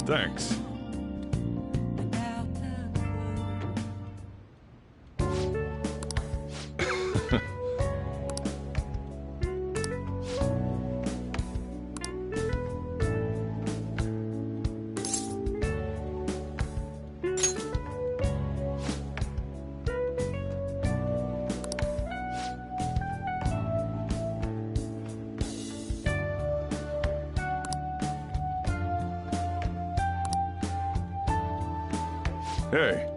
Thanks. Hey.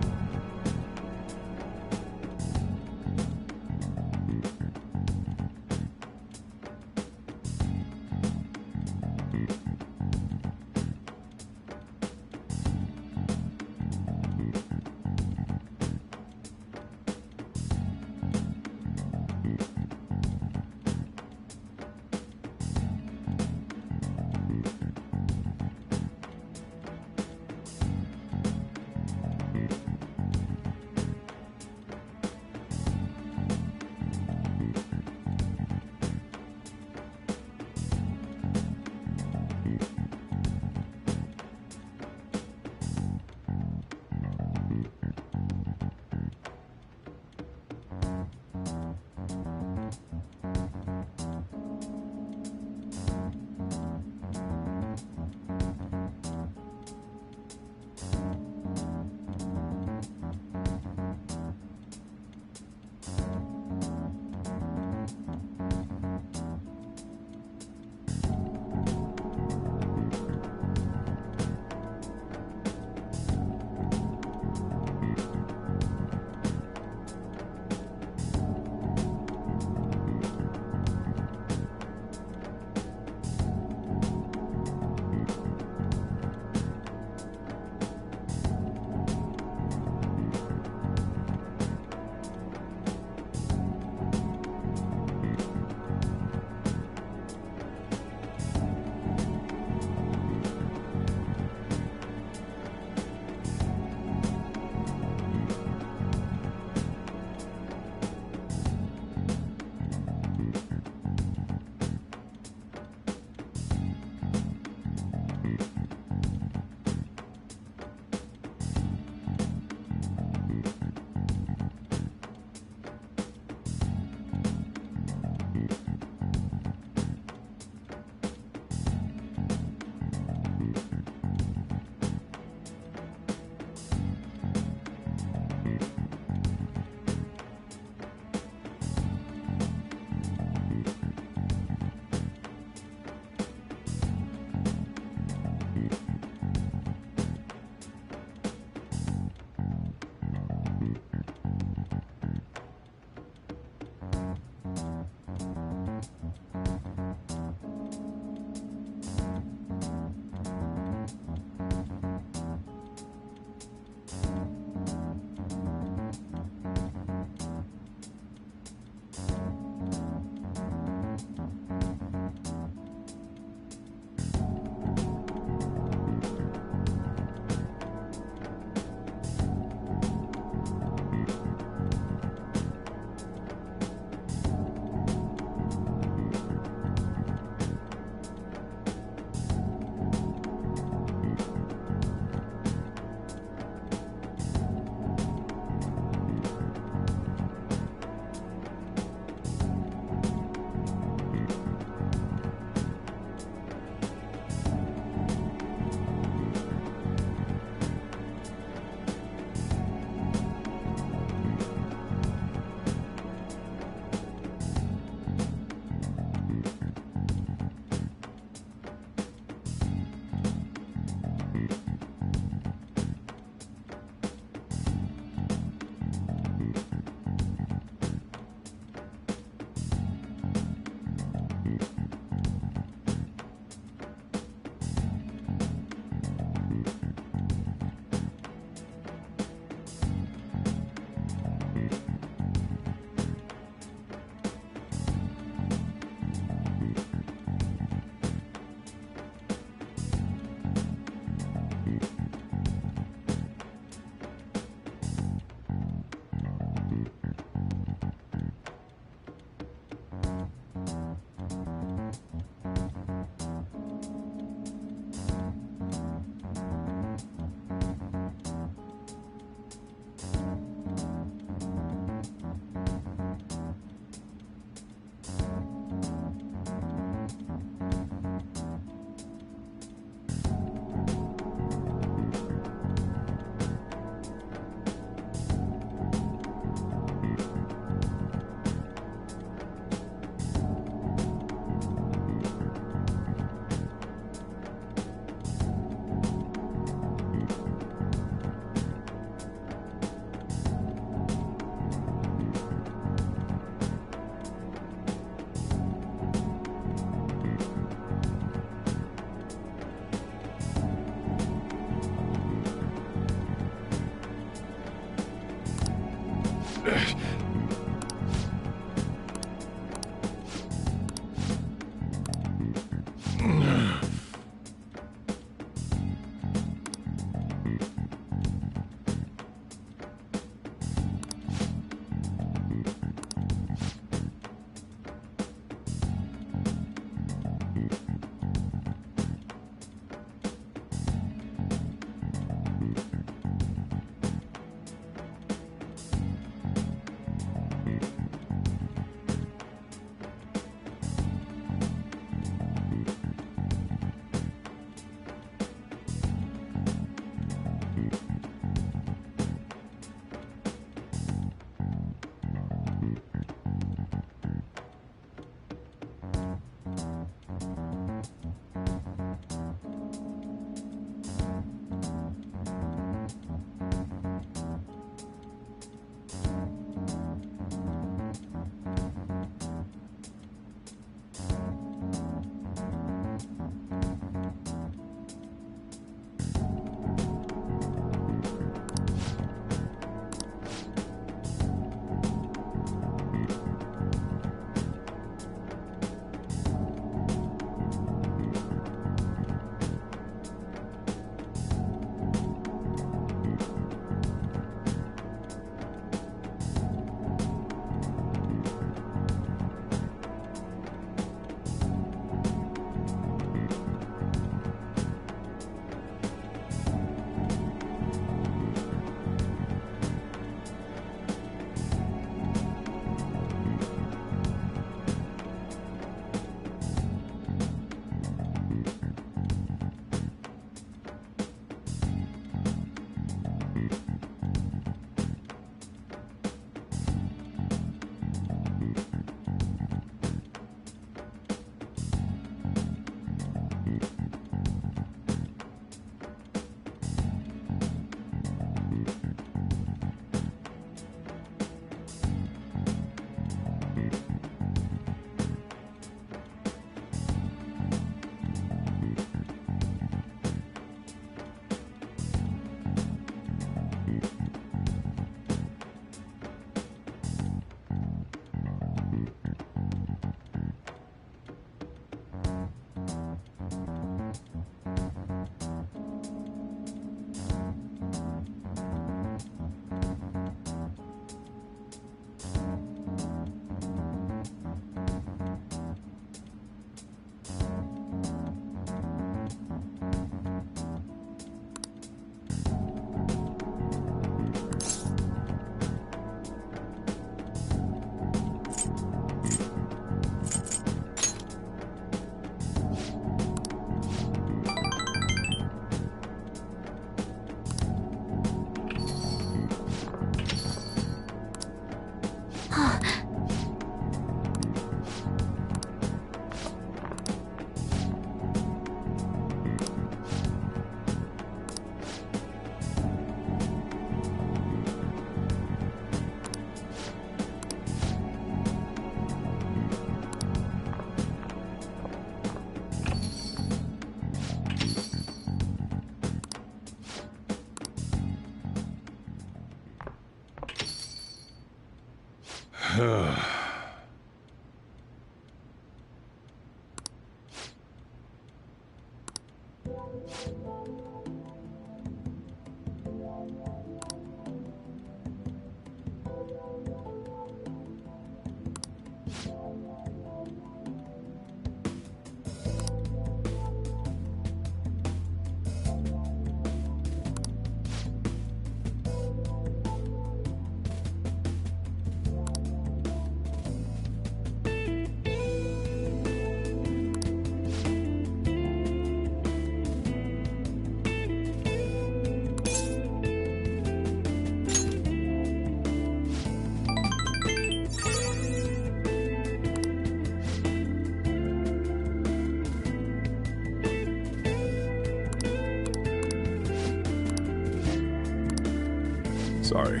Sorry.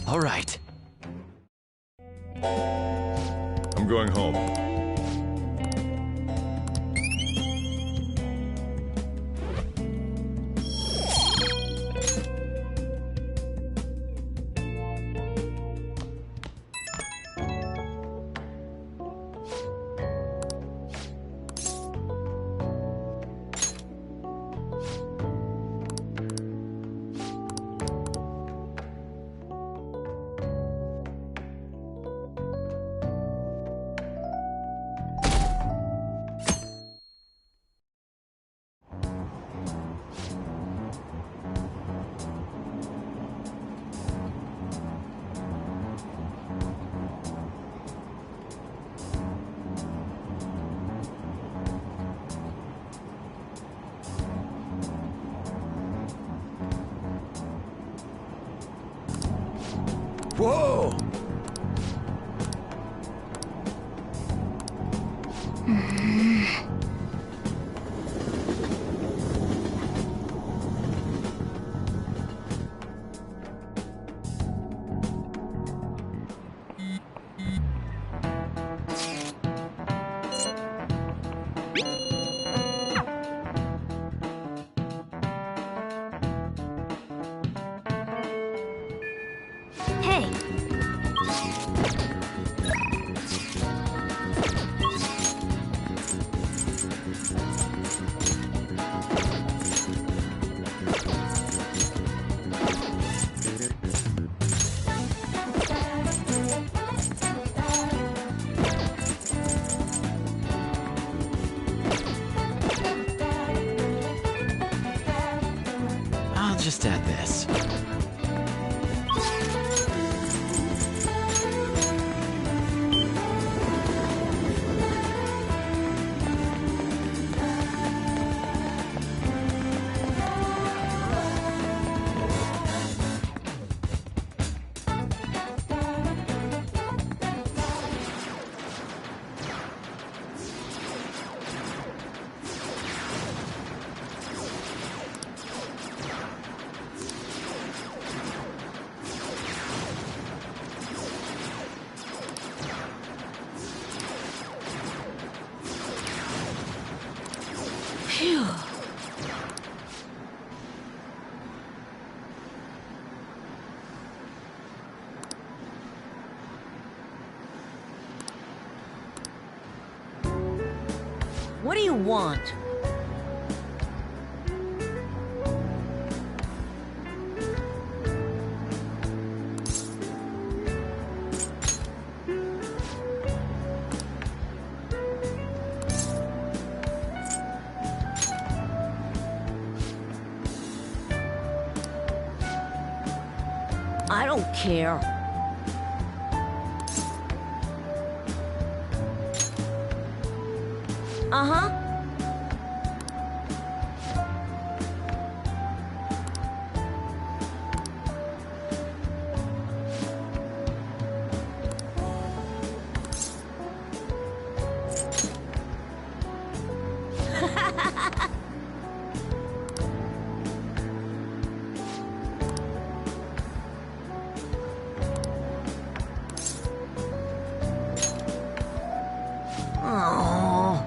All right. I'm going home. Whoa! Hey! I'll just add this. Phew. What do you want? I don't care. Uh-huh. Oh.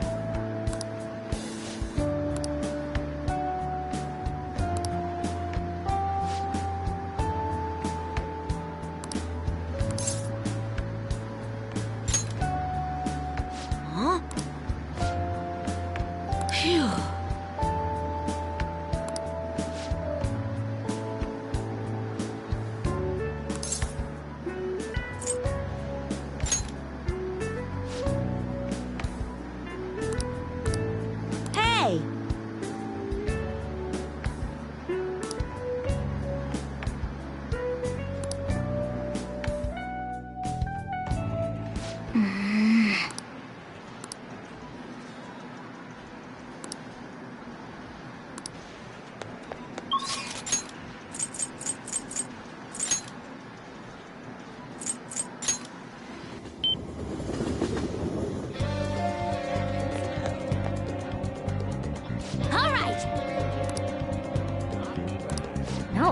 No.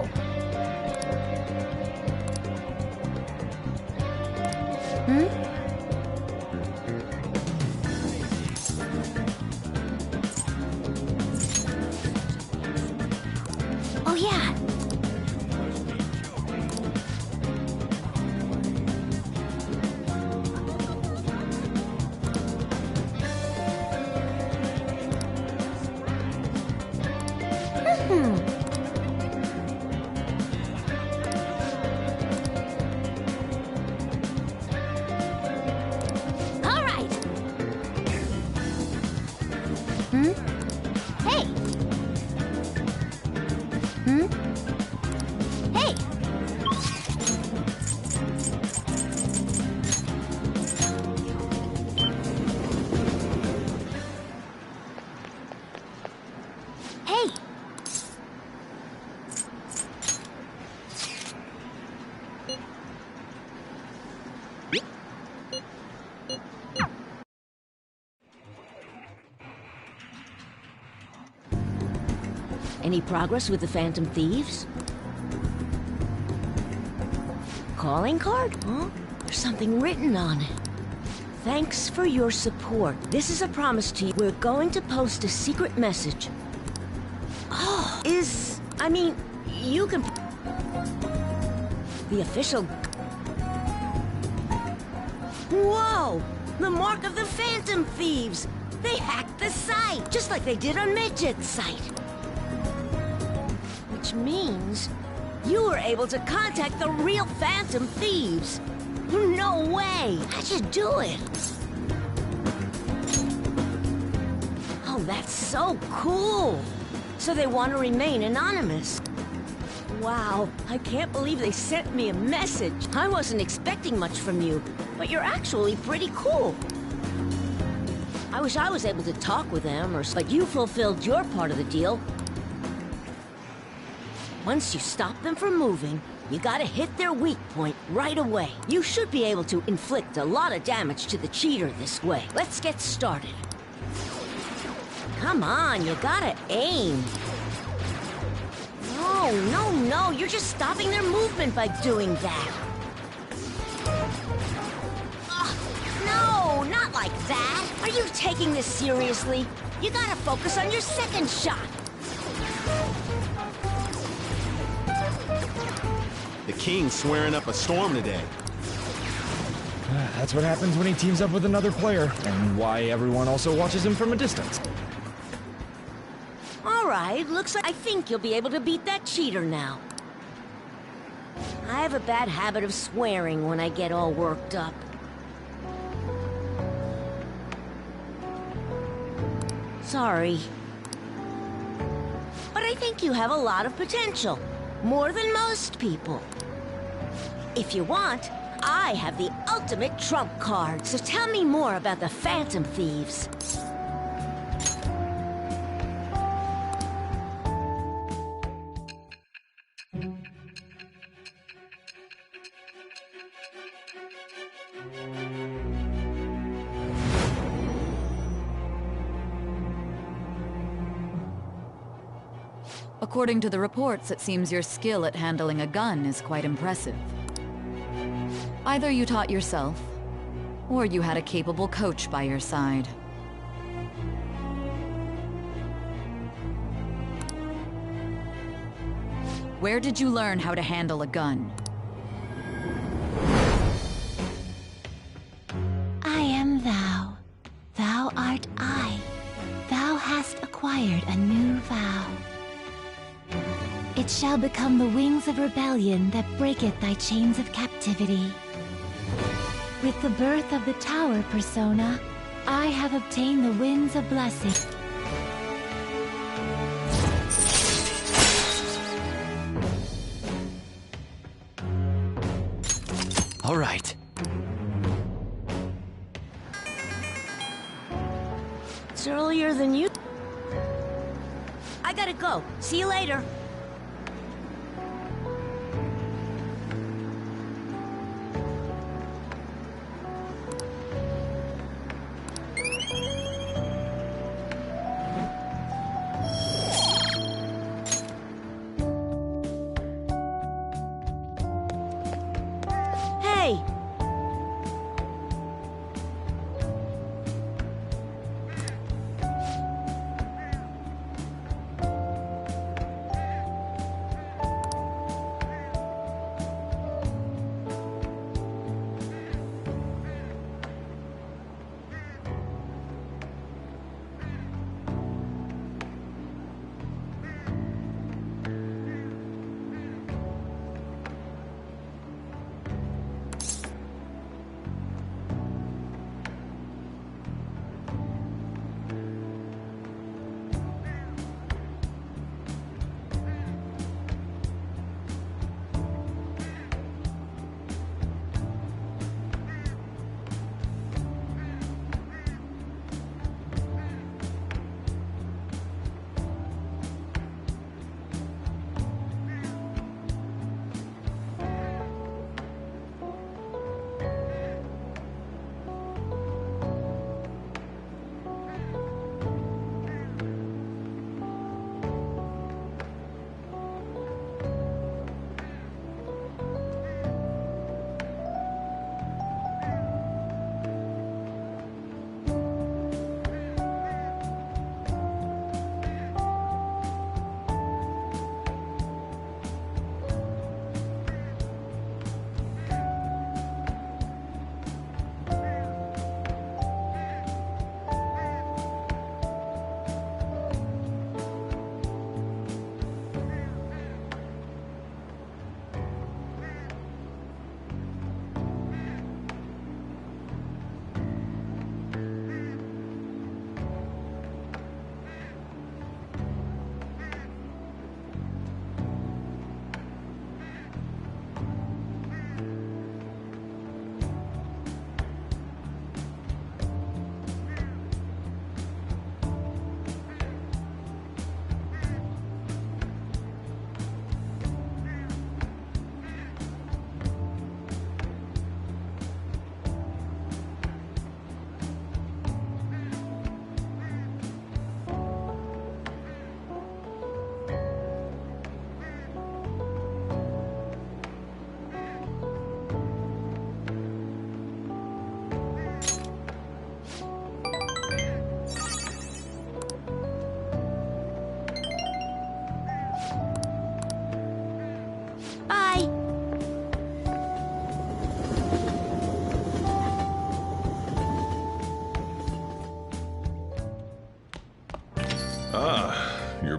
Hmm? Oh, yeah. All right. Hmm? Hey. Hmm? Hey. Hey. Any progress with the Phantom Thieves? Calling card? Huh? There's something written on it. Thanks for your support. This is a promise to you. We're going to post a secret message. Oh, you can... The official... Whoa! The mark of the Phantom Thieves! They hacked the site, just like they did on Midget's site. Which means you were able to contact the real Phantom Thieves. No way! How'd you do it? Oh, that's so cool! So they want to remain anonymous. Wow, I can't believe they sent me a message. I wasn't expecting much from you, but you're actually pretty cool. I wish I was able to talk with them, but you fulfilled your part of the deal. Once you stop them from moving, you gotta hit their weak point right away. You should be able to inflict a lot of damage to the cheater this way. Let's get started. Come on, you gotta aim. No, you're just stopping their movement by doing that. Ugh, no, not like that. Are you taking this seriously? You gotta focus on your second shot. The King's swearing up a storm today. That's what happens when he teams up with another player, and why everyone also watches him from a distance. All right, looks like I think you'll be able to beat that cheater now. I have a bad habit of swearing when I get all worked up. Sorry. But I think you have a lot of potential. More than most people. If you want, I have the ultimate trump card. So tell me more about the Phantom Thieves. According to the reports, it seems your skill at handling a gun is quite impressive. Either you taught yourself, or you had a capable coach by your side. Where did you learn how to handle a gun? I am thou. Thou art I. Thou hast acquired a new vow. It shall become the wings of rebellion that breaketh thy chains of captivity. With the birth of the tower persona, I have obtained the winds of blessing. All right. It's earlier than you. I gotta go. See you later.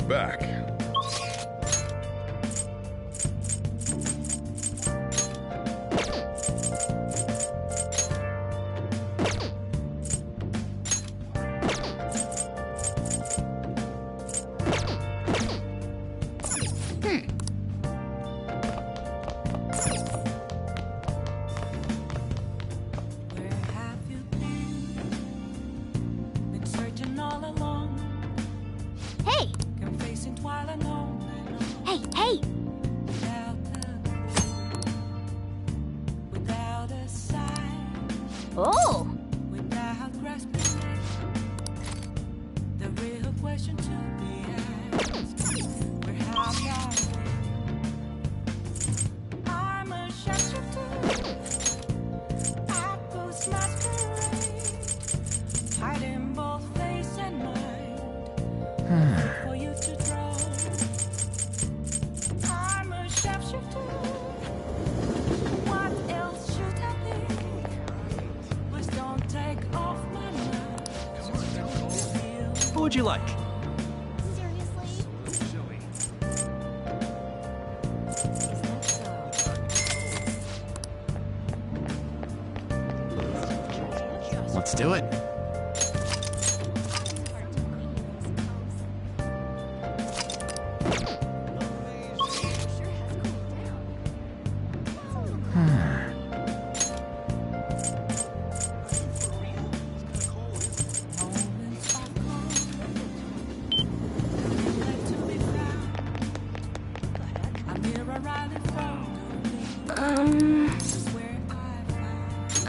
back. Hey! Hey, hey! Oh! The real question to be asked, where have you been? I'm a shapeshifter. I post masquerade, hiding both face and mind. For you to draw. I'm a shapeshifter. What else should I be? Please don't take off my mask. What would you like? Let's do it.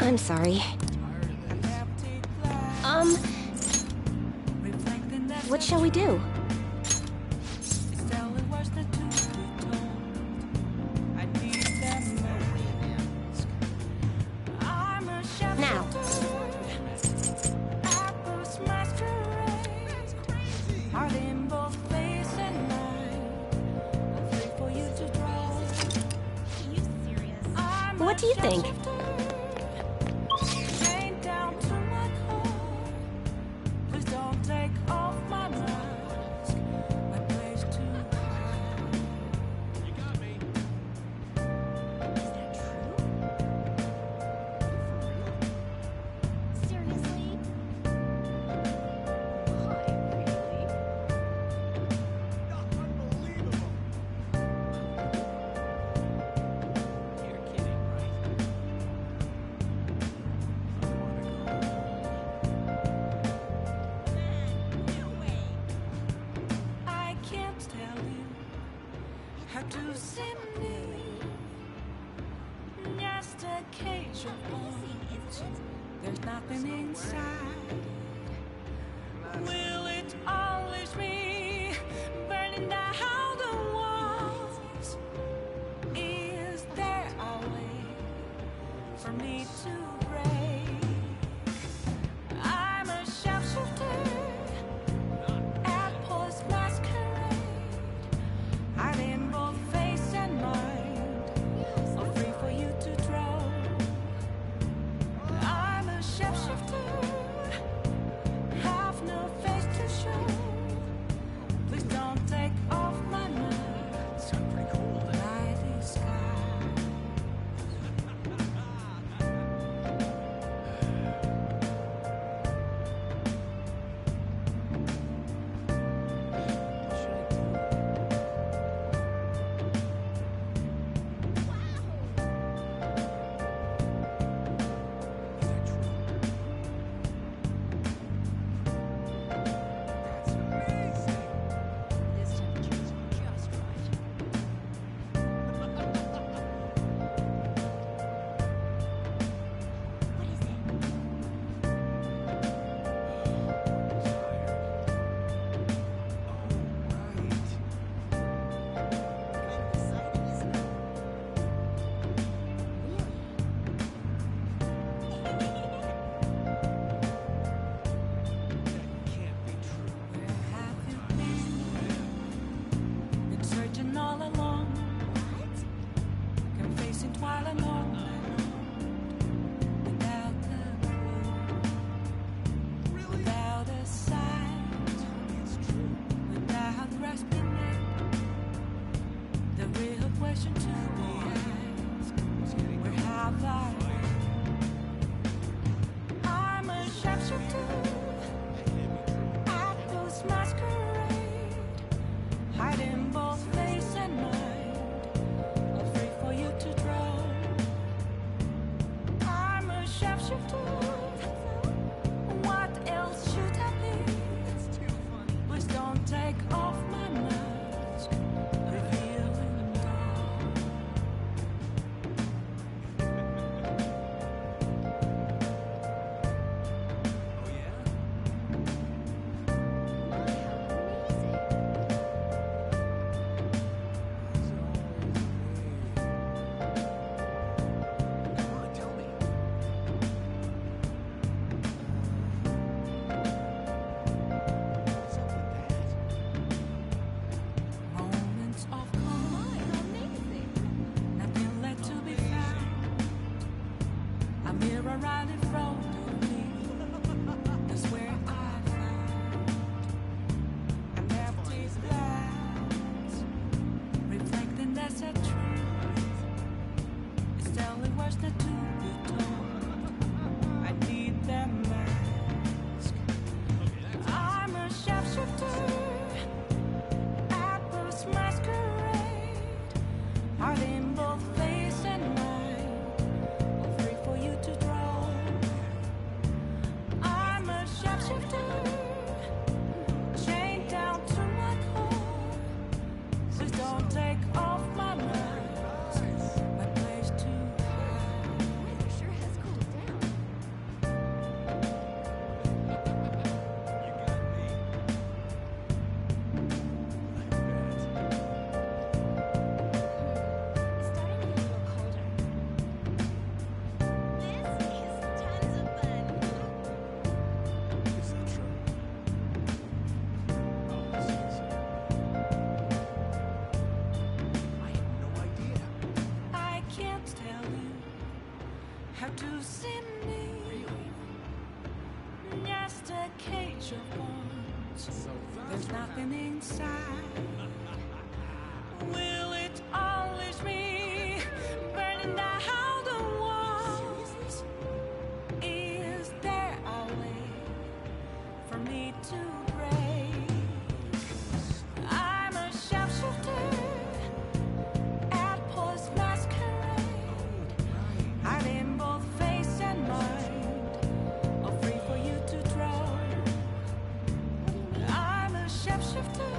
I'm sorry. What shall we do? Now. What do you think? To see me, just a cage of bones. There's nothing inside. Will it always be burning down the walls? Is there a way for me to break? I'm a shapeshifter. Without a sight, without respect. question to be asked. Where have I been? I'm a sharpshooter at this masquerade, hiding both face and mind, all free for you to draw. I'm a sharpshooter. What else should I be? Please don't take off my mask, revealing dawn. Moments of calm, nothing left to be found. A mirror right in front of me, that's where I found an empty glass, reflecting that's a truth. It's telling words that to be told. I need that mask. I'm a sharpshooter at this masquerade, hiding both face and mind, all free for you to draw. I'm a sharpshooter, chained down to my core. Please don't take off my mask, my place to hide. Weather sure has cooled down. It's starting to get a little colder. This is tons of fun. Is that true? I have no idea. I can't tell you how to see me. Just a cage of bones. There's nothing inside. Will it always be burning down the walls? Is there a way for me to break? I'm a sharpshooter at Paul's masquerade, hiding both face and mind, all free for you to draw. I'm a sharpshooter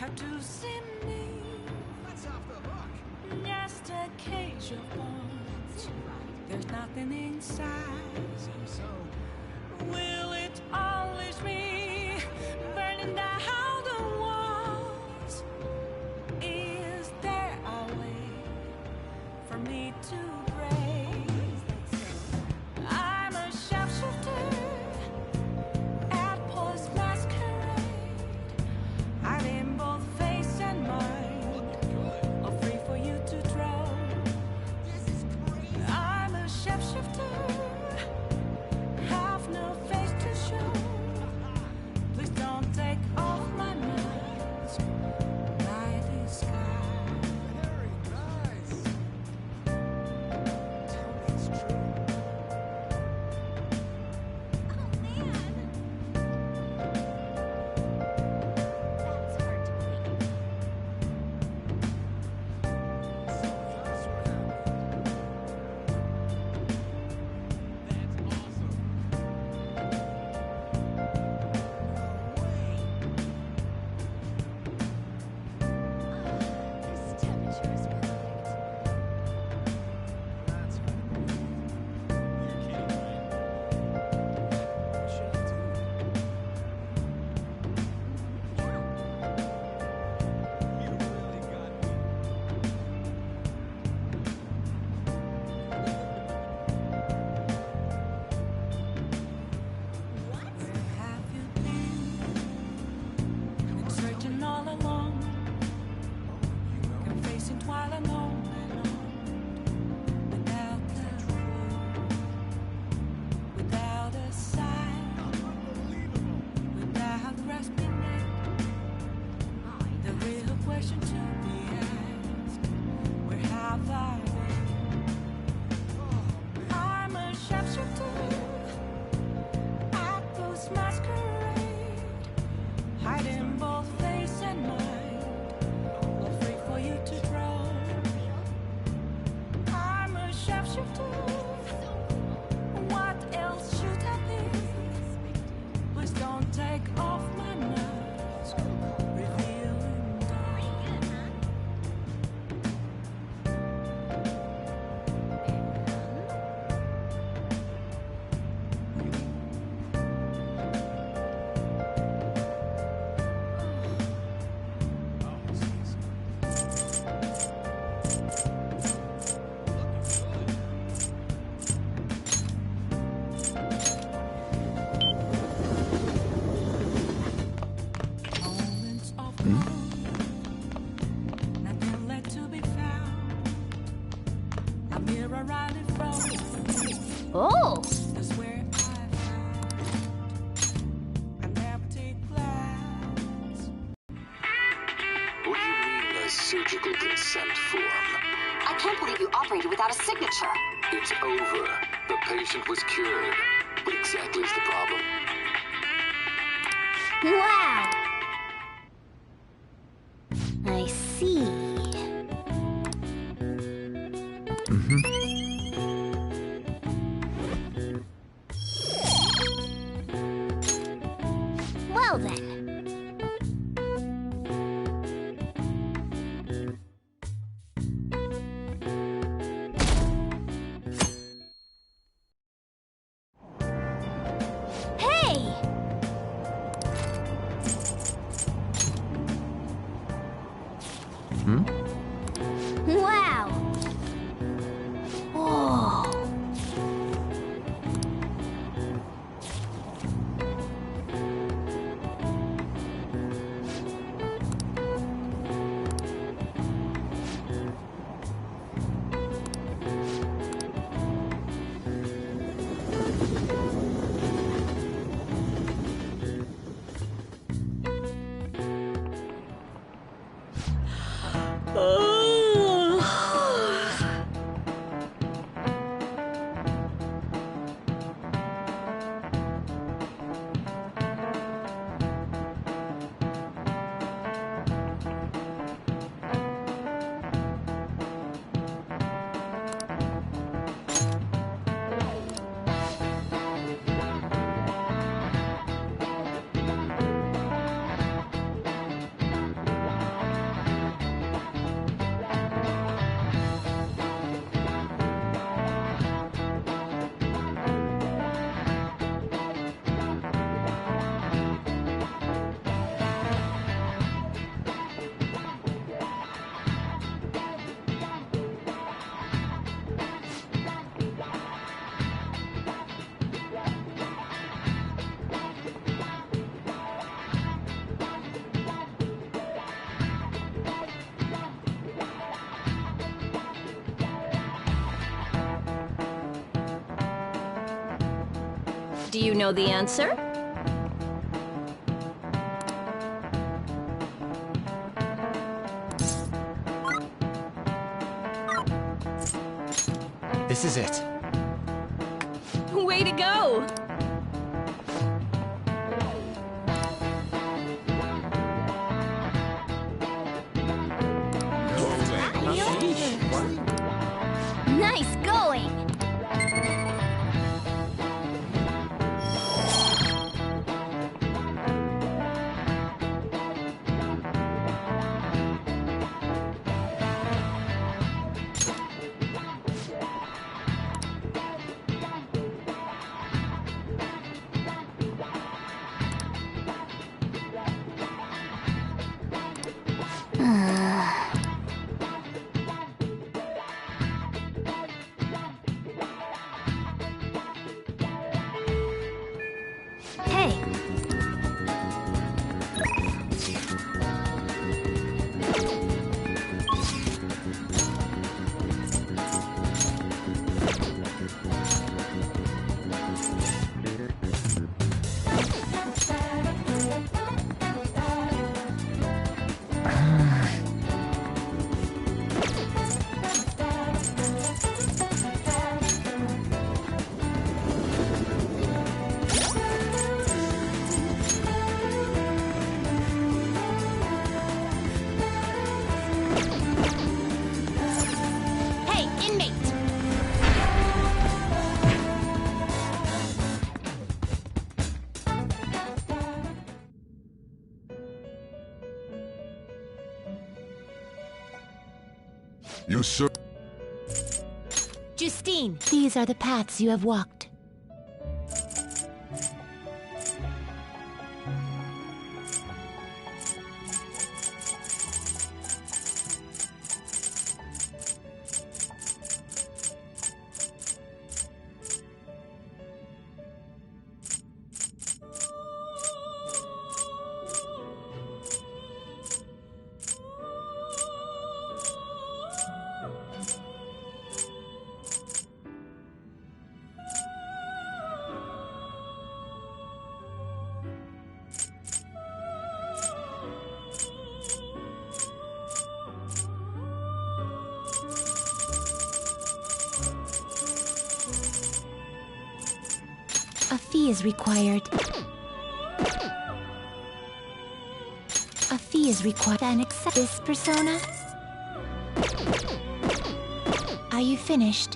have to see me. That's off the hook. Just a cage of bones. There's nothing inside. So, Will it unleash me, burning down the walls? Is there a way for me to break? I'm a sharpshooter at Paul's masquerade, hiding both face and mind, all free for you to draw. I'm a shapeshifter, have no face to show. Please don't take off my mask, my disguise. very nice. Tell me it's true. Oh man! That's hard to believe. So those were happening. That's awesome. This temperature is perfect. That's hard to believe. You're kidding, right? What should I do? You really got me. Where have you been searching all along? Can face it while I'm on and on, without the truth, without a sign, Unbelievable. without grasping it. The real question to be asked: where have I been? I'm a sharpshooter at those masquerade, hiding both face and mind, all free for you to draw. I'm a sharpshooter. What else should I be? Please don't take off my mask, revealing dawn. Oh, jeez. Moments of calm, nothing left to be found. A mirror right in front, Oh! is where I found an empty glass. What do you mean a surgical consent form? I can't believe you operated without a signature. It's over. The patient was cured. What exactly is the problem? Wow! I see. Well then. Hey! Do you know the answer? This is it. Way to go! Nice going! Hey! Hey, inmate! You sir. Justine, these are the paths you have walked. A fee is required. A fee is required and accept this persona. Are you finished?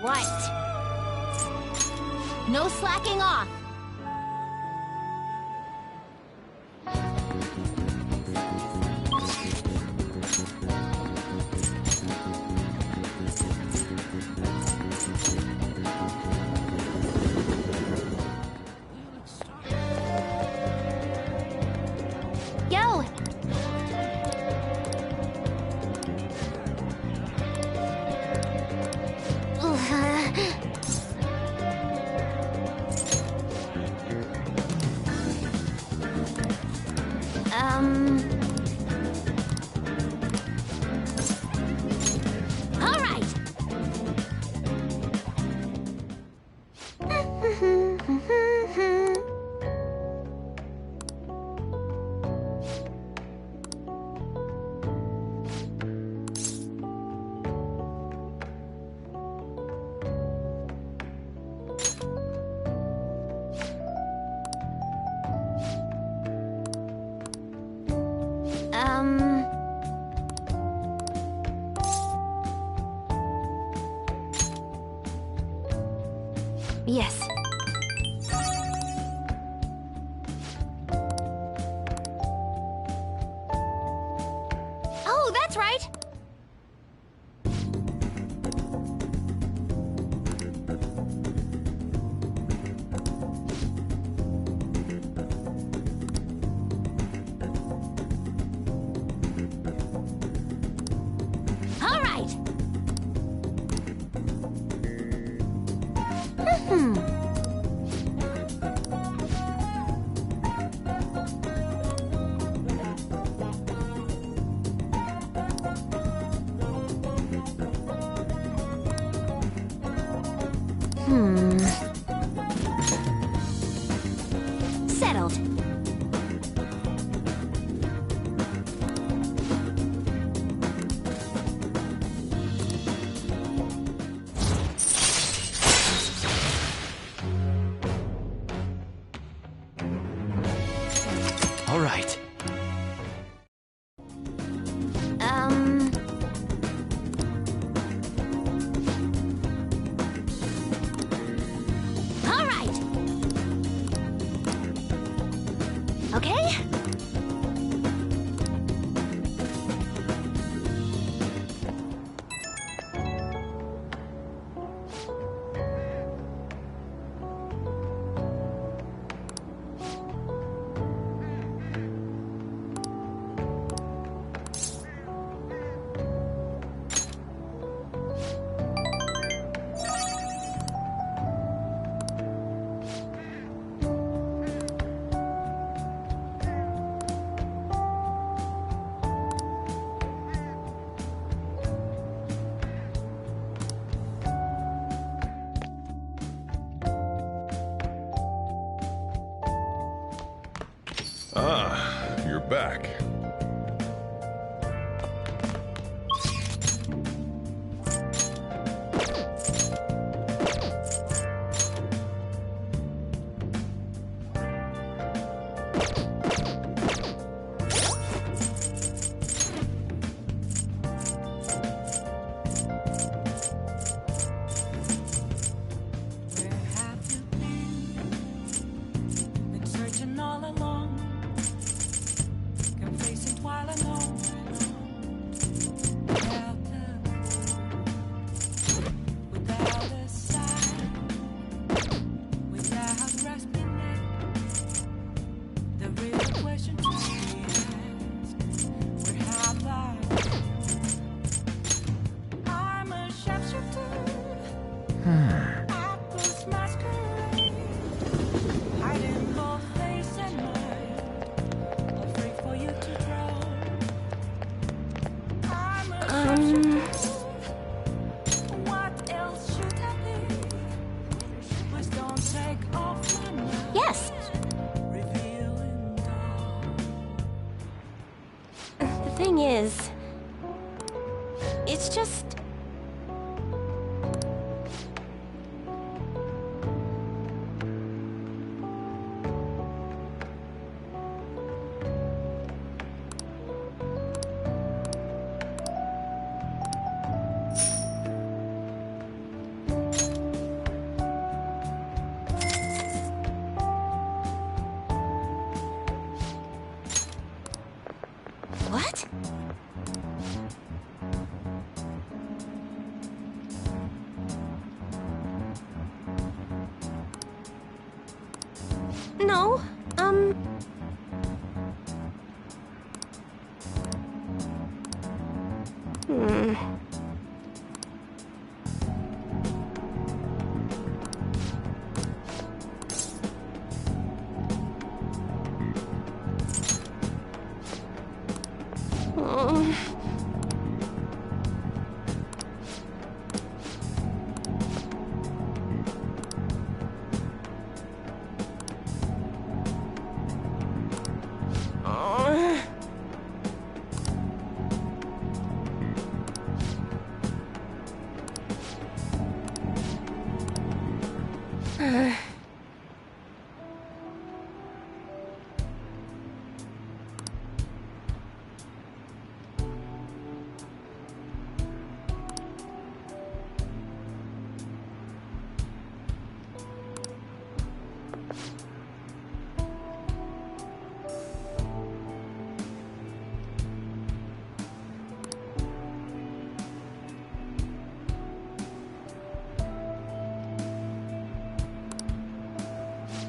What? No slacking off! Yo! All right. Yes. Oh, that's right. All right. right. All right. Okay? Ah, you're back. Where have you been searching all along, complacent while alone, without a sign, without grasping it. The real question to be asked: where have I been? I'm a sharpshooter. Apples masquerade, hiding both face and mind, afraid for you to drown. I'm a sharpshooter. What else should I be? Please don't take off my mind. Yes. Revealing dawn. The thing is, it's just... What? No,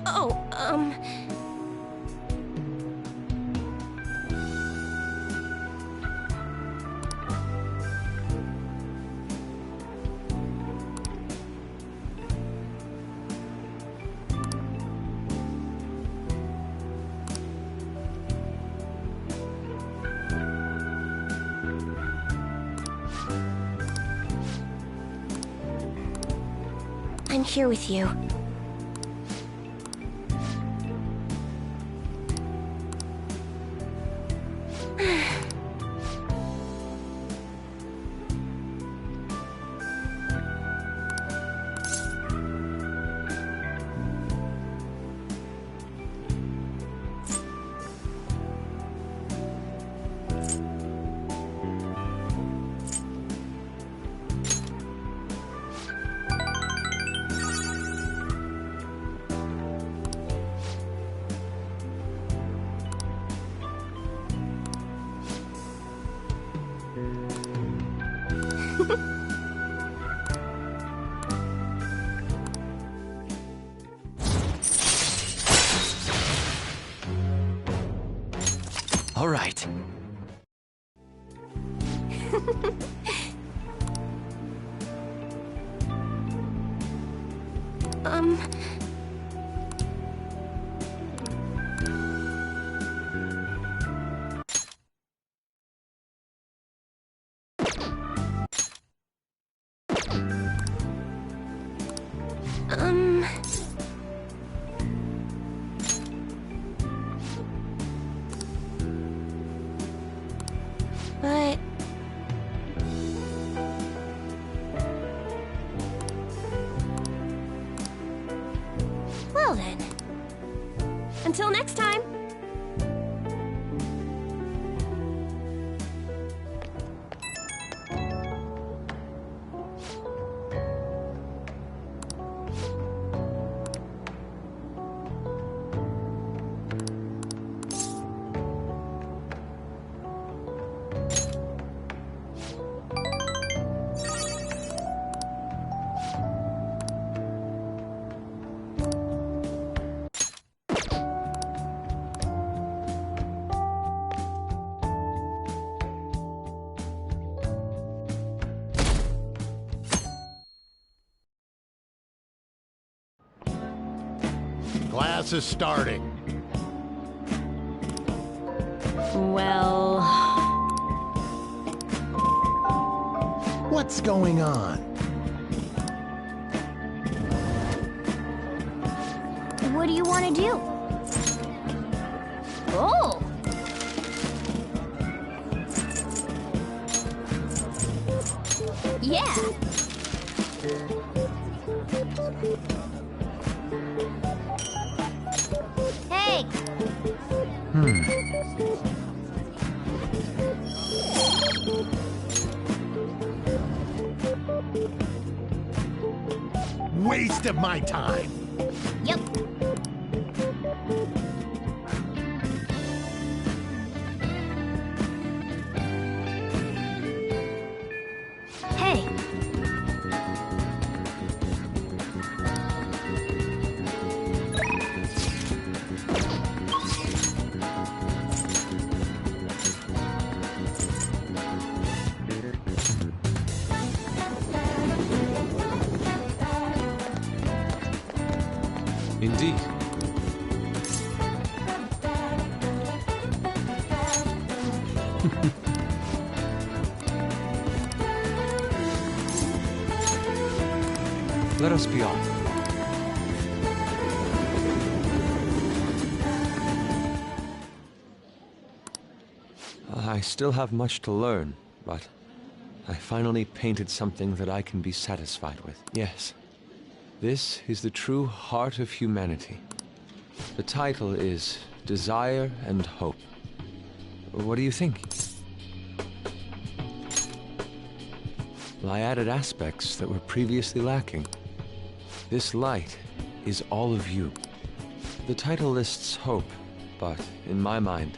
Oh, I'm here with you. All right. But... Well then. Until next time. Class is starting. Well... What's going on? What do you want to do? Oh! Yeah! Hey! Waste of my time. Yep. Hey! Indeed. Let us be off. I still have much to learn, but I finally painted something that I can be satisfied with. Yes. This is the true heart of humanity. The title is Desire and Hope. What do you think? Well, I added aspects that were previously lacking. This light is all of you. The title lists hope, but in my mind,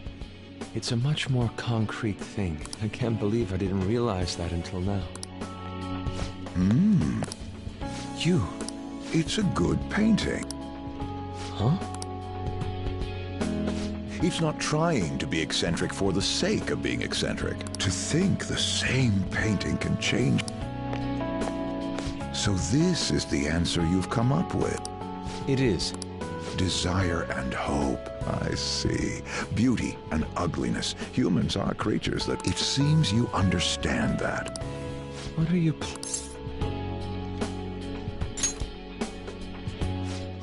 it's a much more concrete thing. I can't believe I didn't realize that until now. You. It's a good painting. Huh? It's not trying to be eccentric for the sake of being eccentric. To think the same painting can change. So this is the answer you've come up with. It is. Desire and hope. I see. Beauty and ugliness. Humans are creatures that... It seems you understand that. What are you...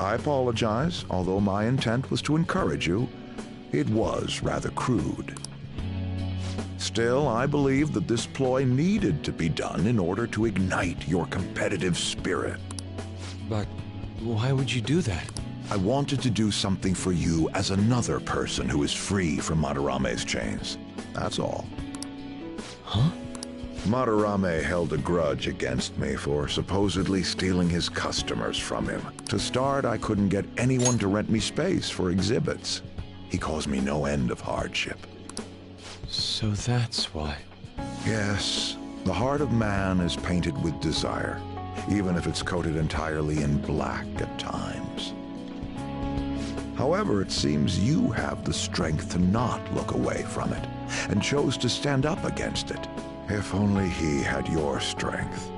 I apologize, although my intent was to encourage you. It was rather crude. Still, I believe that this ploy needed to be done in order to ignite your competitive spirit. But why would you do that? I wanted to do something for you as another person who is free from Madarame's chains. That's all. Huh? Madarame held a grudge against me for supposedly stealing his customers from him. To start, I couldn't get anyone to rent me space for exhibits. He caused me no end of hardship. So that's why. Yes, the heart of man is painted with desire, even if it's coated entirely in black at times. However, it seems you have the strength to not look away from it, and chose to stand up against it. If only he had your strength.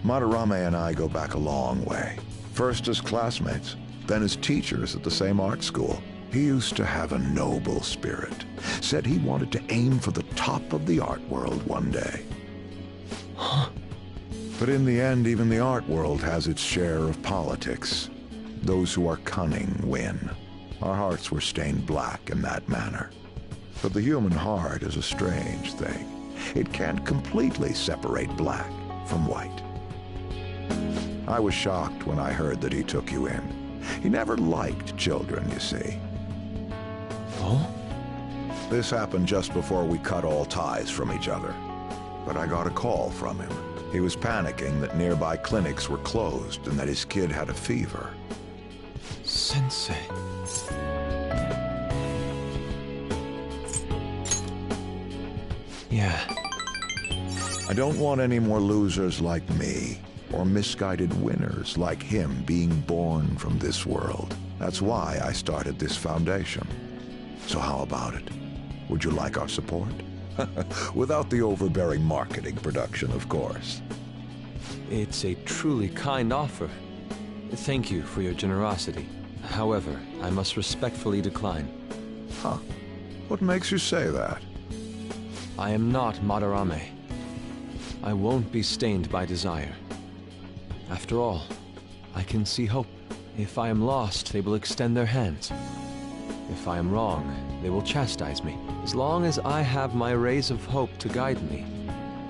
Madarame and I go back a long way. First as classmates, then as teachers at the same art school. He used to have a noble spirit. Said he wanted to aim for the top of the art world one day. But in the end, even the art world has its share of politics. Those who are cunning win. Our hearts were stained black in that manner. But the human heart is a strange thing. It can't completely separate black from white. I was shocked when I heard that he took you in. He never liked children, you see. Oh? This happened just before we cut all ties from each other. But I got a call from him. He was panicking that nearby clinics were closed and that his kid had a fever. Sensei. Yeah. I don't want any more losers like me, or misguided winners like him being born from this world. That's why I started this foundation. So how about it? Would you like our support? Without the overbearing marketing production, of course. It's a truly kind offer. Thank you for your generosity. However, I must respectfully decline. Huh. What makes you say that? I am not Madarame. I won't be stained by desire. After all, I can see hope. If I am lost, they will extend their hands. If I am wrong, they will chastise me. As long as I have my rays of hope to guide me,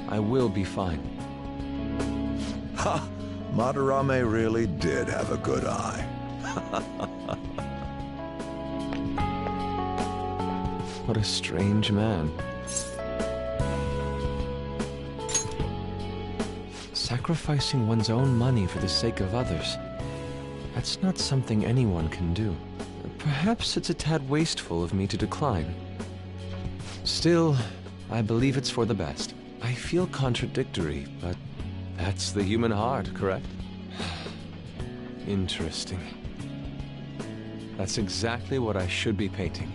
I will be fine. Ha! Madarame really did have a good eye. What a strange man. Sacrificing one's own money for the sake of others. That's not something anyone can do. Perhaps it's a tad wasteful of me to decline. Still, I believe it's for the best. I feel contradictory, but that's the human heart, correct? Interesting. That's exactly what I should be painting.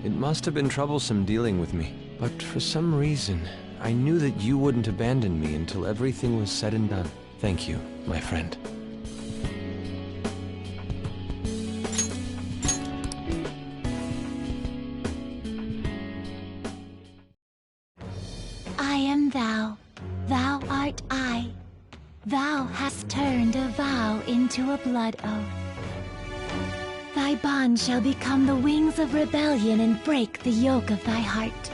It must have been troublesome dealing with me, but for some reason, I knew that you wouldn't abandon me until everything was said and done. Thank you, my friend. I am thou, thou art I. Thou hast turned a vow into a blood oath. Thy bond shall become the wings of rebellion and break the yoke of thy heart.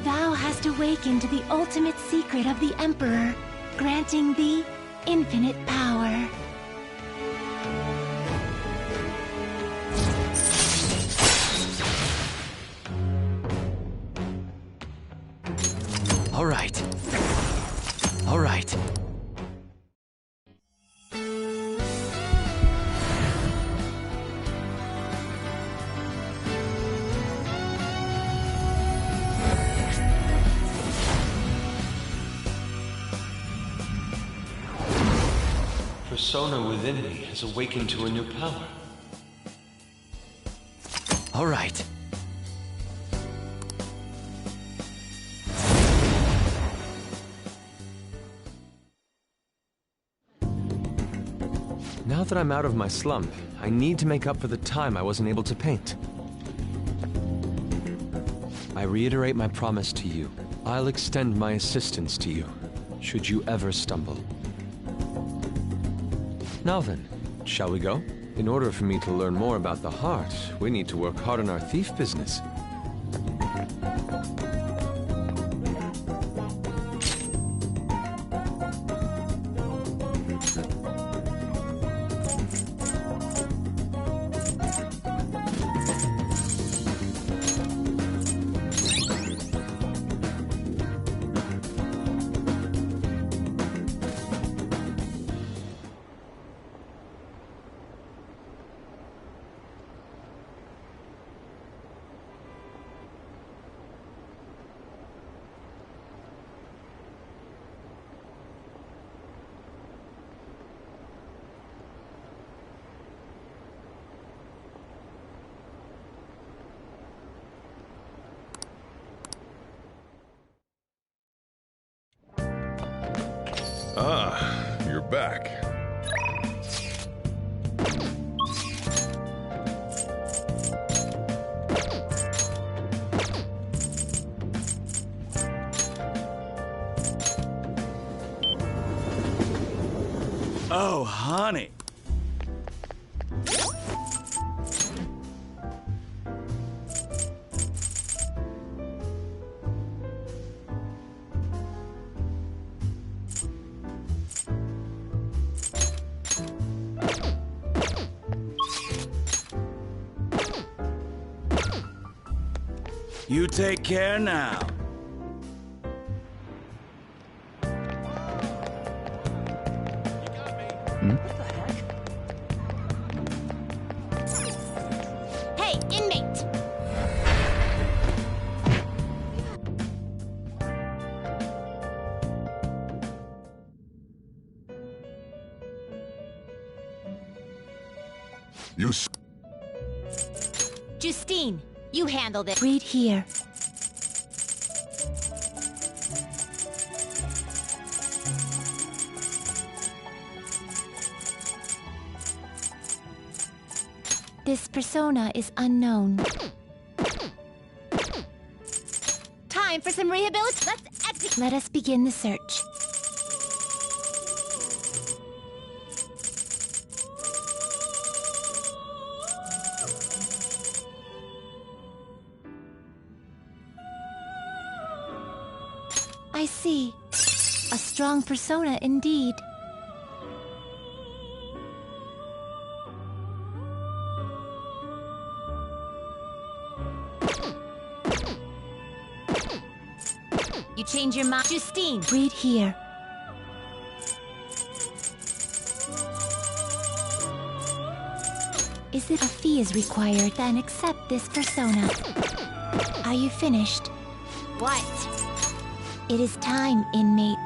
Thou hast awakened to the ultimate secret of the Emperor, granting thee infinite power. All right. All right. Persona within me has awakened to a new power. All right. Now that I'm out of my slump, I need to make up for the time I wasn't able to paint. I reiterate my promise to you. I'll extend my assistance to you, should you ever stumble. Now then, shall we go? In order for me to learn more about the heart, we need to work hard on our thief business. back. Oh, honey. You take care now. Hey, inmate! Justine, you handled it. Read here. This persona is unknown. Time for some rehabilitation. Let's execute. Let us begin the search. I see. A strong persona indeed. You change your mind. Justine! Read here. If a fee is required, then accept this persona. Are you finished? What? It is time, inmate.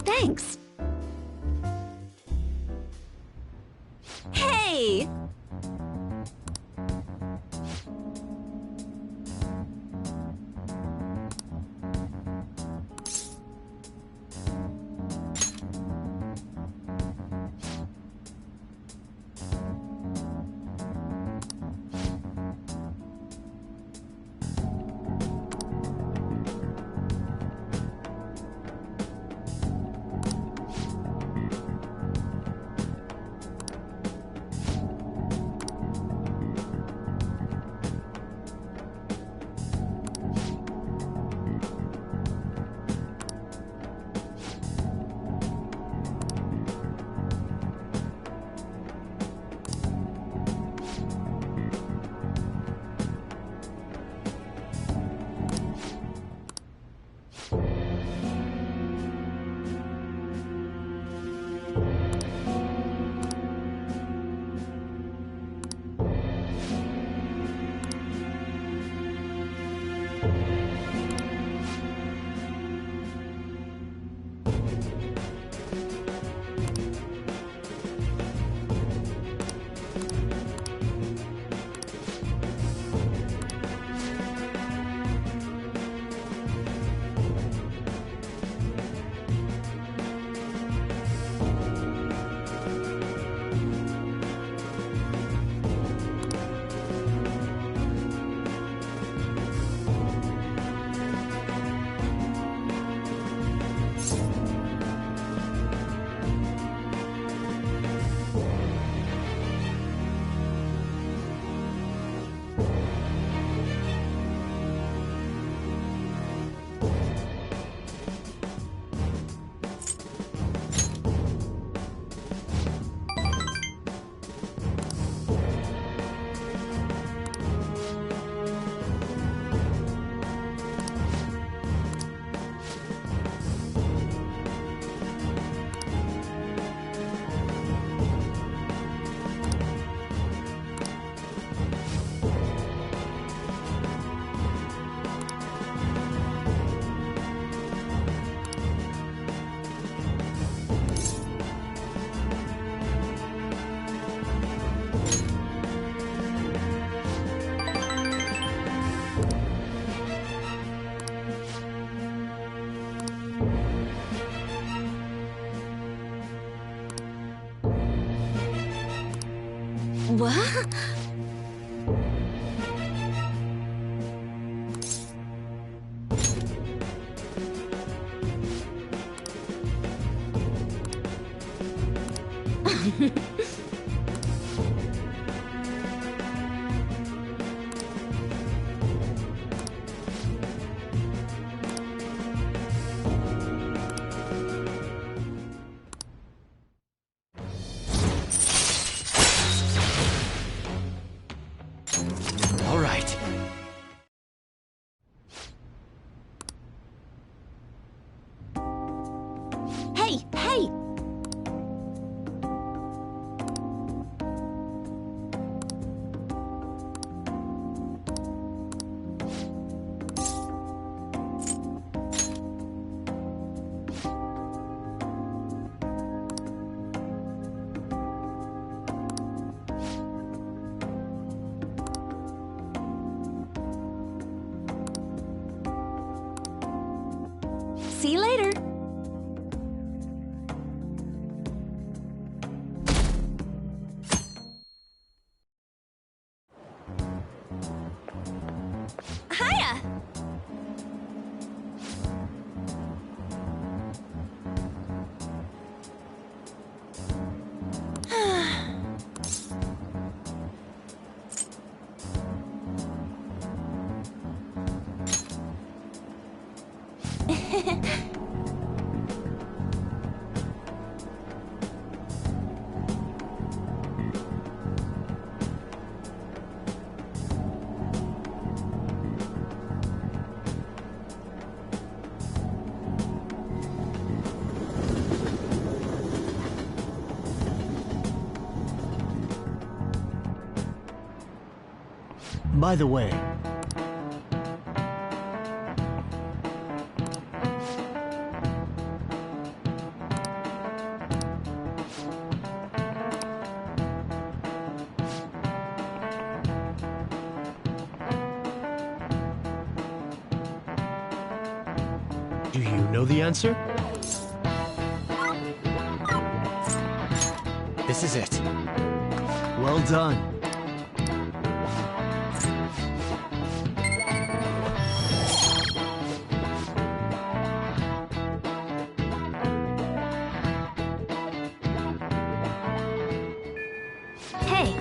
Thanks! Hey! What? All right. Hey, hey! See you later. Hiya! By the way, do you know the answer? This is it. Well done. Hey!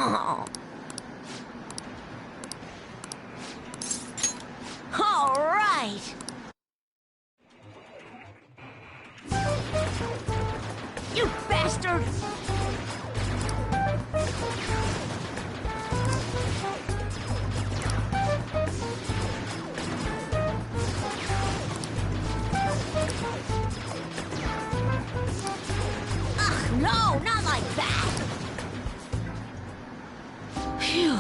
Oh. All right! You bastard! Ugh, no, not like that! Phew.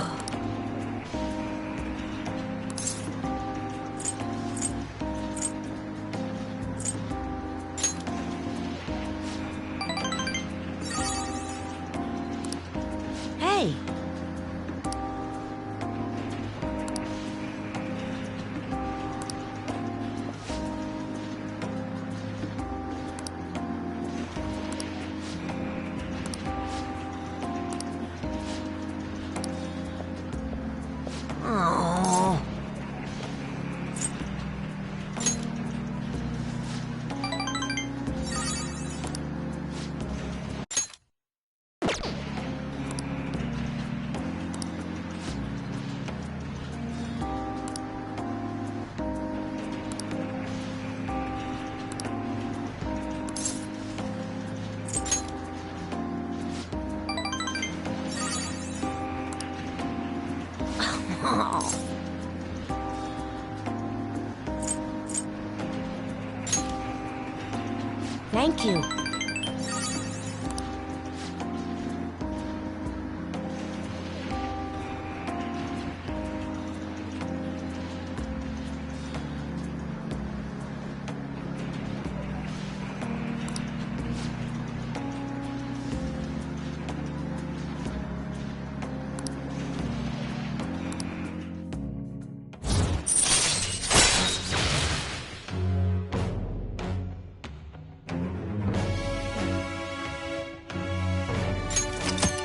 Hey! Oh. Oh. Thank you.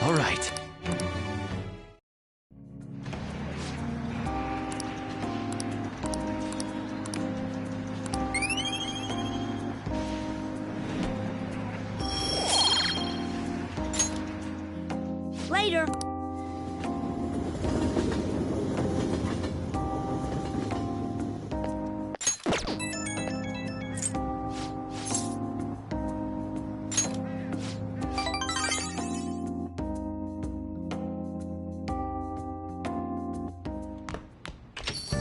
All right. Later.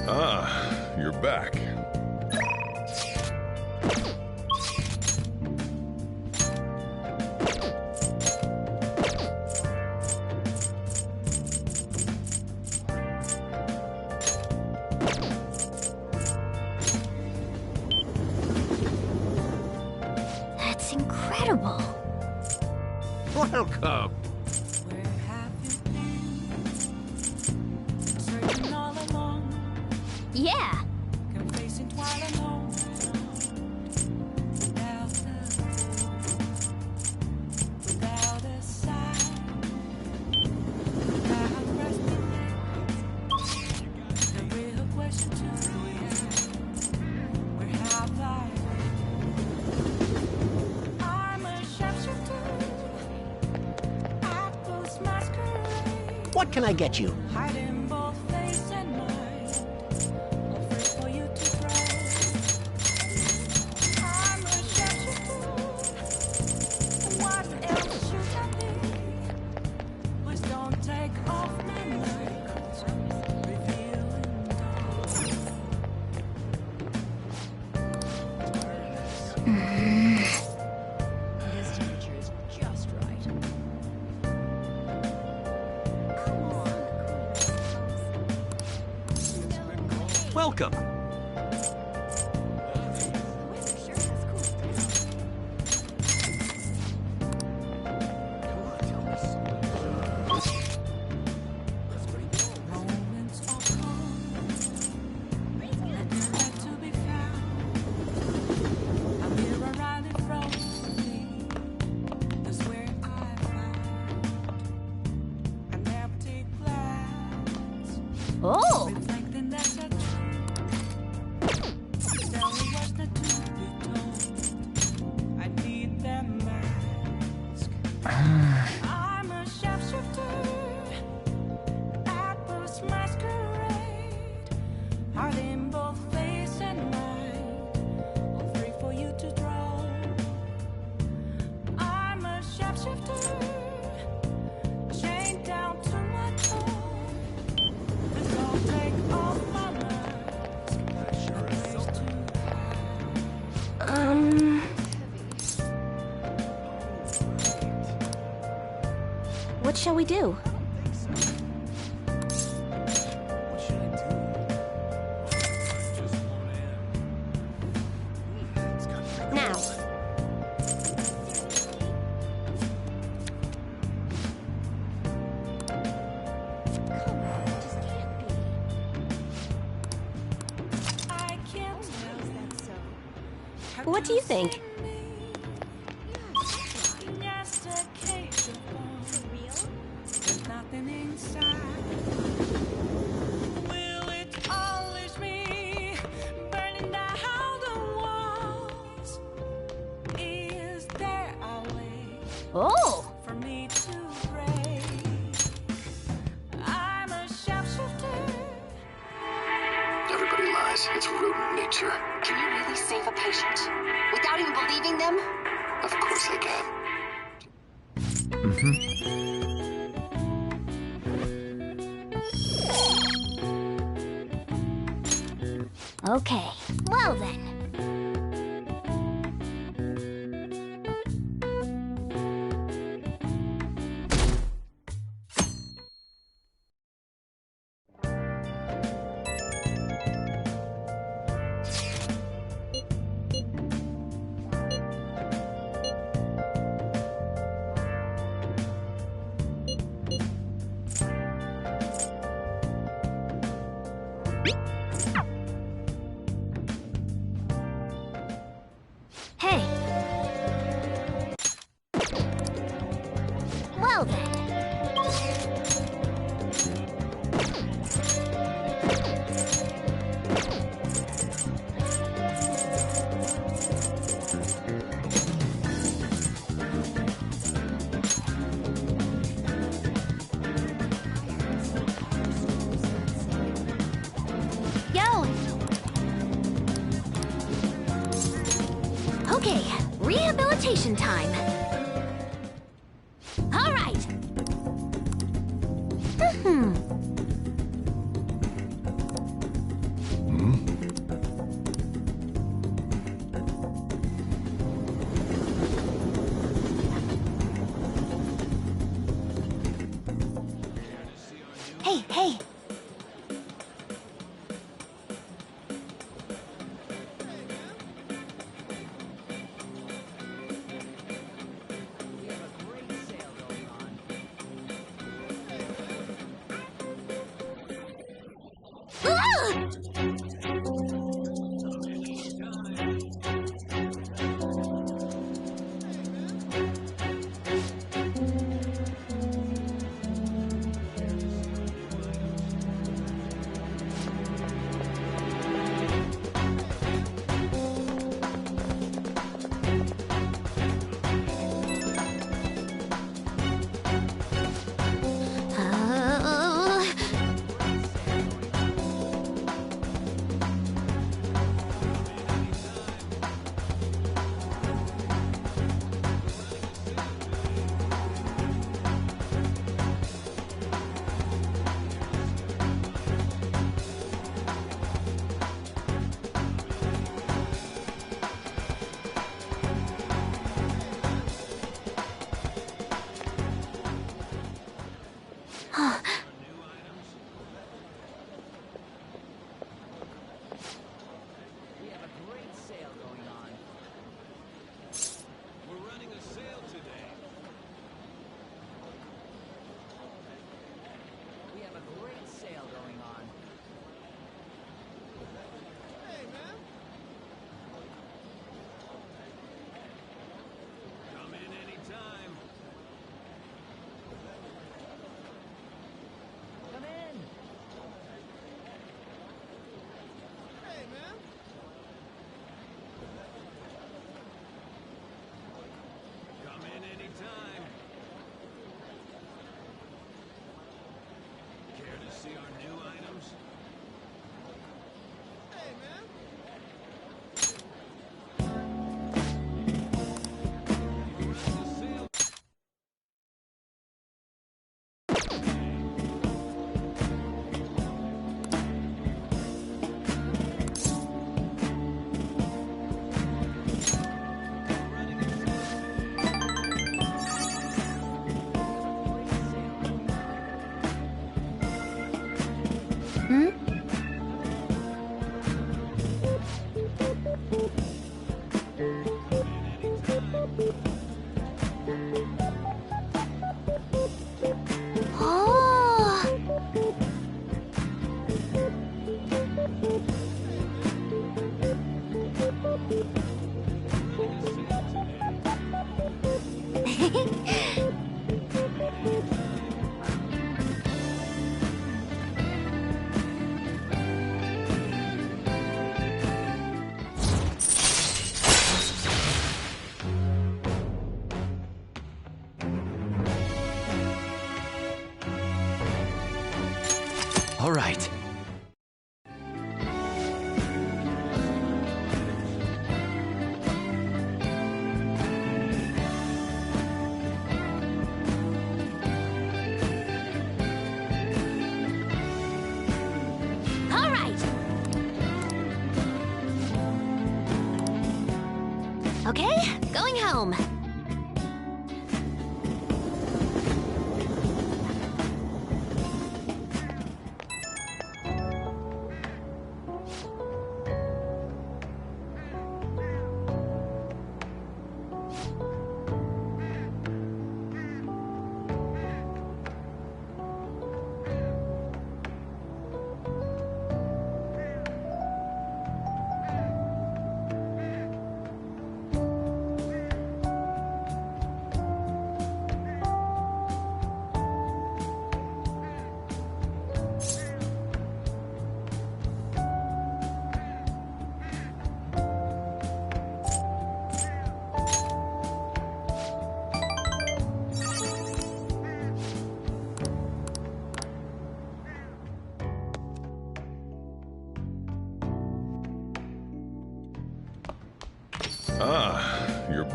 Ah, you're back. That's incredible. Welcome. Where have you been? Searching all along, Yeah. complacent while alone. Without a sign, without resting. The real question to me is, where have I been? I'm a sharpshooter. Apples masquerade. What can I get you? Hiding both face and mind, afraid for you to throw. I'm a sharpshooter. What else should I be? Please don't take off my mind, revealing This temperature is just right. Welcome. moments of calm, nowhere to be found. A mirror right in front of me. That's where I found an empty glass. Oh! Reflecting that's a truth. Tell me what's the truth be told. I need that mask. I'm a sharpshooter. Apples masquerade. Heart in both face and mind. All free for you to draw. I'm a sharpshooter. Chained down to my toe. Please don't take off my mask. Place to What shall we do? What should I do? Just want in. Now. I can't tell that so. What do you think? Just a cage of bones. There's nothing inside. Will it unleash me? Burning down the walls. Is there a way Oh! for me to break? I'm a sharpshooter. Everybody lies. It's rodent nature. Can you really save a patient? Without even believing them? Of course I can. Okay. Well then. Celebration time. All right. Hey, hey. All right. All right. Okay, going home.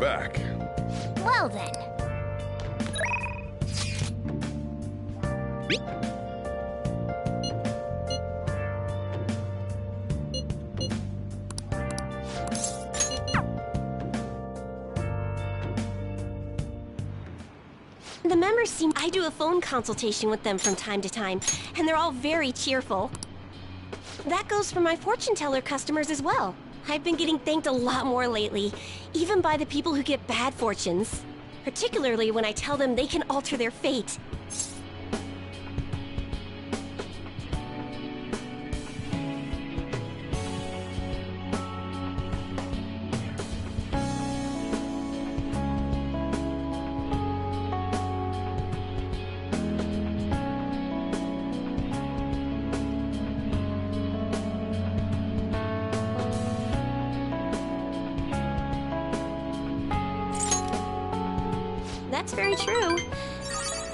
back. Well then. The members seem... I do a phone consultation with them from time to time, and they're all very cheerful. That goes for my fortune teller customers as well. I've been getting thanked a lot more lately, even by the people who get bad fortunes. Particularly when I tell them they can alter their fate. That's very true.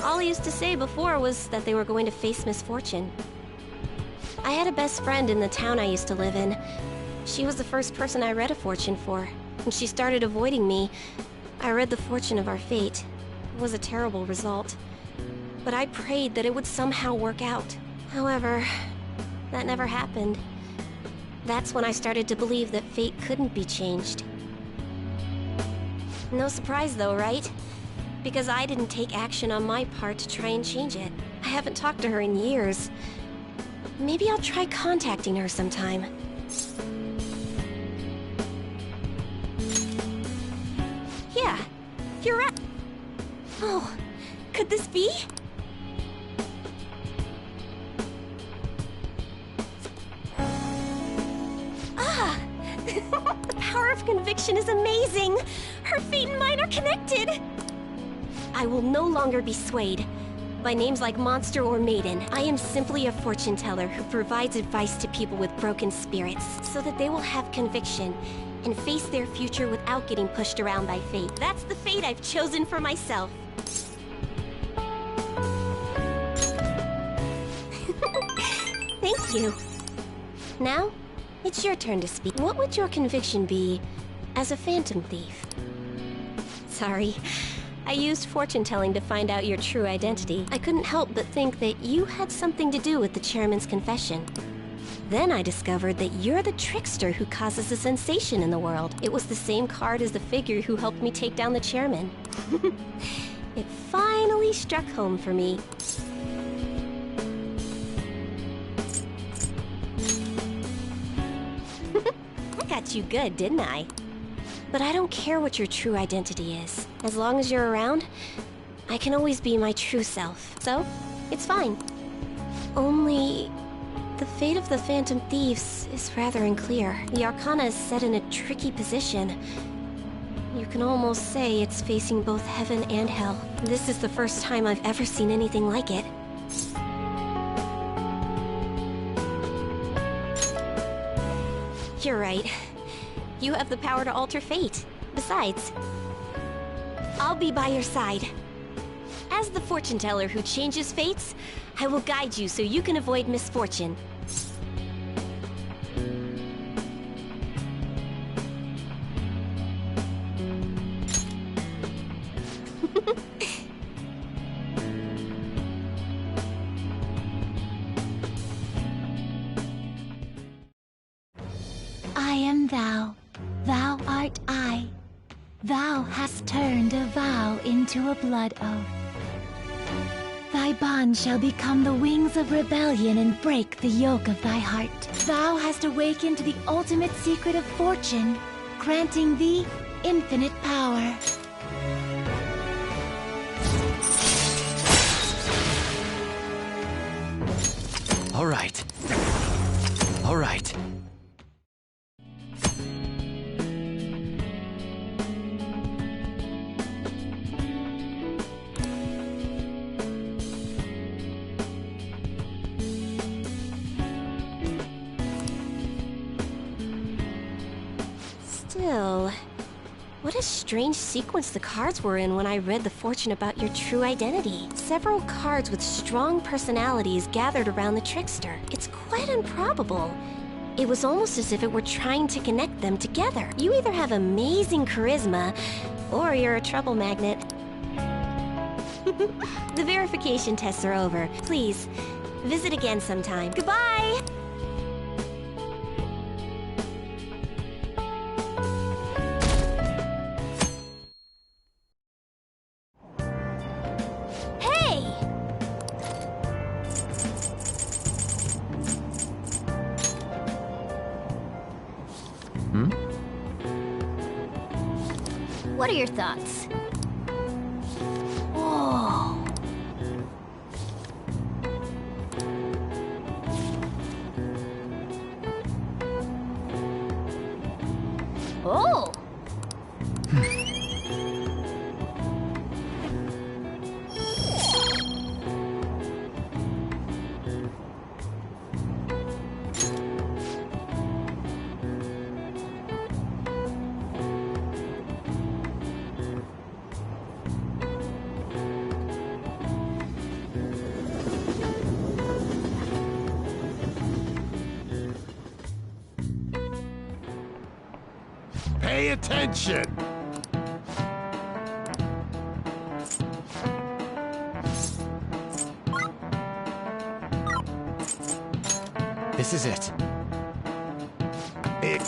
All I used to say before was that they were going to face misfortune. I had a best friend in the town I used to live in. She was the first person I read a fortune for. When she started avoiding me, I read the fortune of our fate. It was a terrible result. But I prayed that it would somehow work out. However, that never happened. That's when I started to believe that fate couldn't be changed. No surprise though, right? Because I didn't take action on my part to try and change it. I haven't talked to her in years. Maybe I'll try contacting her sometime. Yeah, you're right. Oh, could this be? Ah! The power of conviction is amazing! Her fate and mine are connected! I will no longer be swayed by names like monster or maiden. I am simply a fortune teller who provides advice to people with broken spirits so that they will have conviction and face their future without getting pushed around by fate. That's the fate I've chosen for myself. Thank you. Now, it's your turn to speak. What would your conviction be as a phantom thief? Sorry. I used fortune telling to find out your true identity. I couldn't help but think that you had something to do with the chairman's confession. Then I discovered that you're the trickster who causes a sensation in the world. It was the same card as the figure who helped me take down the chairman. It finally struck home for me. I got you good, didn't I? But I don't care what your true identity is. As long as you're around, I can always be my true self. So, it's fine. Only, the fate of the Phantom Thieves is rather unclear. The Arcana is set in a tricky position. You can almost say it's facing both heaven and hell. This is the first time I've ever seen anything like it. You're right. You have the power to alter fate. Besides, I'll be by your side. As the fortune teller who changes fates, I will guide you so you can avoid misfortune. I am thou. Thou art I. Thou hast turned a vow into a blood oath. Thy bond shall become the wings of rebellion and break the yoke of thy heart. Thou hast awakened the ultimate secret of fortune, granting thee infinite power. All right. All right. Still, what a strange sequence the cards were in when I read the fortune about your true identity. Several cards with strong personalities gathered around the trickster. It's quite improbable. It was almost as if it were trying to connect them together. You either have amazing charisma, Or you're a trouble magnet. The verification tests are over. Please, visit again sometime. Goodbye! Hey! What are your thoughts? Whoa. Oh! Pay attention! This is it. Hey!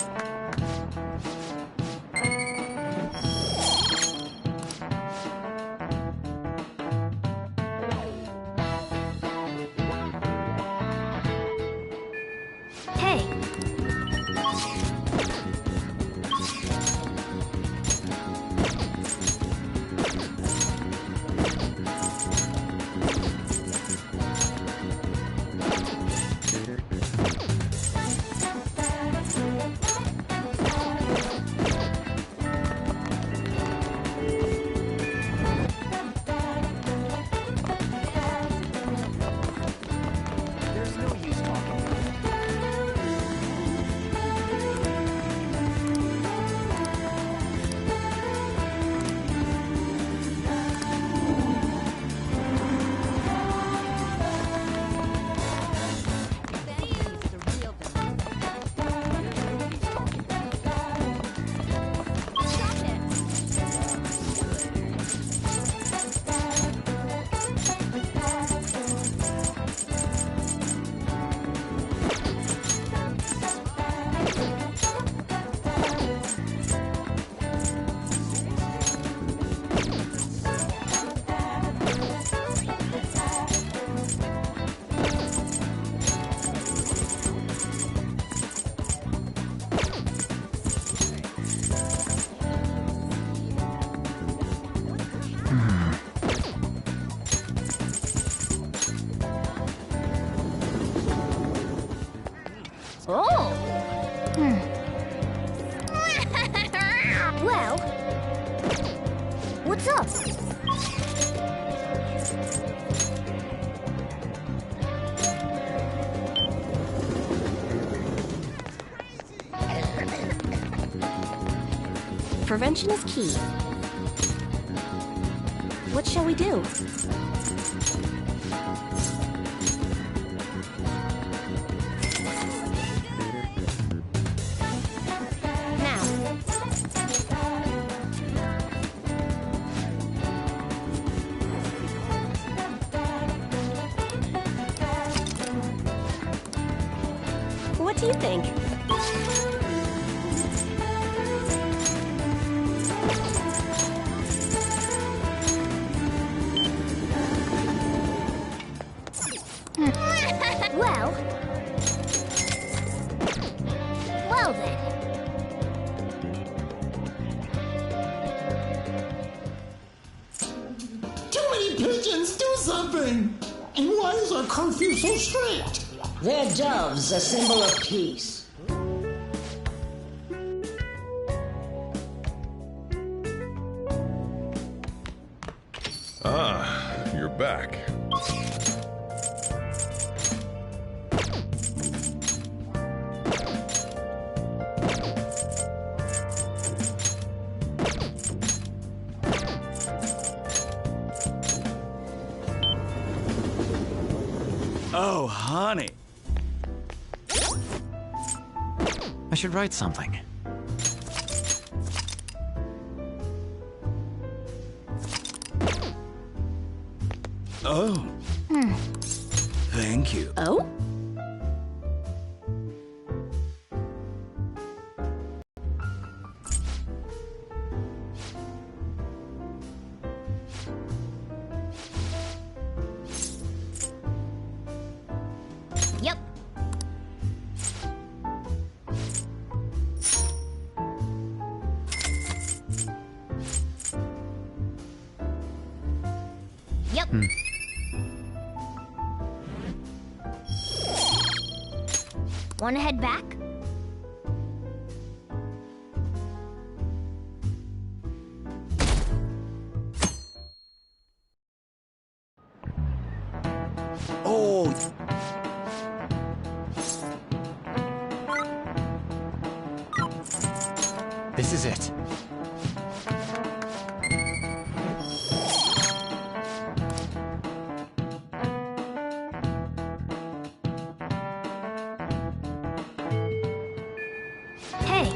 There's no use talking. Oh! Well, what's up? Prevention is key. What shall we do? What do you think? Well then. Too many pigeons, do something! And why is our curfew so strict? They're doves, a symbol of peace. Ah, you're back. Oh, honey. I should write something. Oh. Thank you. Oh? Yep. Yep. Wanna head back? Oh! This is it. Hey.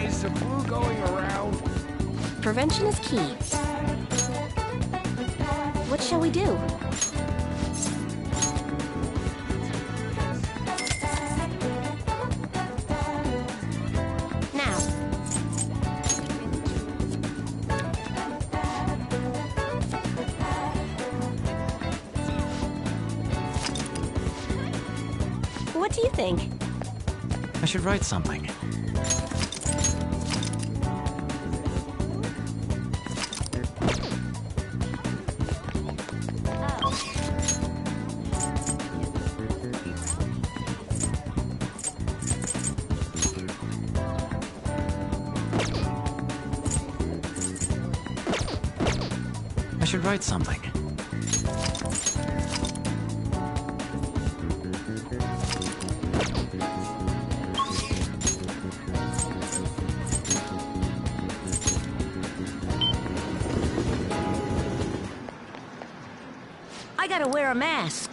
Is the flu going around? Prevention is key. What shall we do? Now. What do you think? I should write something. I should write something. I gotta wear a mask.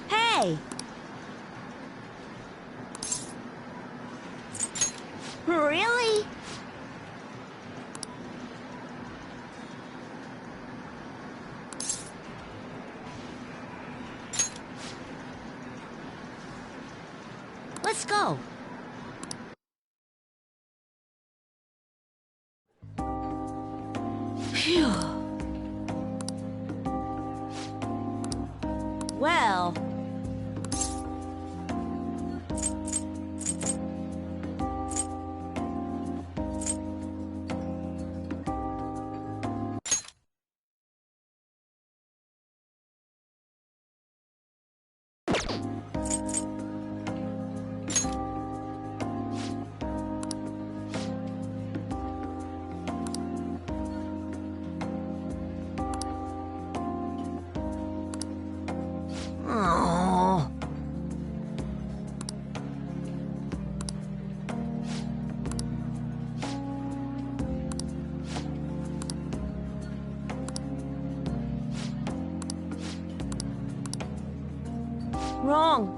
Hey! Really? Let's go. Phew. Well... Oh. Wrong.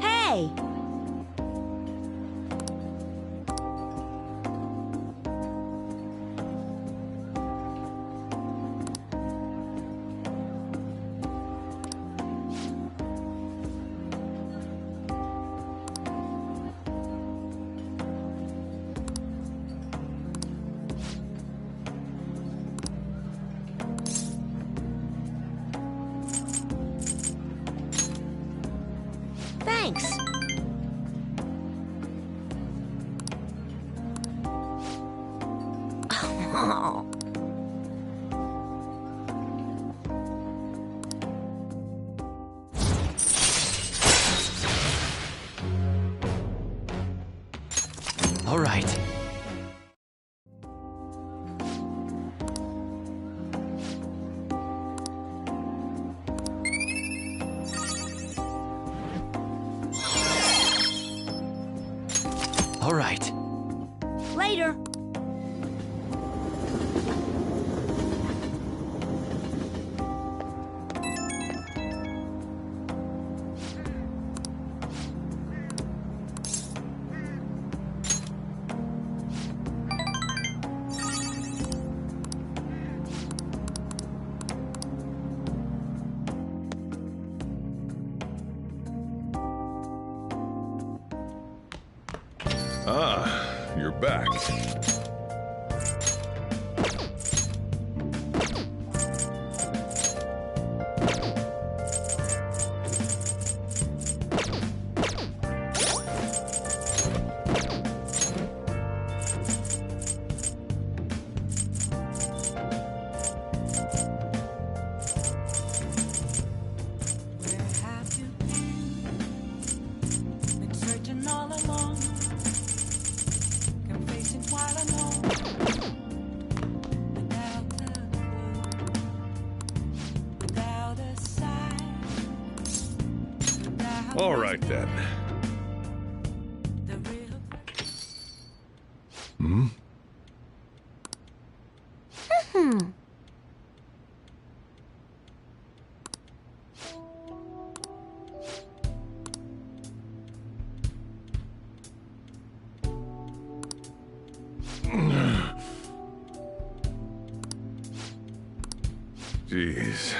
Hey! later. Ah, you're back. Been searching all along, confessing quite alone. Without a clue, without a sign, without All right then. the real. Hmm? Jeez.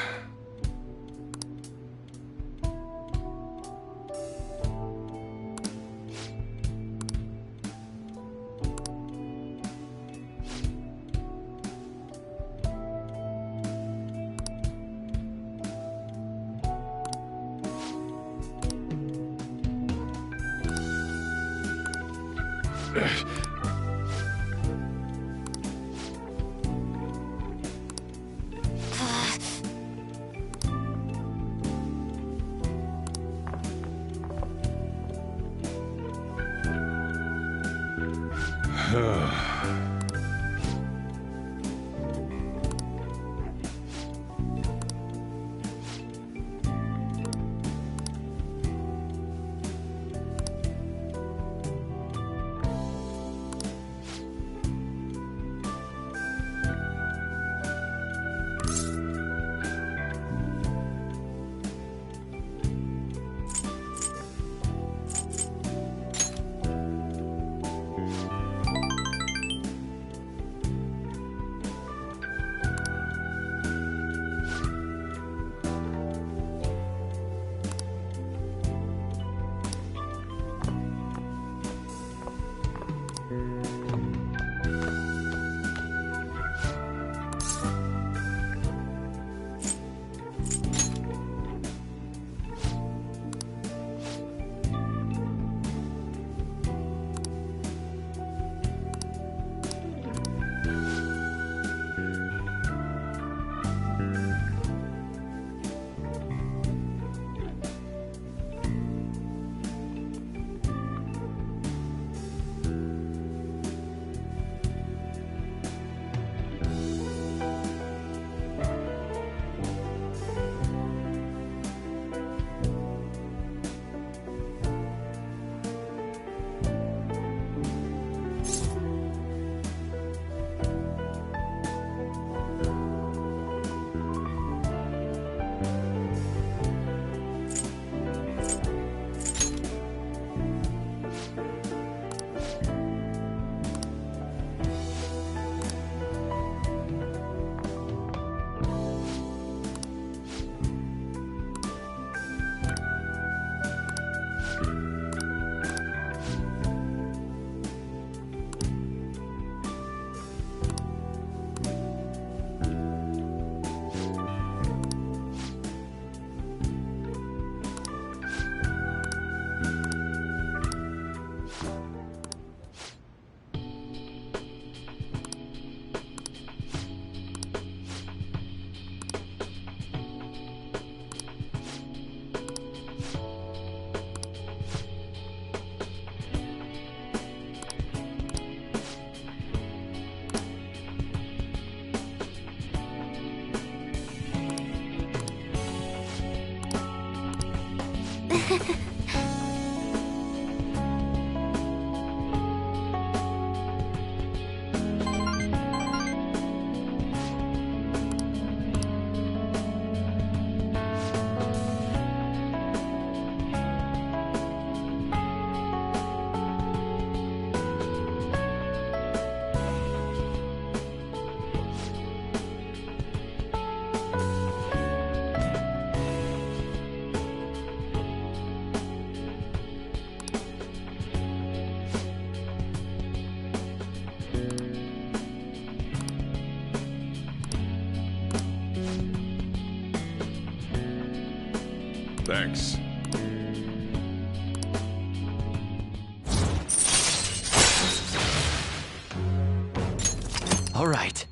Thanks. All right.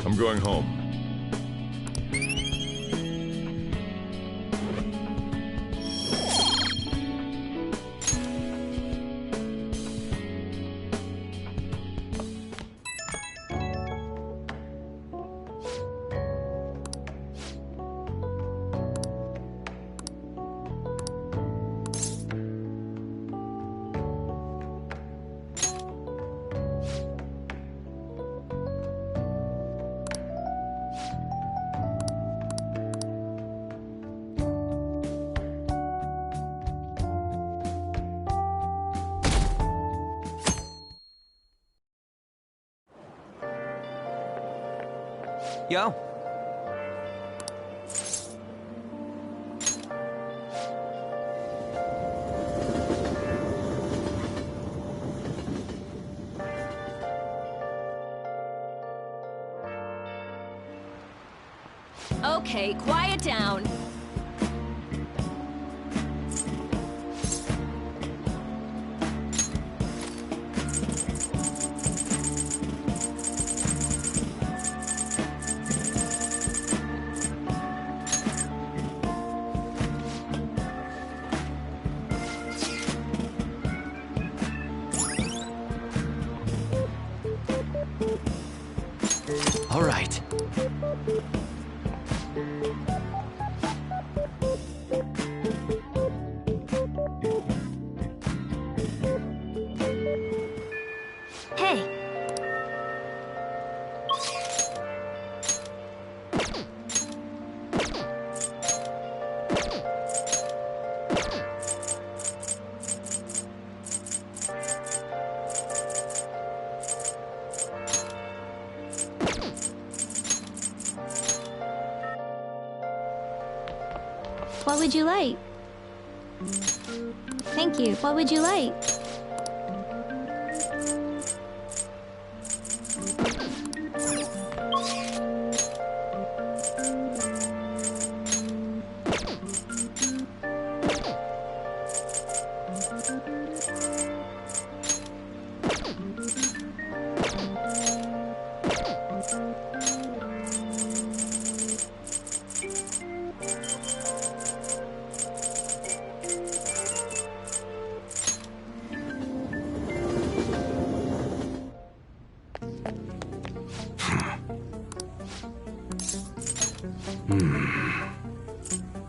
I'm going home. Yo. Okay, quiet down. All right. Hey. What would you like? Thank you. What would you like?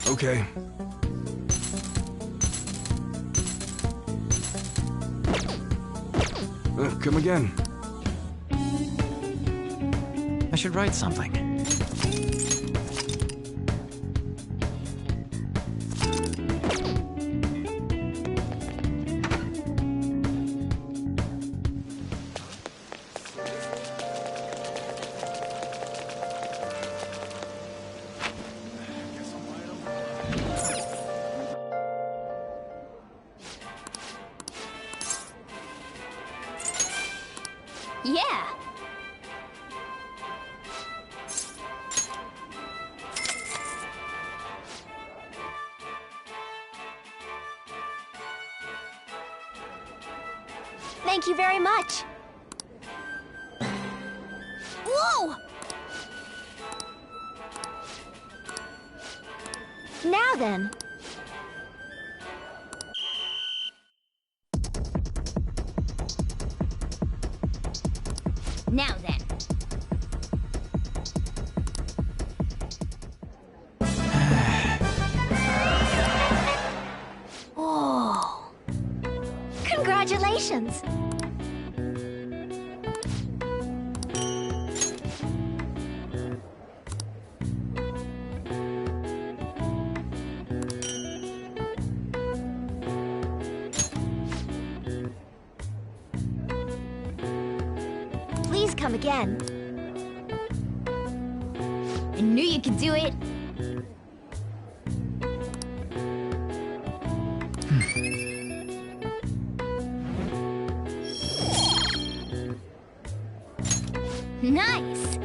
Okay. Come again. I should write something. Yeah. Thank you very much. Whoa! Now then. Now then. Oh. Congratulations. Please come again. I knew you could do it. Nice.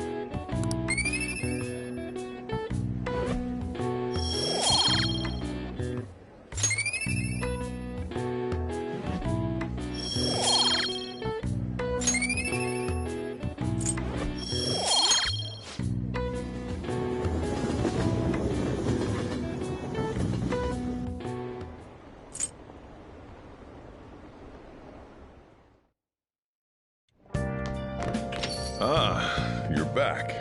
back.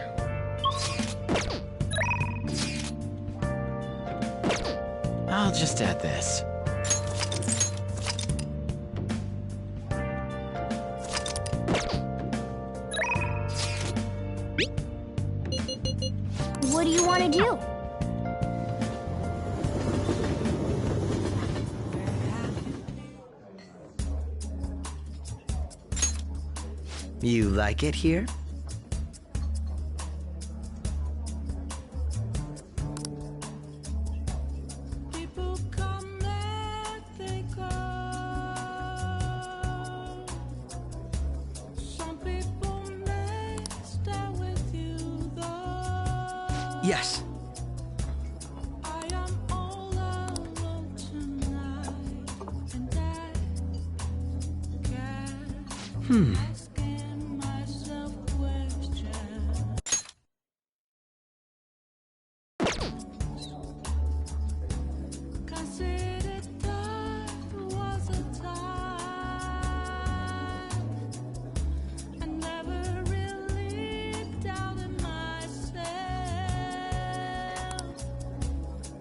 I'll just add this. What do you want to do? You like it here? People come and they go. Some people may stay with you though. Yes. I am all alone tonight, and I can't asking myself questions. Consider that was a time I never really doubted myself,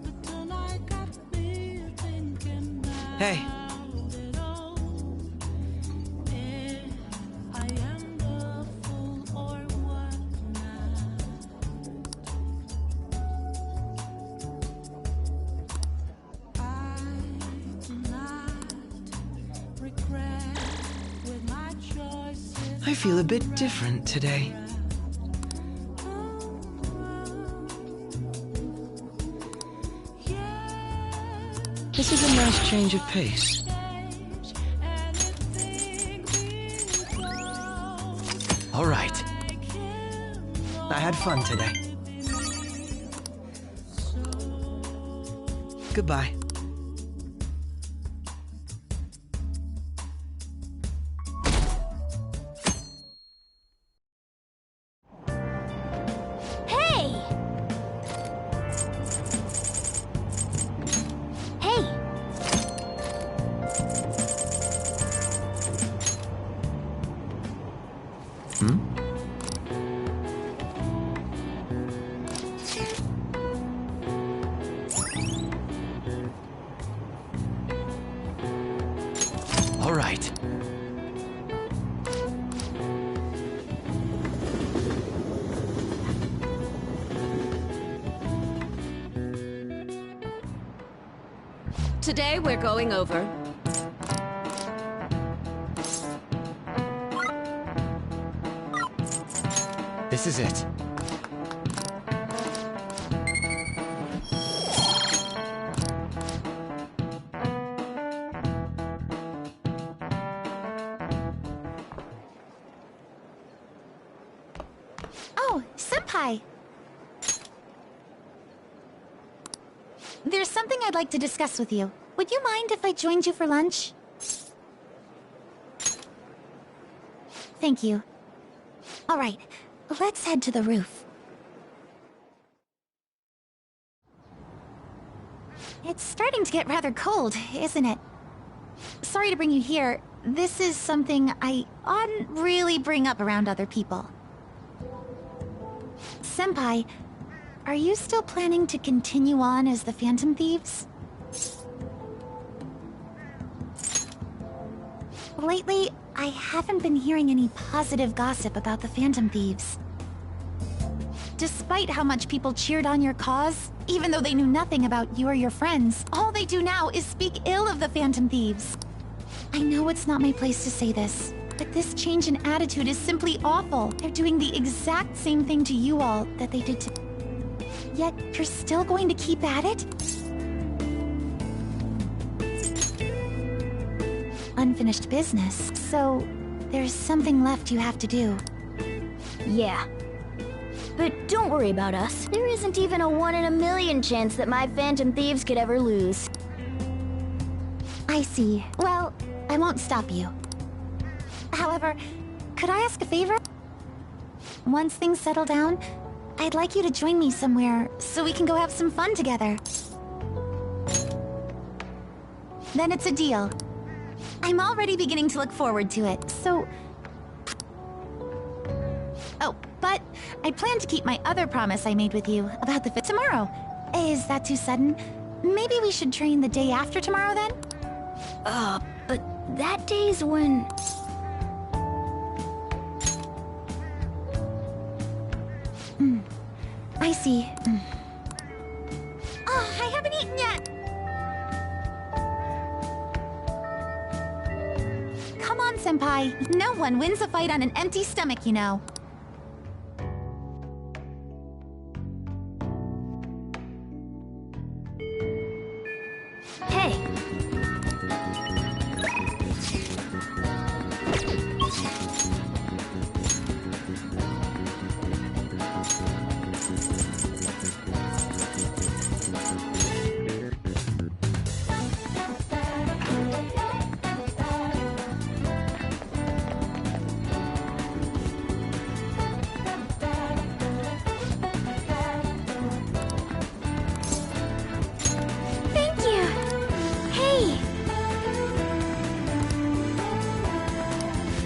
but tonight got me thinking about Hey. it all. If I am the fool or what now? I do not regret with my choices. I feel a bit different today. This is a nice change of pace. All right. I had fun today. Goodbye. Hey! Hey! All right. Today we're going over This is it. Oh, Senpai! There's something I'd like to discuss with you. Would you mind if I joined you for lunch? Thank you. All right, let's head to the roof. It's starting to get rather cold, isn't it? Sorry to bring you here. This is something I oughtn't really bring up around other people. Senpai, are you still planning to continue on as the Phantom Thieves? Lately, I haven't been hearing any positive gossip about the Phantom Thieves. Despite how much people cheered on your cause, even though they knew nothing about you or your friends, all they do now is speak ill of the Phantom Thieves. I know it's not my place to say this, but this change in attitude is simply awful. They're doing the exact same thing to you all that they did to... Yet, you're still going to keep at it? Unfinished business, so there's something left you have to do. Yeah. But don't worry about us. There isn't even a 1 in a million chance that my Phantom Thieves could ever lose. I see. Well, I won't stop you. However, could I ask a favor? Once things settle down, I'd like you to join me somewhere so we can go have some fun together. Then it's a deal. I'm already beginning to look forward to it, so... Oh, but I plan to keep my other promise I made with you about the fit tomorrow. Is that too sudden? Maybe we should train the day after tomorrow then? But that day's when... I see. Oh, I haven't eaten yet! Come on, Senpai. No one wins a fight on an empty stomach, you know. Hey! Thank you! Hey!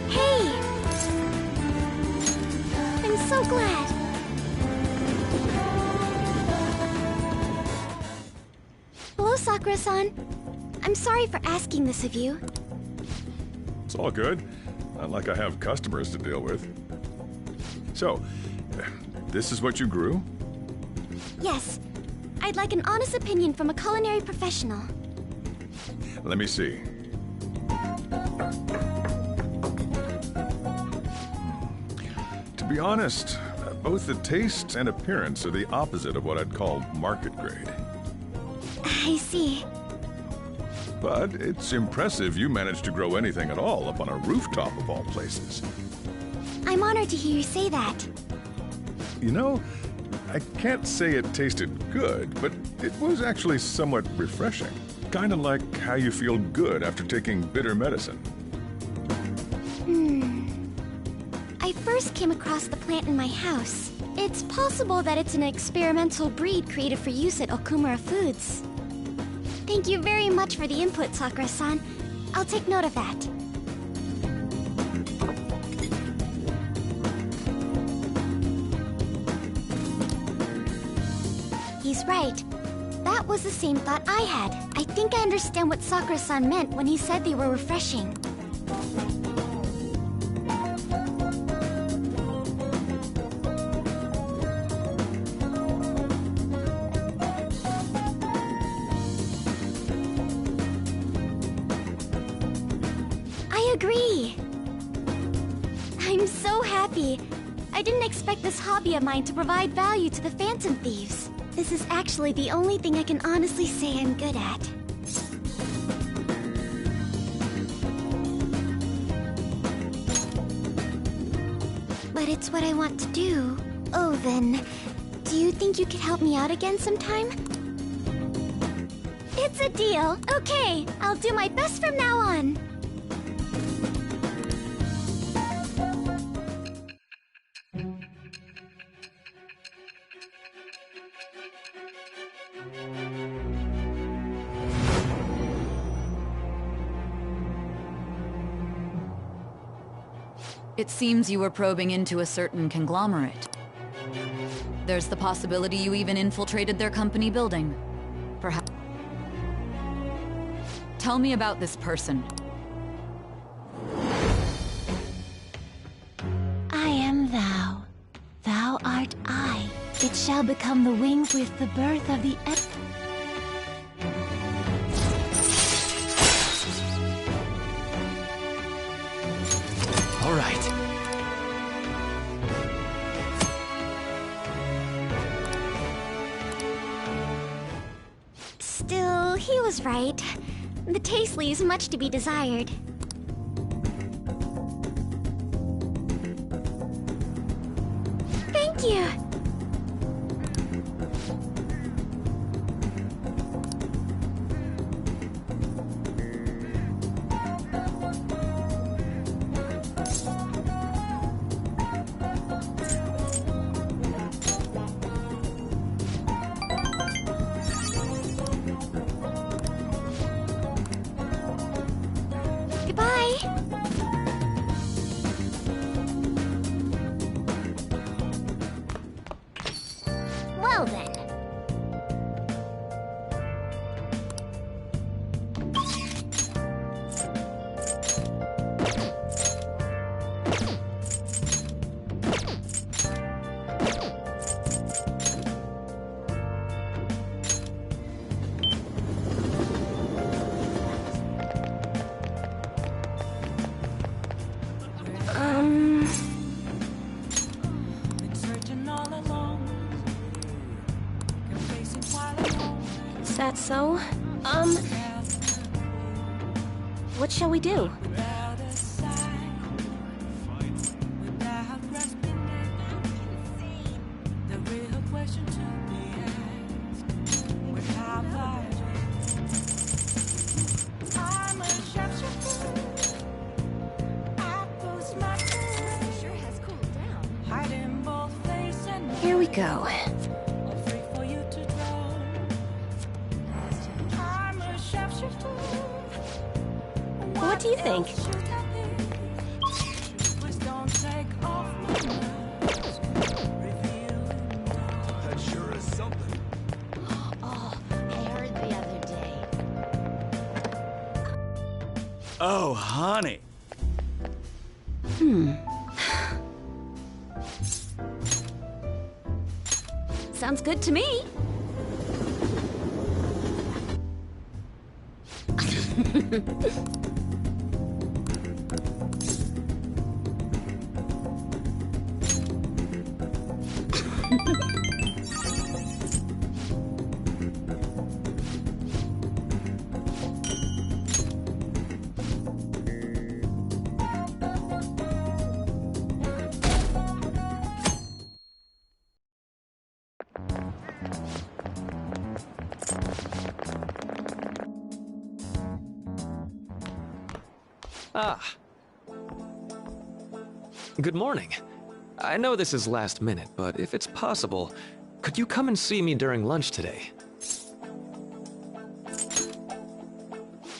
Hey! I'm so glad. Hello, Sakura-san. I'm sorry for asking this of you. It's all good. Not like I have customers to deal with. So, this is what you grew? Yes, I'd like an honest opinion from a culinary professional. Let me see. To be honest, both the taste and appearance are the opposite of what I'd call market grade. I see. But it's impressive you managed to grow anything at all up on a rooftop of all places. I'm honored to hear you say that. You know, I can't say it tasted good, but it was actually somewhat refreshing. Kind of like how you feel good after taking bitter medicine. I first came across the plant in my house. It's possible that it's an experimental breed created for use at ArcanaOfFool's. Thank you very much for the input, Sakura-san. I'll take note of that. He's right. That was the same thought I had. I think I understand what Sakura-san meant when he said they were refreshing. I agree. I'm so happy. I didn't expect this hobby of mine to provide value to the Phantom Thieves. This is actually the only thing I can honestly say I'm good at. But it's what I want to do. Oh, then, do you think you could help me out again sometime? It's a deal. Okay, I'll do my best from now on. It seems you were probing into a certain conglomerate. There's the possibility you even infiltrated their company building. Perhaps. Tell me about this person. I am thou. Thou art I. It shall become the wings with the birth of the All right. Still, he was right. The taste leaves much to be desired. Thank you! Well then. Been searching all along. Confessing quite alone. Is that so? What shall we do? Without a sign, without grasping it. The real question to be asked: what have I done? I'm a sharpshooter. I post my career. Sure has cooled down. Hiding both face and Here we go. all free for you to draw. I'm a sharpshooter. What do you think? Please don't take off my mask. Revealing That sure is something. Oh, I heard the other day. Oh, honey. Sounds good to me. Ah. Good morning. I know this is last minute, but if it's possible, could you come and see me during lunch today?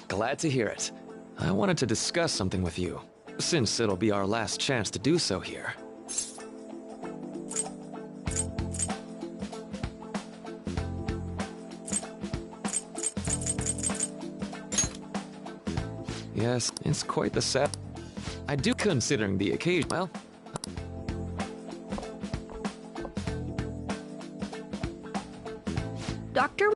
Glad to hear it. I wanted to discuss something with you, since it'll be our last chance to do so here. Yes, it's quite the set. I do considering the occasion. Well, Doctor?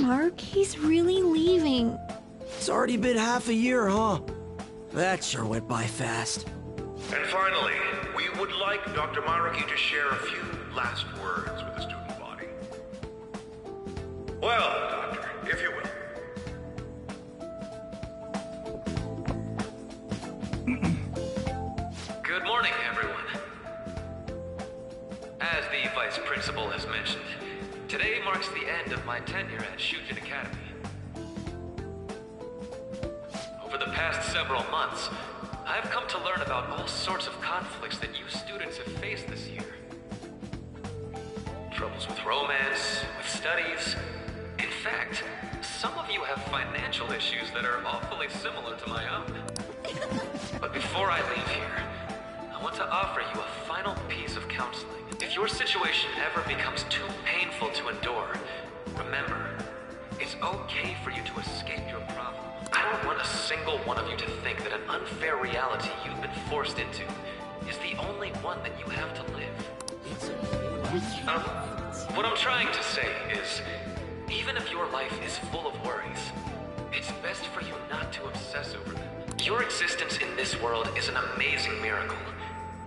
Mark, he's really leaving. It's already been half a year, huh? That sure went by fast. And finally, we would like Dr. Maruki to share a few last words with the student body. Well, Doctor, if you will. Good morning, everyone. As the Vice Principal has mentioned, today marks the end of my tenure at Shujin Academy. Over the past several months, I've come to learn about all sorts of conflicts that you students have faced this year. Troubles with romance, with studies. In fact, some of you have financial issues that are awfully similar to my own. But before I leave here, I want to offer you a final piece of counseling. If your situation ever becomes too painful to endure, remember, it's okay for you to escape your problem. I don't want a single one of you to think that an unfair reality you've been forced into is the only one that you have to live. What I'm trying to say is, even if your life is full of worries, it's best for you not to obsess over them. Your existence in this world is an amazing miracle.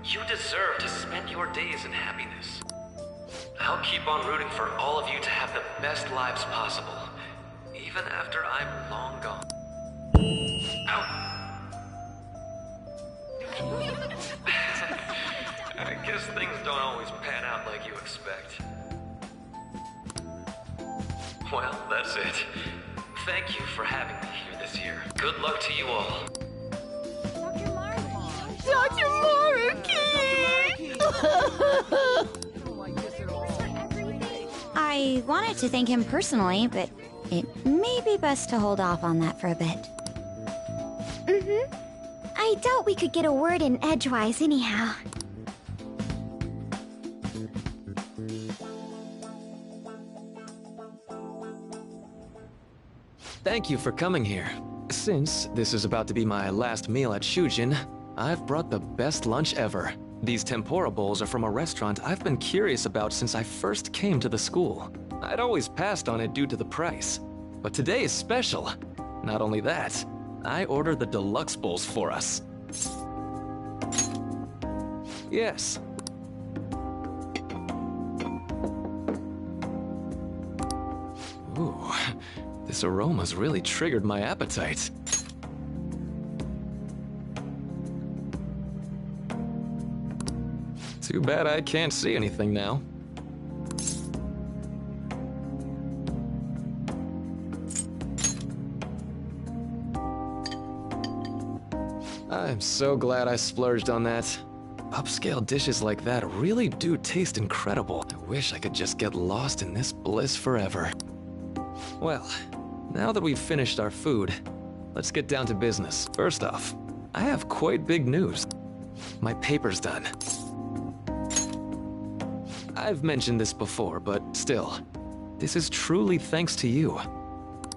You deserve to spend your days in happiness. I'll keep on rooting for all of you to have the best lives possible, even after I'm long gone. I guess things don't always pan out like you expect. Well, that's it. Thank you for having me here this year. Good luck to you all. Dr. Maruki! I wanted to thank him personally, but it may be best to hold off on that for a bit. Mm-hmm. I doubt we could get a word in edgewise anyhow. Thank you for coming here. Since this is about to be my last meal at Shujin, I've brought the best lunch ever. These tempura bowls are from a restaurant I've been curious about since I first came to the school. I'd always passed on it due to the price. But today is special. Not only that, I ordered the deluxe bowls for us. Yes. Ooh, this aroma's really triggered my appetite. Too bad I can't see anything now. I'm so glad I splurged on that. Upscale dishes like that really do taste incredible. I wish I could just get lost in this bliss forever. Well, now that we've finished our food, let's get down to business. First off, I have quite big news. My paper's done. I've mentioned this before, but still, this is truly thanks to you.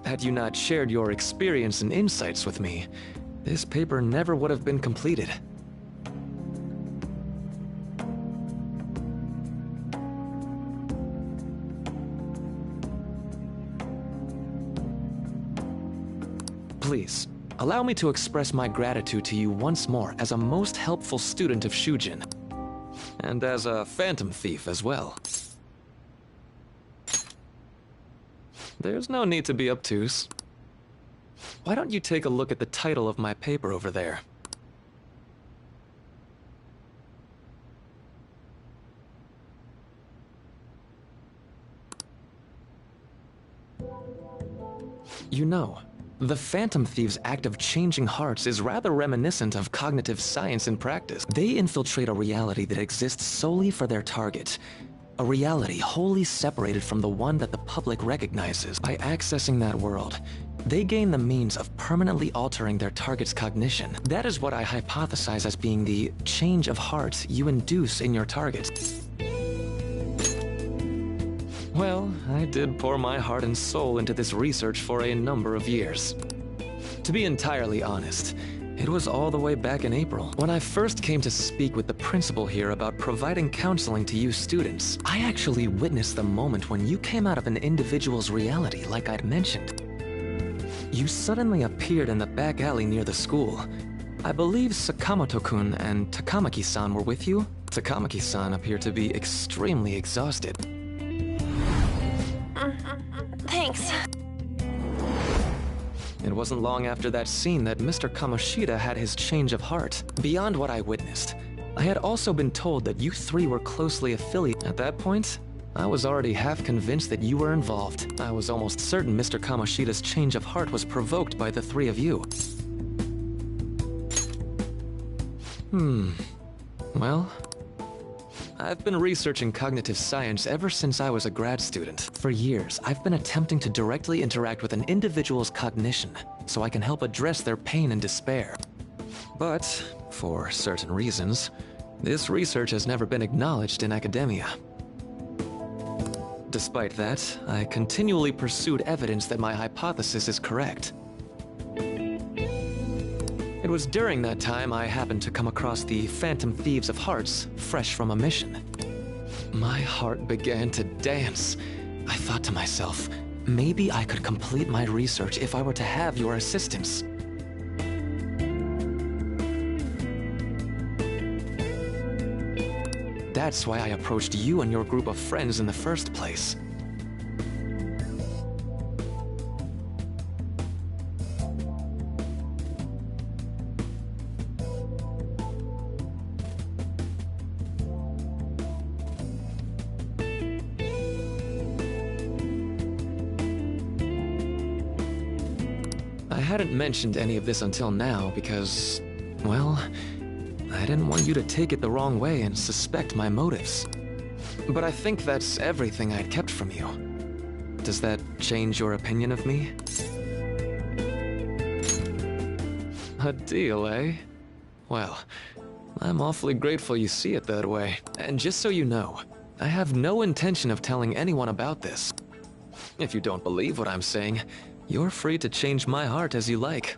Had you not shared your experience and insights with me, this paper never would have been completed. Please, allow me to express my gratitude to you once more as a most helpful student of Shujin. And as a phantom thief as well. There's no need to be obtuse. Why don't you take a look at the title of my paper over there? You know, the Phantom Thieves' act of changing hearts is rather reminiscent of cognitive science in practice. They infiltrate a reality that exists solely for their target. A reality wholly separated from the one that the public recognizes. By accessing that world, they gain the means of permanently altering their target's cognition. That is what I hypothesize as being the change of heart you induce in your target. Well, I did pour my heart and soul into this research for a number of years. To be entirely honest, It was all the way back in April. When I first came to speak with the principal here about providing counseling to you students, I actually witnessed the moment when you came out of an individual's reality like I'd mentioned. You suddenly appeared in the back alley near the school. I believe Sakamoto-kun and Takamaki-san were with you? Takamaki-san appeared to be extremely exhausted. Thanks. It wasn't long after that scene that Mr. Kamoshida had his change of heart. Beyond what I witnessed, I had also been told that you three were closely affiliated. At that point, I was already half convinced that you were involved. I was almost certain Mr. Kamoshida's change of heart was provoked by the three of you. Well, I've been researching cognitive science ever since I was a grad student. For years, I've been attempting to directly interact with an individual's cognition, so I can help address their pain and despair. But, for certain reasons, this research has never been acknowledged in academia. Despite that, I continually pursued evidence that my hypothesis is correct. It was during that time I happened to come across the Phantom Thieves of Hearts, fresh from a mission. My heart began to dance. I thought to myself, maybe I could complete my research if I were to have your assistance. That's why I approached you and your group of friends in the first place. I hadn't mentioned any of this until now because, well, I didn't want you to take it the wrong way and suspect my motives. But I think that's everything I'd kept from you. Does that change your opinion of me? A deal, eh? Well, I'm awfully grateful you see it that way. And just so you know, I have no intention of telling anyone about this. If you don't believe what I'm saying, you're free to change my heart as you like.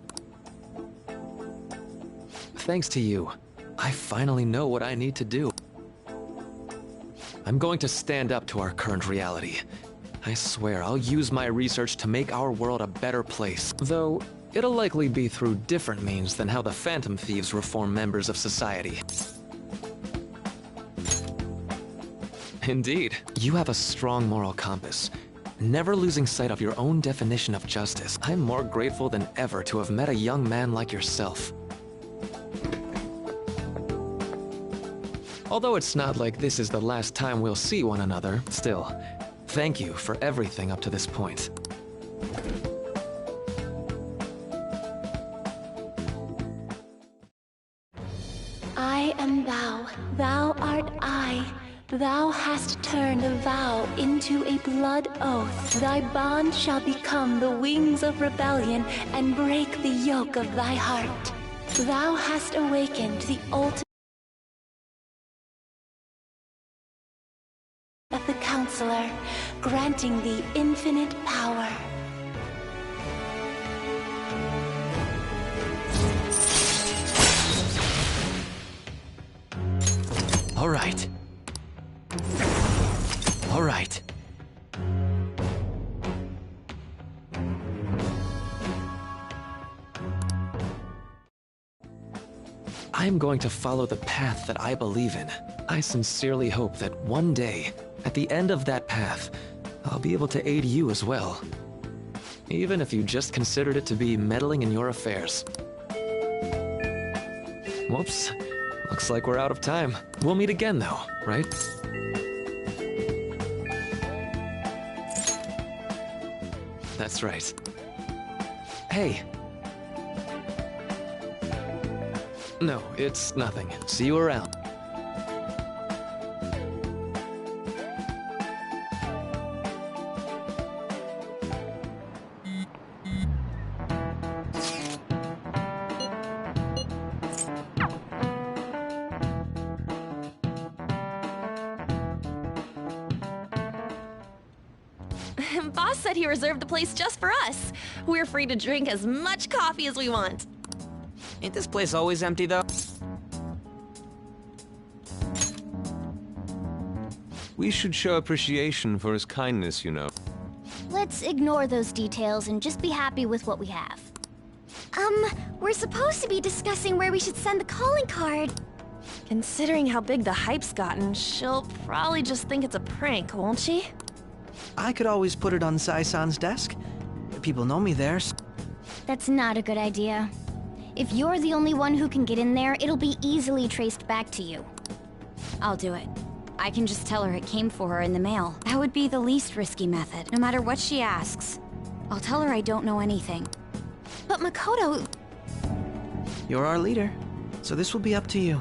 Thanks to you, I finally know what I need to do. I'm going to stand up to our current reality. I swear I'll use my research to make our world a better place, though it'll likely be through different means than how the Phantom Thieves reform members of society. Indeed, you have a strong moral compass, never losing sight of your own definition of justice. I'm more grateful than ever to have met a young man like yourself. Although it's not like this is the last time we'll see one another, still, thank you for everything up to this point. I am thou, thou art I. Thou hast turned a vow into a blood oath. Thy bond shall become the wings of rebellion and break the yoke of thy heart. Thou hast awakened the ultimate of the Counselor, granting thee infinite power. All right. All right. I'm going to follow the path that I believe in. I sincerely hope that one day, at the end of that path, I'll be able to aid you as well. Even if you just considered it to be meddling in your affairs. Whoops. Looks like we're out of time. We'll meet again though, right? That's right. Hey. No, it's nothing. See you around. Boss said he reserved the place just for us. We're free to drink as much coffee as we want. Ain't this place always empty, though? We should show appreciation for his kindness, you know. Let's ignore those details and just be happy with what we have. We're supposed to be discussing where we should send the calling card. Considering how big the hype's gotten, she'll probably just think it's a prank, won't she? I could always put it on Sai-san's desk. People know me there. That's not a good idea. If you're the only one who can get in there, it'll be easily traced back to you. I'll do it. I can just tell her it came for her in the mail. That would be the least risky method, no matter what she asks. I'll tell her I don't know anything. But Makoto... You're our leader, so this will be up to you.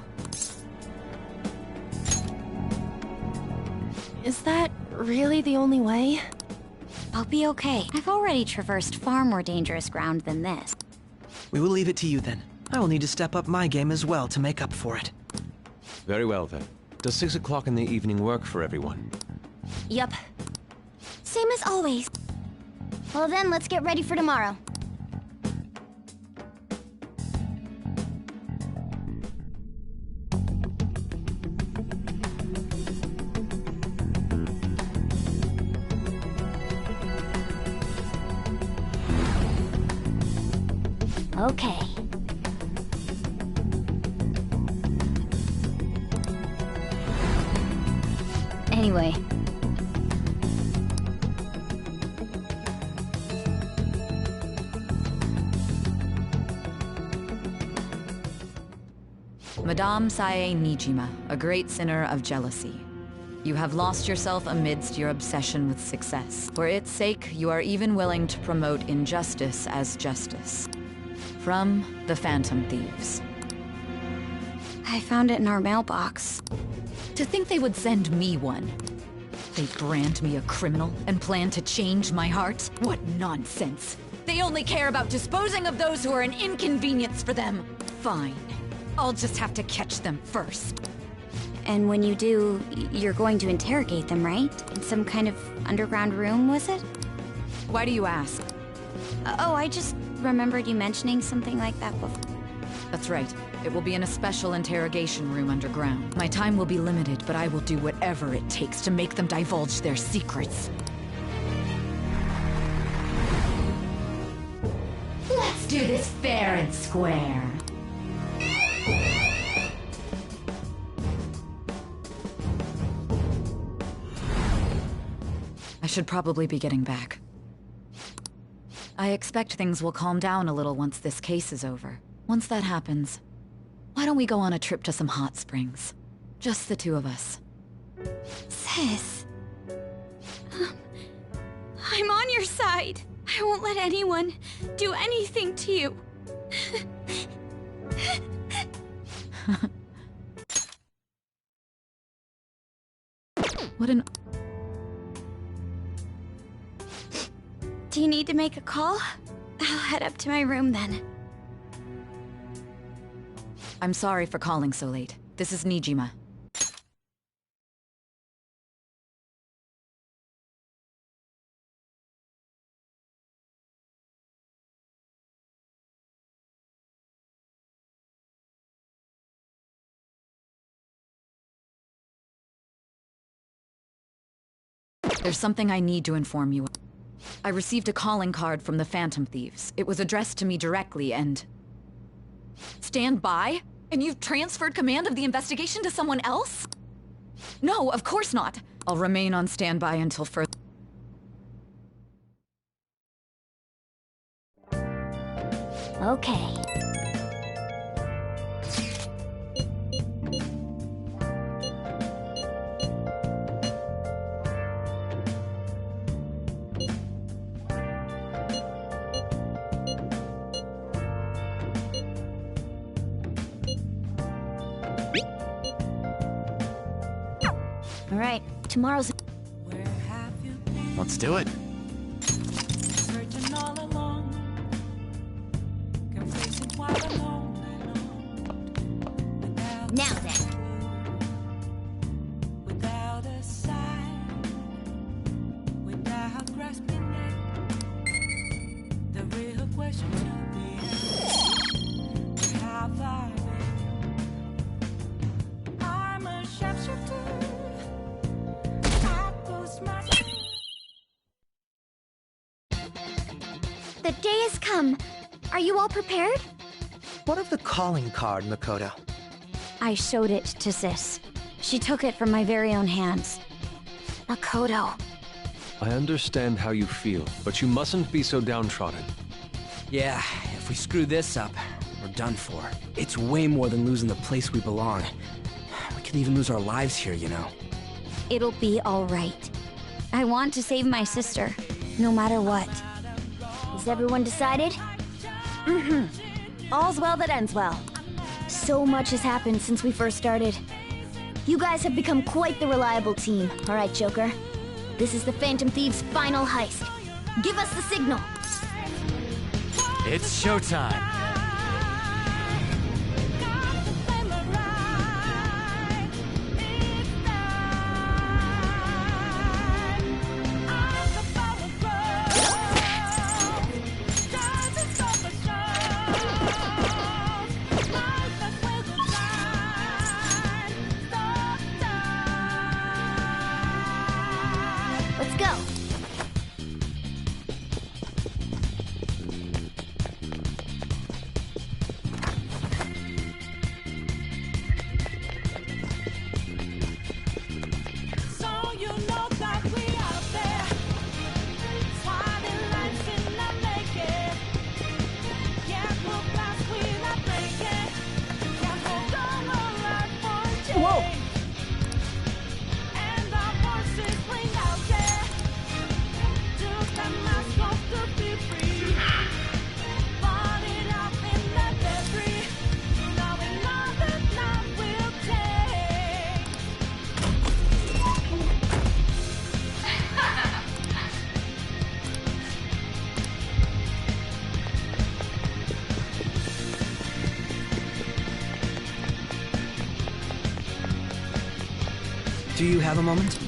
Is that really the only way? I'll be okay. I've already traversed far more dangerous ground than this. We will leave it to you then. I will need to step up my game as well to make up for it. Very well then. Does 6 o'clock in the evening work for everyone? Yep. Same as always. Well then, let's get ready for tomorrow. Okay. Anyway. Madame Sae Nijima, a great sinner of jealousy. You have lost yourself amidst your obsession with success. For its sake, you are even willing to promote injustice as justice. From the Phantom Thieves. I found it in our mailbox. To think they would send me one. They brand me a criminal and plan to change my heart? What nonsense! They only care about disposing of those who are an inconvenience for them. Fine. I'll just have to catch them first. And when you do, you're going to interrogate them, right? In some kind of underground room, was it? Why do you ask? Oh, I just remembered you mentioning something like that before. That's right. It will be in a special interrogation room underground. My time will be limited, but I will do whatever it takes to make them divulge their secrets. Let's do this fair and square. I should probably be getting back. I expect things will calm down a little once this case is over. Once that happens, why don't we go on a trip to some hot springs? Just the two of us. Sis. I'm on your side. I won't let anyone do anything to you. What an... Do you need to make a call? I'll head up to my room then. I'm sorry for calling so late. This is Nijima. There's something I need to inform you of. I received a calling card from the Phantom Thieves. It was addressed to me directly and... Stand by? And you've transferred command of the investigation to someone else? No, of course not. I'll remain on standby until further... Okay. All right, tomorrow's... Let's do it. Searching all along, confessing quite alone. Now then. Without a sign, without grasping it, the real question to be asked: The day has come. Are you all prepared? What of the calling card, Makoto? I showed it to Sis. She took it from my very own hands. Makoto. I understand how you feel, but you mustn't be so downtrodden. Yeah, if we screw this up, we're done for. It's way more than losing the place we belong. We could even lose our lives here, you know. It'll be all right. I want to save my sister, no matter what. Is everyone decided? Mm-hmm. All's well that ends well. So much has happened since we first started. You guys have become quite the reliable team. All right, Joker. This is the Phantom Thieves' final heist. Give us the signal. It's showtime. Let's go. Whoa! Do you have a moment?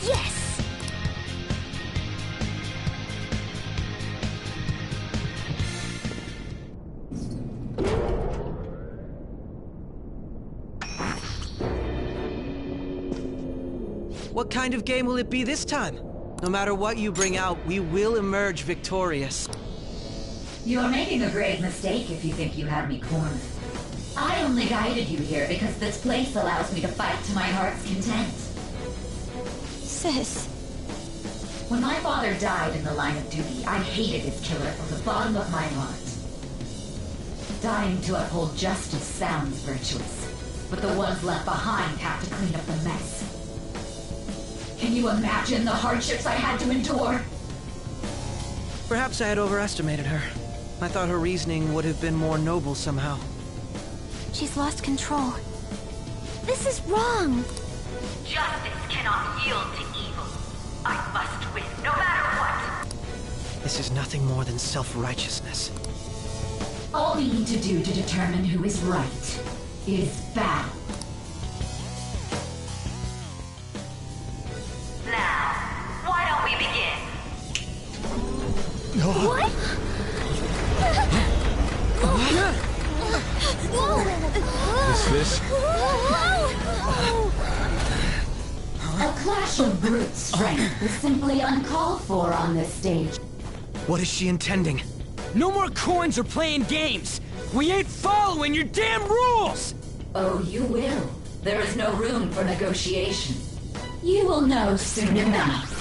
Yes! What kind of game will it be this time? No matter what you bring out, we will emerge victorious. You're making a grave mistake if you think you have me cornered. I only guided you here because this place allows me to fight to my heart's content. Sis. When my father died in the line of duty, I hated his killer from the bottom of my heart. Dying to uphold justice sounds virtuous, but the ones left behind have to clean up the mess. Can you imagine the hardships I had to endure? Perhaps I had overestimated her. I thought her reasoning would have been more noble somehow. She's lost control. This is wrong. Justice cannot yield to evil. I must win, no matter what. This is nothing more than self-righteousness. All we need to do to determine who is right is battle. Now, why don't we begin? What? Is this? A clash of brute strength is simply uncalled for on this stage. What is she intending? No more coins or playing games! We ain't following your damn rules! Oh, you will. There is no room for negotiation. You will know soon enough.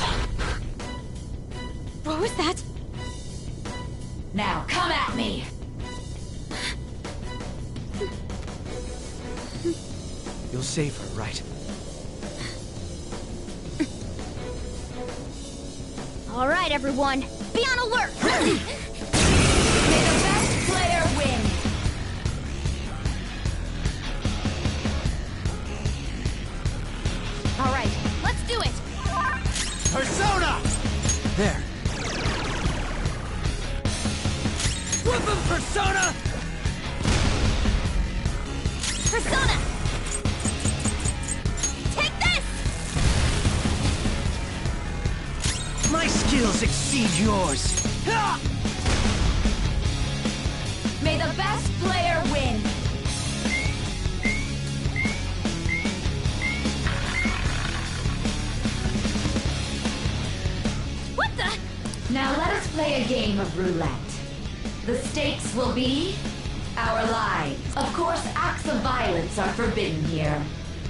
What was that? Now, come at me! You'll save her, right? All right, everyone. Be on alert! May the best player win! All right, let's do it! Persona! There. Flip him, Persona! Persona! Take this! My skills exceed yours. May the best player win! play a game of roulette. The stakes will be our lives. Of course, acts of violence are forbidden here.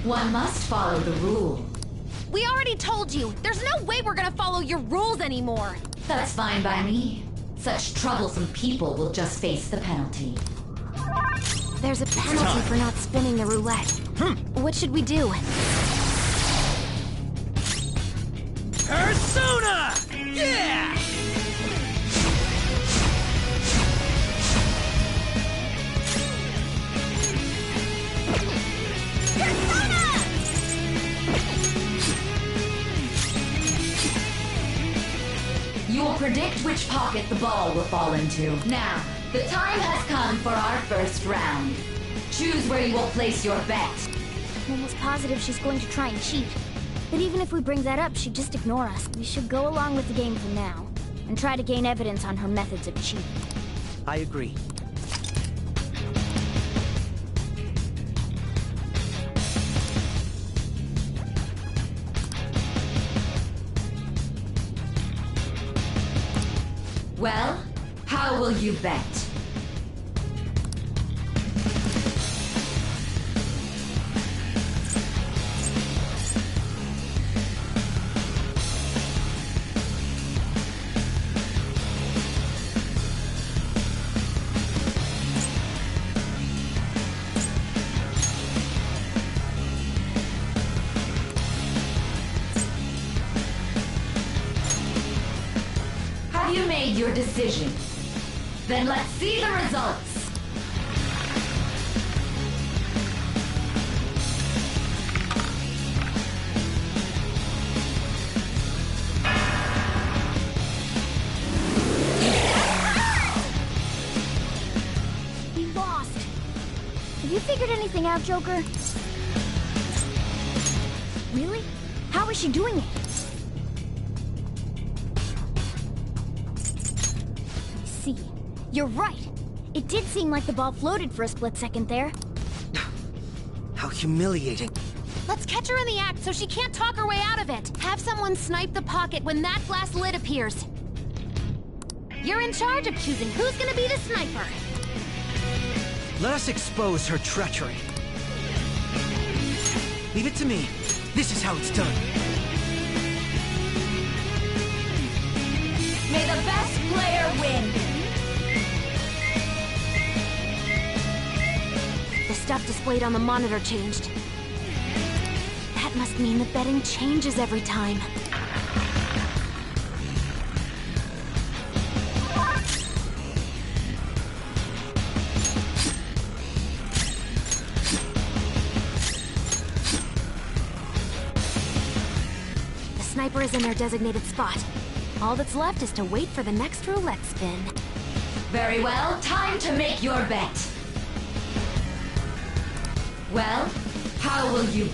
One must follow the rules. We already told you, there's no way we're gonna follow your rules anymore. That's fine by me. Such troublesome people will just face the penalty. There's a penalty for not spinning the roulette. What should we do? Persona! Yeah! You will predict which pocket the ball will fall into. Now, the time has come for our first round. Choose where you will place your bet. I'm almost positive she's going to try and cheat. But even if we bring that up, she'd just ignore us. We should go along with the game for now, and try to gain evidence on her methods of cheating. I agree. Well, how will you bet? Have you made your decision? Then let's see the results. We lost. Have you figured anything out, Joker? Really? How is she doing it? I see. You're right. It did seem like the ball floated for a split second there. How humiliating. Let's catch her in the act so she can't talk her way out of it. Have someone snipe the pocket when that glass lid appears. You're in charge of choosing who's gonna be the sniper. Let us expose her treachery. Leave it to me. This is how it's done. May the best player win. The stuff displayed on the monitor changed. That must mean the betting changes every time. The sniper is in their designated spot. All that's left is to wait for the next roulette spin. Very well, time to make your bet. Well, how will you...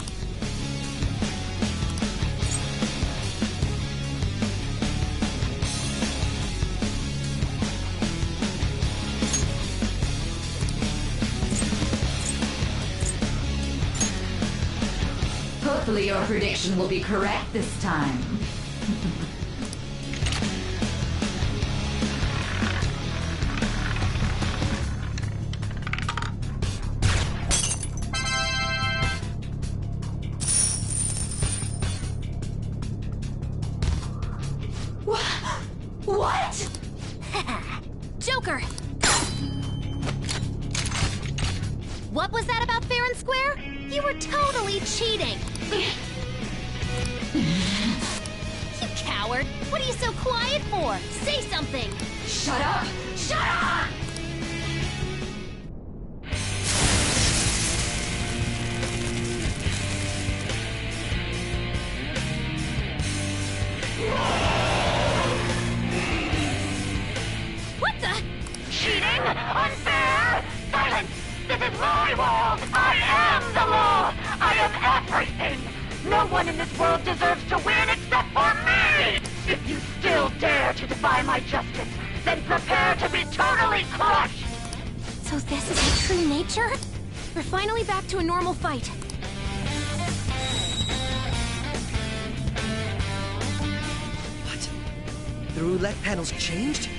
Hopefully your prediction will be correct this time. What? Joker! What was that about fair and square? You were totally cheating! You coward! What are you so quiet for? Say something! Shut up! Shut up! What the? Cheating? Unfair? Silence! This is my world! I am the law! I am everything! No one in this world deserves to win except for me! If you still dare to defy my justice, then prepare to be totally crushed! So this is her true nature? We're finally back to a normal fight. The roulette panel's changed?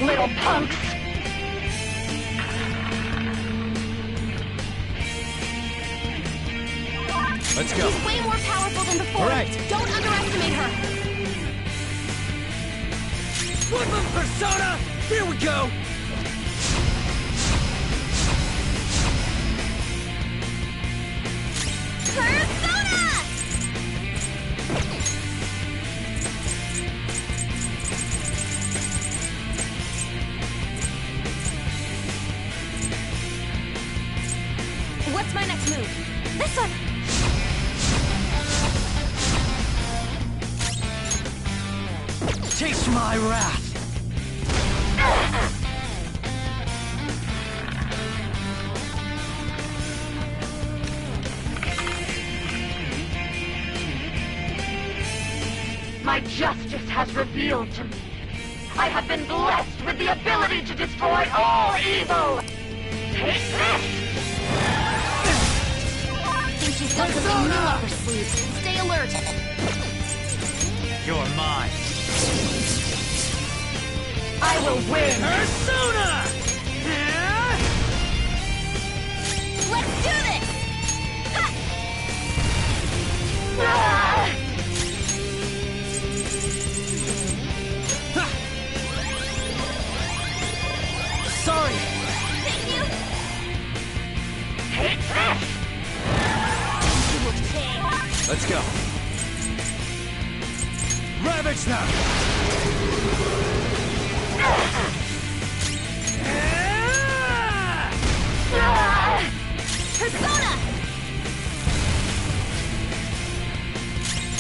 Little punks! Let's go. She's way more powerful than before. All right. Don't underestimate her. Woodland Persona! Here we go! Persona! What's my next move? This one! Taste my wrath! My justice has revealed to me. I have been blessed with the ability to destroy all evil! Take this! Think she's got something new up her sleeve. Stay alert. You're mine. I will win! Persona! Let's do this! Ha! Sorry! Thank you! Take this! Let's go. Ravage them! Persona!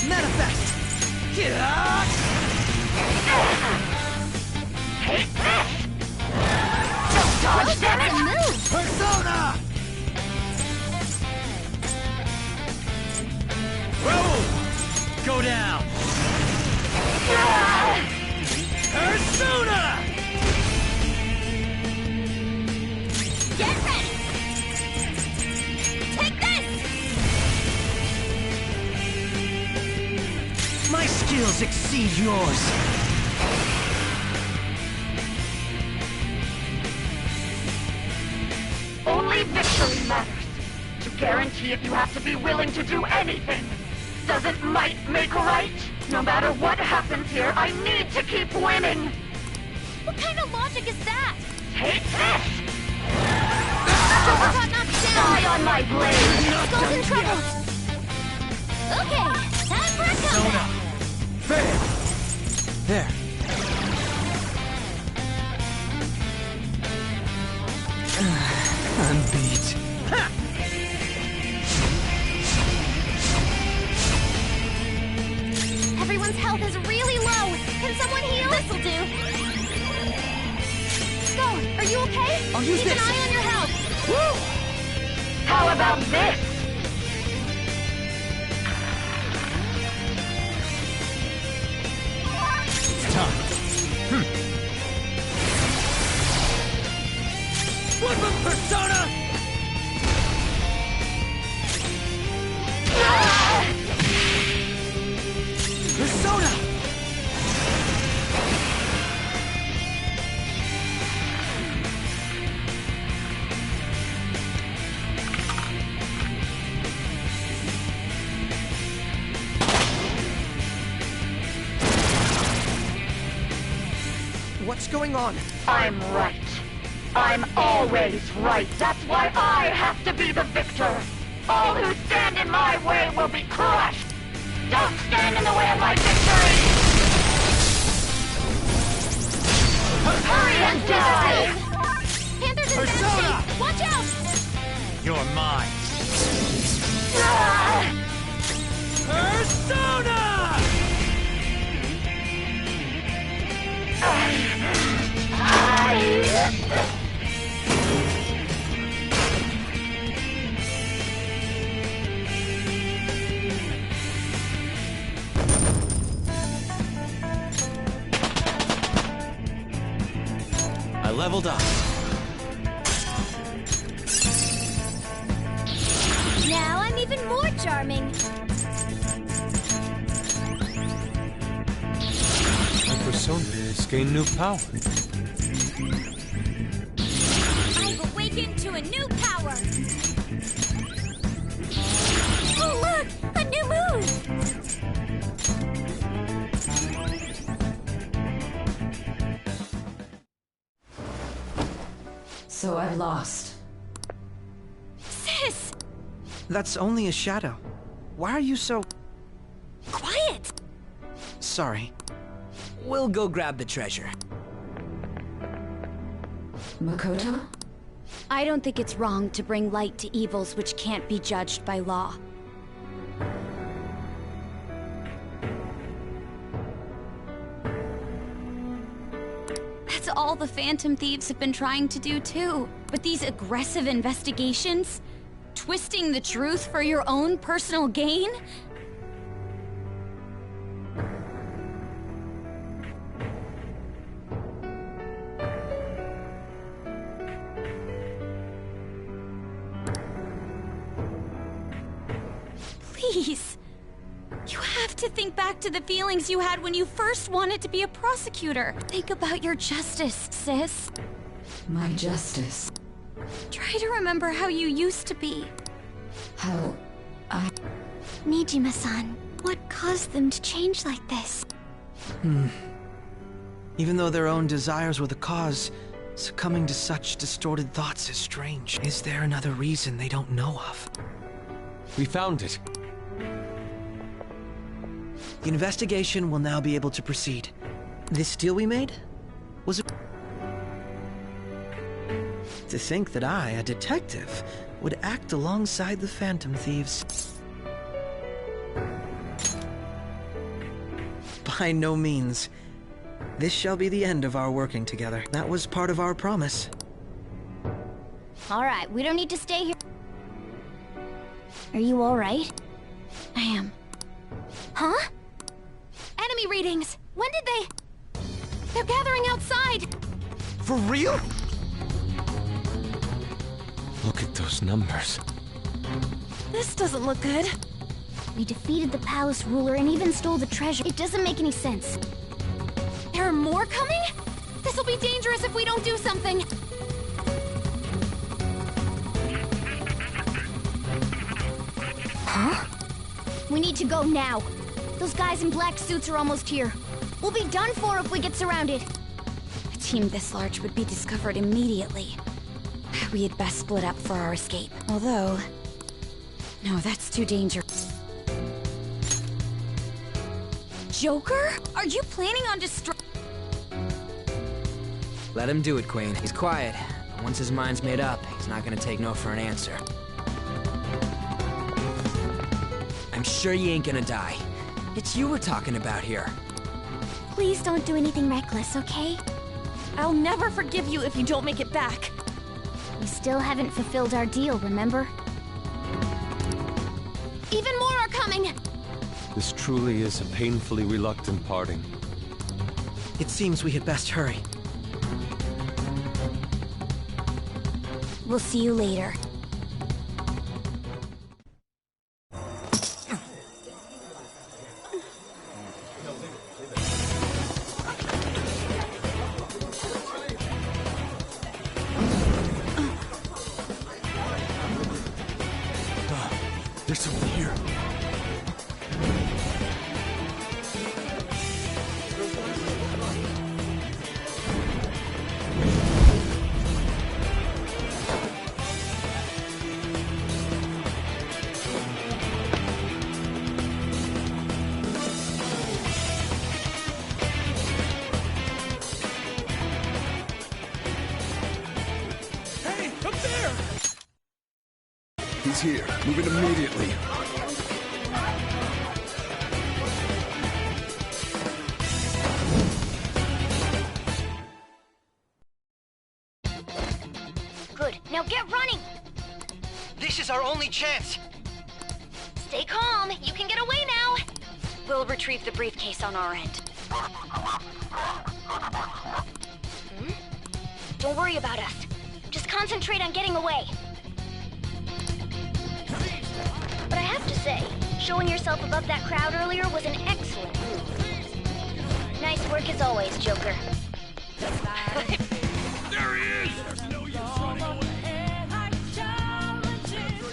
Manifest! Take this! Don't dodge, damn it! Move! Persona! Roll! Go down! Persona! Get ready! Take this! My skills exceed yours! Only victory matters. To guarantee it, you have to be willing to do anything. Doesn't might make right? No matter what happens here, I need to keep winning! What kind of logic is that? Take this! Joker got knocked down! Die on my blade! Skull's in trouble! Okay, time for a comeback! Fair! There. I'm beat. Ha! Everyone's health is really low! Can someone heal? This'll do! Skull, are you okay? I'll use Keep this. an eye on your health! Woo! How about this? It's time. Woodland Persona! Persona! What's going on? I'm right. I'm always right. That's why I have to be the victor. All who stand in my way will be crushed. Don't stand in the way of my victory! Hurry and die! Panther's in Persona! bad shape! Watch out! You're mine. Persona! I leveled up. Now I'm even more charming. I personas gain new power. I've awakened to a new power! Oh look! A new move! So I've lost. Sis! That's only a shadow. Why are you so... Quiet! Sorry. We'll go grab the treasure. Makoto? I don't think it's wrong to bring light to evils which can't be judged by law. That's all the Phantom Thieves have been trying to do too. But these aggressive investigations? Twisting the truth for your own personal gain? Please. You have to think back to the feelings you had when you first wanted to be a prosecutor. Think about your justice, sis. My justice. Try to remember how you used to be. How I... Nijima-san, what caused them to change like this? Even though their own desires were the cause, succumbing to such distorted thoughts is strange. Is there another reason they don't know of? We found it. The investigation will now be able to proceed. This deal we made? Was it... To think that I, a detective, would act alongside the Phantom Thieves. By no means. This shall be the end of our working together. That was part of our promise. Alright, we don't need to stay here. Are you alright? I am. Huh? Enemy readings! When did they... They're gathering outside! For real? Look at those numbers. This doesn't look good. We defeated the palace ruler and even stole the treasure. It doesn't make any sense. There are more coming? This'll be dangerous if we don't do something! Huh? We need to go now. Those guys in black suits are almost here. We'll be done for if we get surrounded. A team this large would be discovered immediately. We had best split up for our escape. Although... No, that's too dangerous. Joker? Are you planning on Let him do it, Queen. He's quiet. But once his mind's made up, he's not gonna take no for an answer. I'm sure you ain't gonna die. It's you we're talking about here. Please don't do anything reckless, okay? I'll never forgive you if you don't make it back. We still haven't fulfilled our deal, remember? Even more are coming! This truly is a painfully reluctant parting. It seems we had best hurry. We'll see you later. There's someone here. Hey, up there! He's here. Moving immediately. Good. Now get running! This is our only chance! Stay calm. You can get away now. We'll retrieve the briefcase on our end. Don't worry about us. Just concentrate on getting away. But I have to say, showing yourself above that crowd earlier was an excellent move. Nice work as always, Joker. There he is!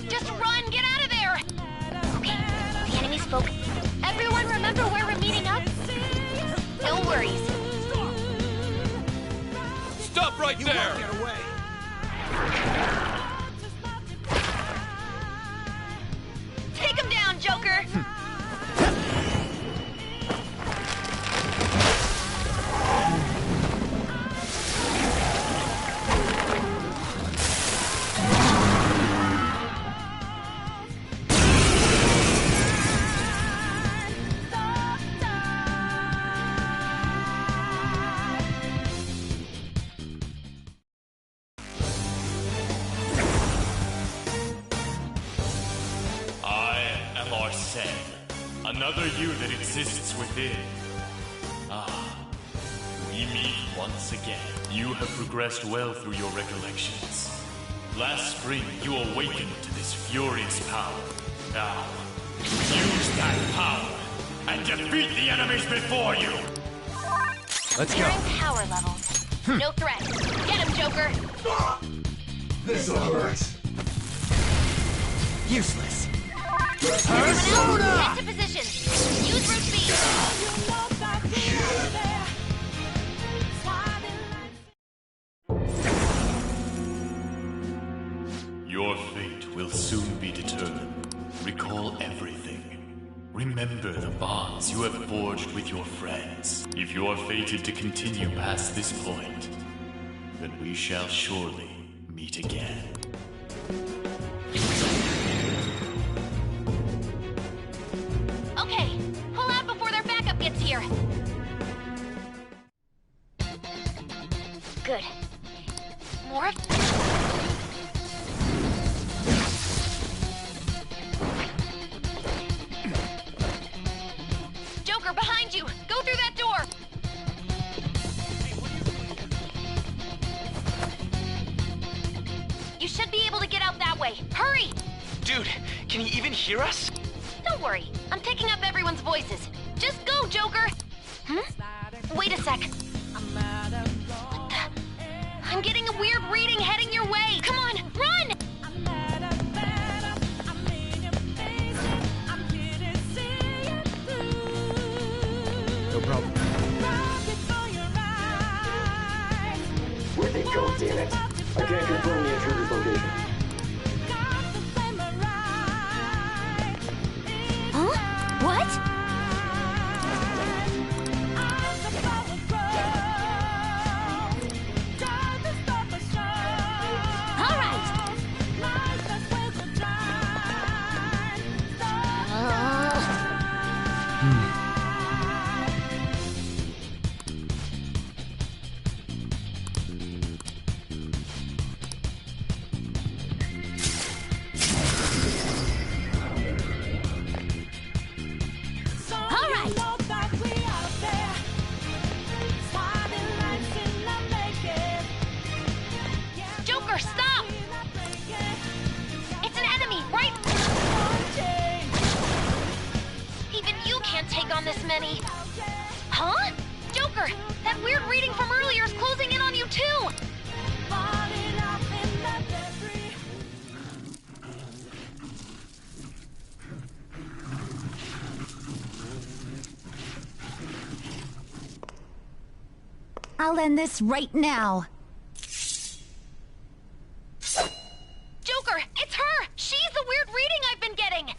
Just run! Get out of there! Okay, the enemy spoke. Everyone remember where we're meeting up? No worries. Stop right there! Get away. Take him down, Joker! Another you that exists within. We meet once again. You have progressed well through your recollections. Last spring, you awakened to this furious power. Now, use that power and defeat the enemies before you! Let's You're go. in power levels. No threat. Get him, Joker! This'll hurt. Useless. Everyone else, get to position. Use root speed. Your fate will soon be determined. Recall everything. Remember the bonds you have forged with your friends. If you are fated to continue past this point, then we shall surely meet again. Okay, pull out before their backup gets here. Good. More of... Joker, behind you! Go through that door! You should be able to get out that way. Hurry! Dude, can you even hear us? Don't worry, I'm picking up everyone's voices. Just go, Joker! Wait a sec. What the? I'm getting a weird reading heading your way. Come on, run! No problem. Where'd they go, damn it? I can't confirm the intruder's location. Huh? What? All right. Joker, stop! It's an enemy, right? Even you can't take on this many. Huh? Joker, that weird reading from earlier is closing in on you too! I'll end this right now. Joker, it's her! She's the weird reading I've been getting!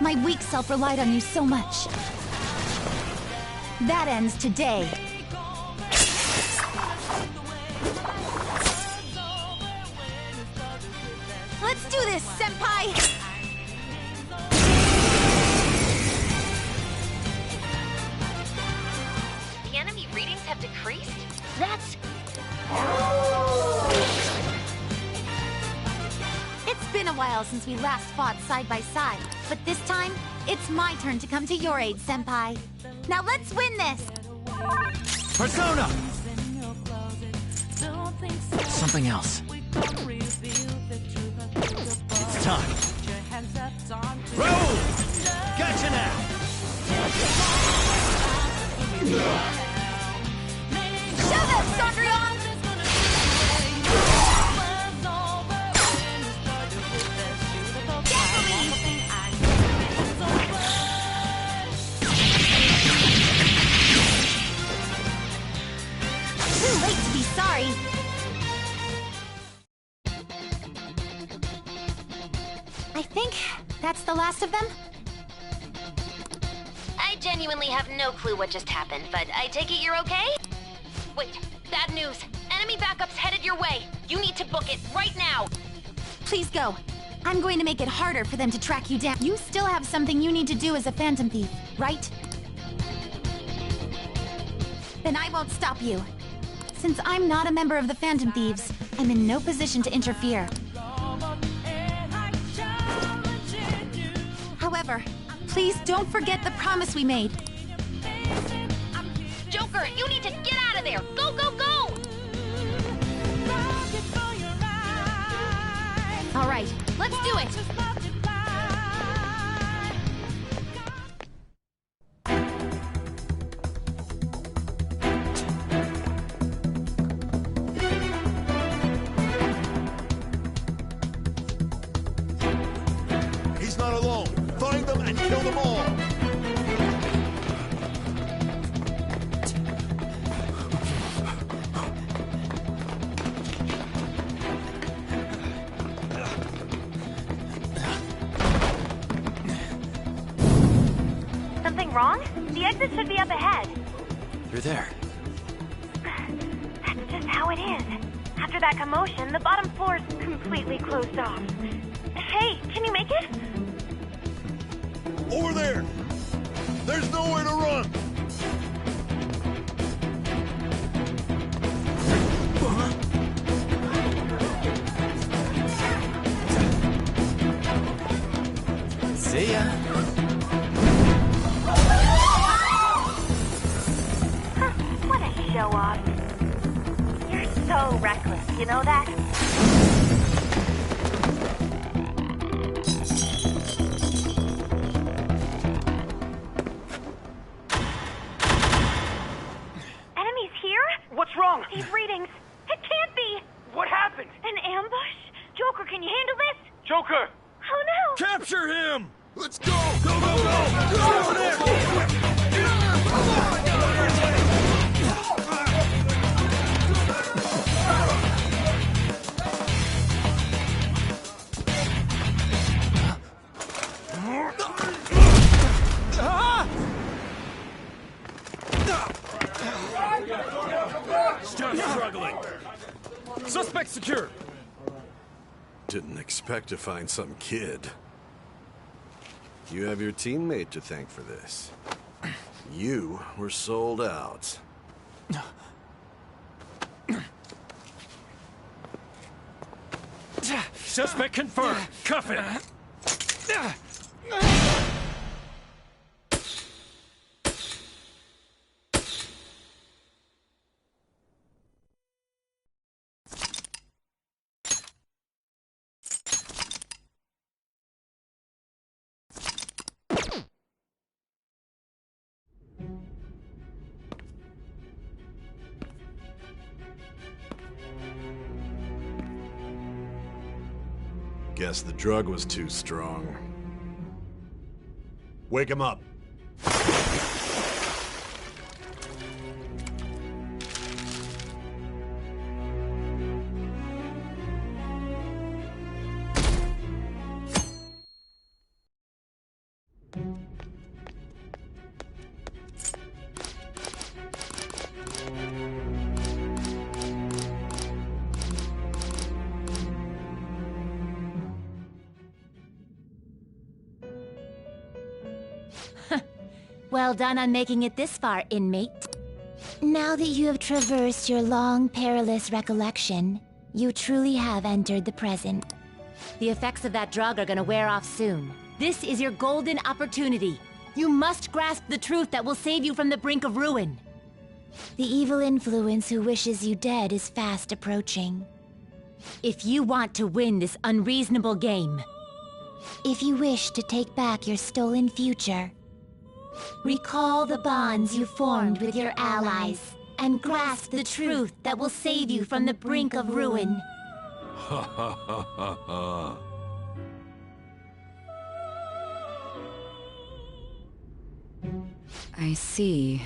My weak self relied on you so much. That ends today. Let's do this, Senpai! since we last fought side by side. But this time, it's my turn to come to your aid, Senpai. Now let's win this! Persona! Something else. It's time. Roll! Gotcha now! Shove it, Cendrillon! Too late to be sorry. I think that's the last of them. I genuinely have no clue what just happened, but I take it you're okay? Wait, bad news. Enemy backup's headed your way. You need to book it right now. Please go. I'm going to make it harder for them to track you down. You still have something you need to do as a Phantom Thief, right? Then I won't stop you. Since I'm not a member of the Phantom Thieves, I'm in no position to interfere. However, please don't forget the promise we made. Joker, you need to get out of there! Go, go, go! All right, let's do it! He's not alone. Find them and kill them all. Something wrong? The exit should be up ahead. You're there. That's just how it is. After that commotion, the bottom floor's completely closed off. Hey, can you make it? Over there! There's nowhere to run! See ya. What a show-off. You're so reckless, you know that? Enemies here? What's wrong? These readings. It can't be! What happened? An ambush? Joker, can you handle this? Joker! Oh no! Capture him! Let's go! Go, go, go! Go over there! Stop struggling! Suspect secure! Didn't expect to find some kid. You have your teammate to thank for this. You were sold out. Suspect confirmed. Cuff it! Guess the drug was too strong. Wake him up. Well done on making it this far, inmate. Now that you have traversed your long, perilous recollection, you truly have entered the present. The effects of that drug are gonna wear off soon. This is your golden opportunity. You must grasp the truth that will save you from the brink of ruin. The evil influence who wishes you dead is fast approaching. If you want to win this unreasonable game, if you wish to take back your stolen future, recall the bonds you formed with your allies and grasp the truth that will save you from the brink of ruin. Ha ha ha ha ha. I see.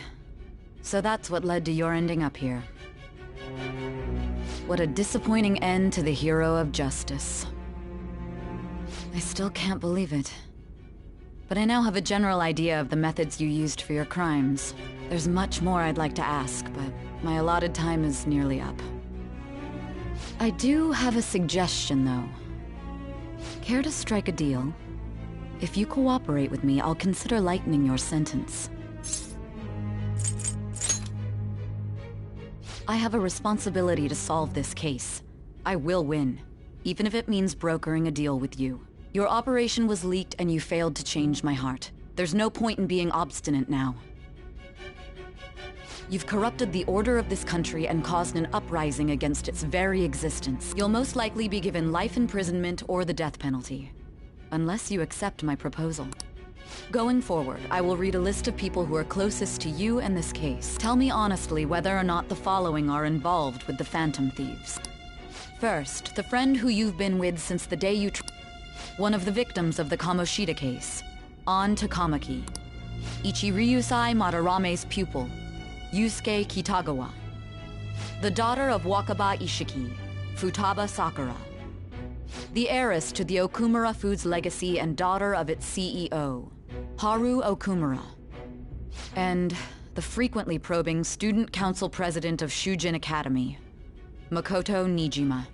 So that's what led to your ending up here. What a disappointing end to the hero of justice. I still can't believe it. But I now have a general idea of the methods you used for your crimes. There's much more I'd like to ask, but my allotted time is nearly up. I do have a suggestion, though. Care to strike a deal? If you cooperate with me, I'll consider lightening your sentence. I have a responsibility to solve this case. I will win, even if it means brokering a deal with you. Your operation was leaked and you failed to change my heart. There's no point in being obstinate now. You've corrupted the order of this country and caused an uprising against its very existence. You'll most likely be given life imprisonment or the death penalty, unless you accept my proposal. Going forward, I will read a list of people who are closest to you in this case. Tell me honestly whether or not the following are involved with the Phantom Thieves. First, the friend who you've been with since the day you one of the victims of the Kamoshida case, An Takamaki. Ichiryusai Madarame's pupil, Yusuke Kitagawa. The daughter of Wakaba Ishiki, Futaba Sakura. The heiress to the Okumura Foods legacy and daughter of its CEO, Haru Okumura. And the frequently probing student council president of Shujin Academy, Makoto Nijima.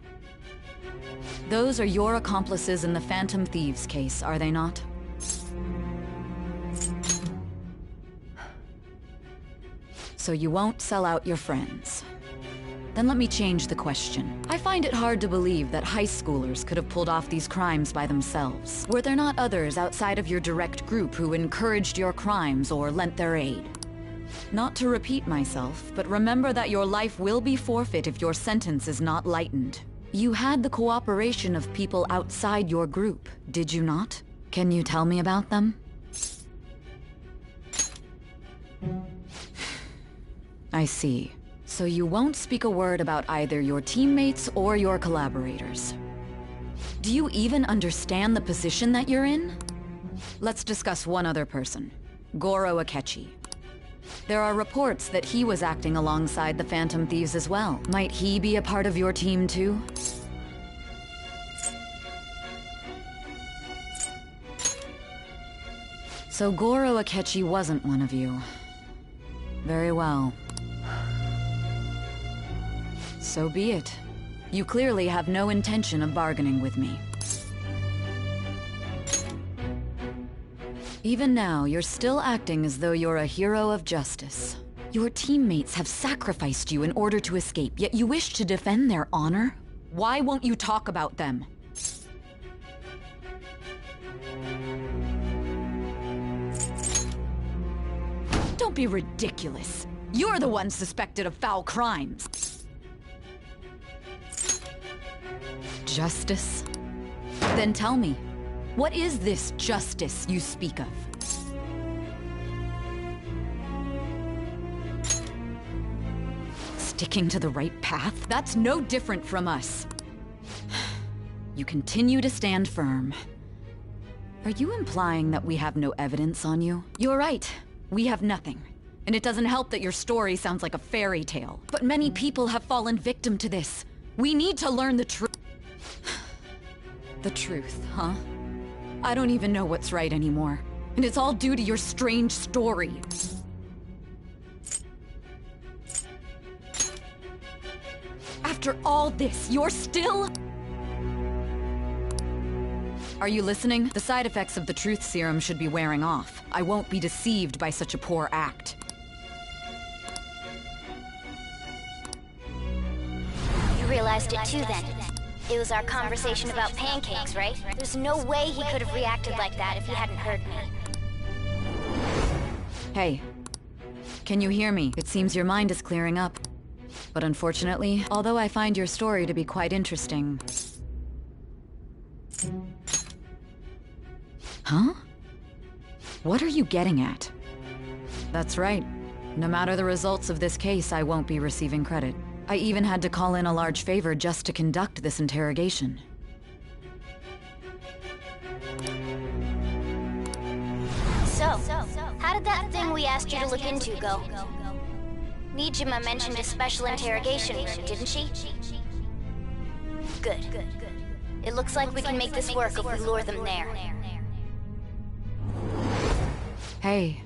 Those are your accomplices in the Phantom Thieves case, are they not? So you won't sell out your friends. Then let me change the question. I find it hard to believe that high schoolers could have pulled off these crimes by themselves. Were there not others outside of your direct group who encouraged your crimes or lent their aid? Not to repeat myself, but remember that your life will be forfeit if your sentence is not lightened. You had the cooperation of people outside your group, did you not? Can you tell me about them? I see. So you won't speak a word about either your teammates or your collaborators. Do you even understand the position that you're in? Let's discuss one other person, Goro Akechi. There are reports that he was acting alongside the Phantom Thieves as well. Might he be a part of your team too? So Goro Akechi wasn't one of you. Very well. So be it. You clearly have no intention of bargaining with me. Even now, you're still acting as though you're a hero of justice. Your teammates have sacrificed you in order to escape, yet you wish to defend their honor? Why won't you talk about them? Don't be ridiculous. You're the one suspected of foul crimes. Justice? Then tell me, what is this justice you speak of? Sticking to the right path? That's no different from us. You continue to stand firm. Are you implying that we have no evidence on you? You're right. We have nothing. And it doesn't help that your story sounds like a fairy tale. But many people have fallen victim to this. We need to learn the truth. The truth, huh? I don't even know what's right anymore. And it's all due to your strange story. After all this, you're still... Are you listening? The side effects of the truth serum should be wearing off. I won't be deceived by such a poor act. You realized it too then. It was our conversation about pancakes, right? There's no way he could have reacted like that if he hadn't heard me. Hey. Can you hear me? It seems your mind is clearing up. But unfortunately, although I find your story to be quite interesting... Huh? What are you getting at? That's right. No matter the results of this case, I won't be receiving credit. I even had to call in a large favor just to conduct this interrogation. So, how did that thing we asked you to look into go? Nijima mentioned a special interrogation room, didn't she? Good. It looks like we can make this work if we lure them there. Hey.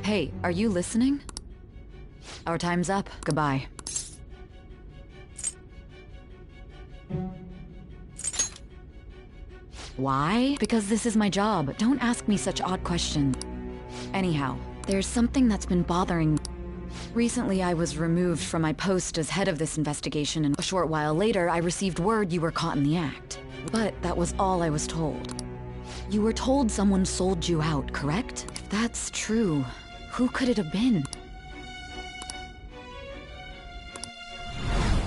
Hey, are you listening? Our time's up. Goodbye. Why? Because this is my job. Don't ask me such odd questions. Anyhow, there's something that's been bothering me. Recently, I was removed from my post as head of this investigation, and a short while later, I received word you were caught in the act. But that was all I was told. You were told someone sold you out, correct? If that's true, who could it have been?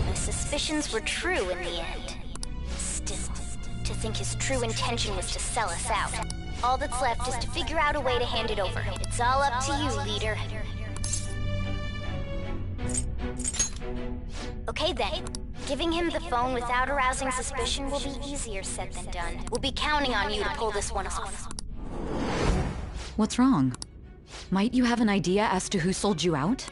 My suspicions were true in the end. Still, to think his true intention was to sell us out. All that's left is to figure out a way to hand it over. It's all up to you, leader. Okay then. Giving him the phone without arousing suspicion will be easier said than done. We'll be counting on you to pull this one off. What's wrong? Might you have an idea as to who sold you out?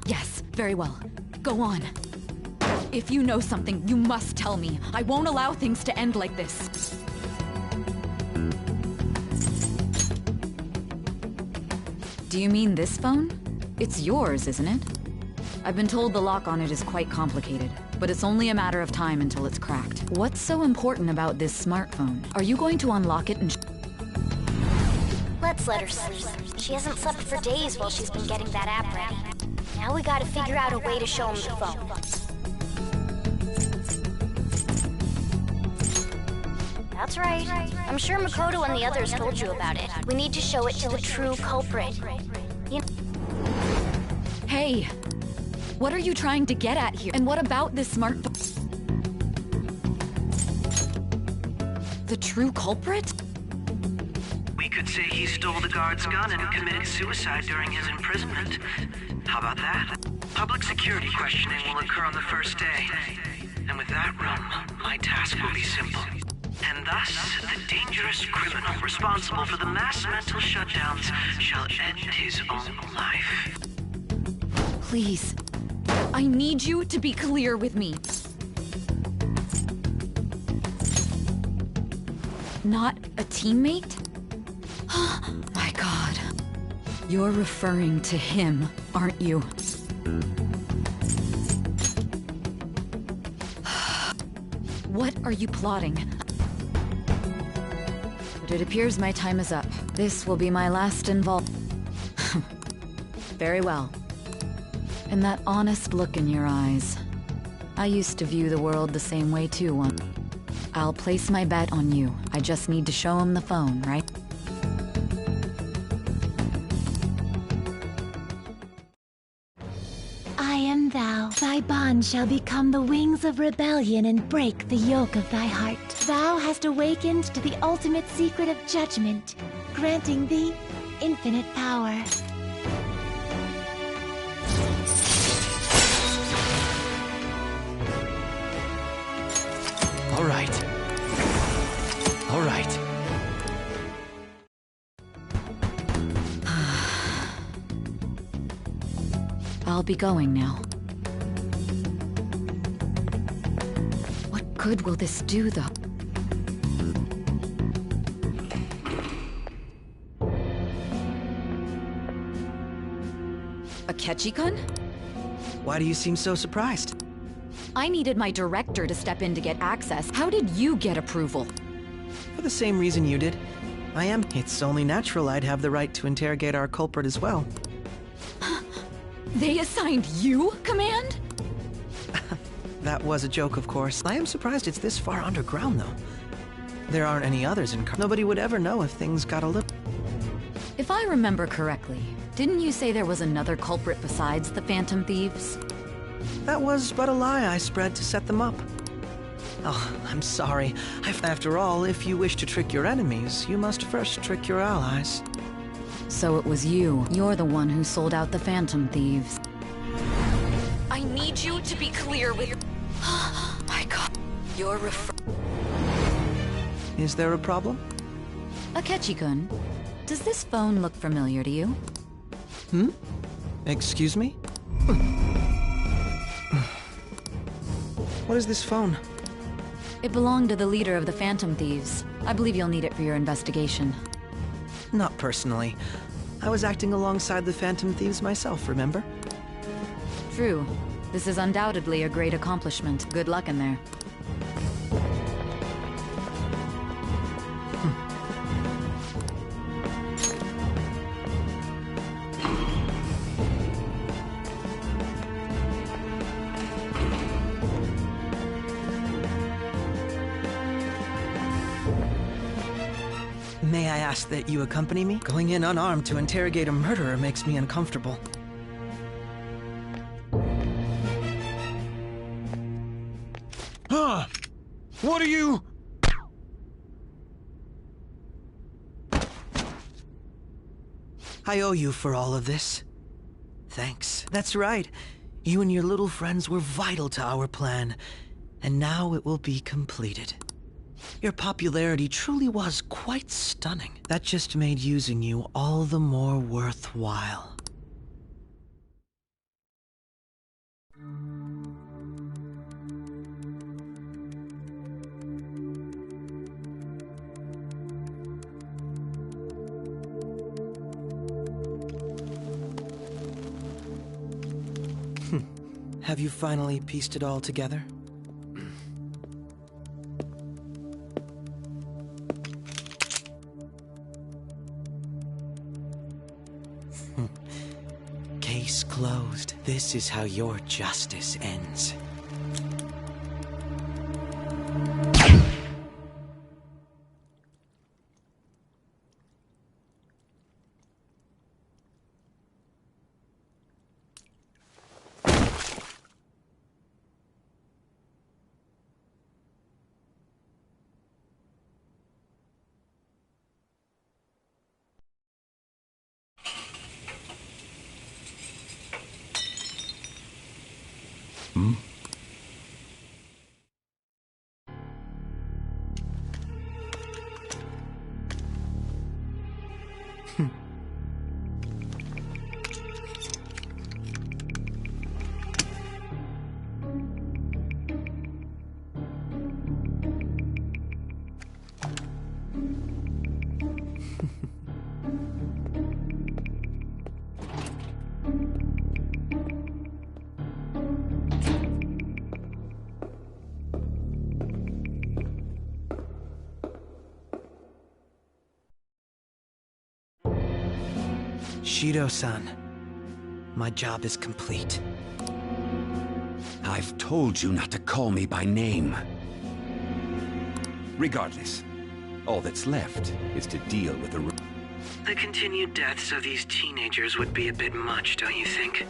Yes, very well. Go on. If you know something, you must tell me. I won't allow things to end like this. Do you mean this phone? It's yours, isn't it? I've been told the lock on it is quite complicated, but it's only a matter of time until it's cracked. What's so important about this smartphone? Are you going to unlock it and... Let's let her sleep. She hasn't slept for days while she's been getting that app ready. Now we gotta figure out a way to show him the phone. That's right. I'm sure Makoto and the others told you about it. We need to show it to the true culprit. Hey! What are you trying to get at here? And what about this smartphone? The true culprit? We could say he stole the guard's gun and committed suicide during his imprisonment. How about that? Public security questioning will occur on the first day. And with that room, my task will be simple. And thus, the dangerous criminal responsible for the mass mental shutdowns shall end his own life. Please. I need you to be clear with me. Not a teammate? My God. You're referring to him, aren't you? What are you plotting? But it appears my time is up. This will be my last involvement. Very well. And that honest look in your eyes. I used to view the world the same way too once. I'll place my bet on you. I just need to show him the phone, right? I am thou. Thy bond shall become the wings of rebellion and break the yoke of thy heart. Thou hast awakened to the ultimate secret of judgment, granting thee infinite power. All right. All right. I'll be going now. What good will this do, though? A Ketchikan? Why do you seem so surprised? I needed my director to step in to get access. How did you get approval? For the same reason you did. It's only natural I'd have the right to interrogate our culprit as well. They assigned you command? That was a joke, of course. I am surprised it's this far underground, though. There aren't any others in Nobody would ever know if things got a little... If I remember correctly, didn't you say there was another culprit besides the Phantom Thieves? That was but a lie I spread to set them up. Oh, I'm sorry. After all, if you wish to trick your enemies, you must first trick your allies. So it was you. You're the one who sold out the Phantom Thieves. I need you to be clear with your... My God. You're Is there a problem? Akechi-kun, does this phone look familiar to you? Hmm? Excuse me? What is this phone? It belonged to the leader of the Phantom Thieves. I believe you'll need it for your investigation. Not personally. I was acting alongside the Phantom Thieves myself, remember? True. This is undoubtedly a great accomplishment. Good luck in there. May I ask that you accompany me? Going in unarmed to interrogate a murderer makes me uncomfortable. Huh? What are you... I owe you for all of this. Thanks. That's right. You and your little friends were vital to our plan, and now it will be completed. Your popularity truly was quite stunning. That just made using you all the more worthwhile. Have you finally pieced it all together? Case closed. This is how your justice ends. Hmm? Shido-san, my job is complete. I've told you not to call me by name. Regardless, all that's left is to deal with the... The continued deaths of these teenagers would be a bit much, don't you think?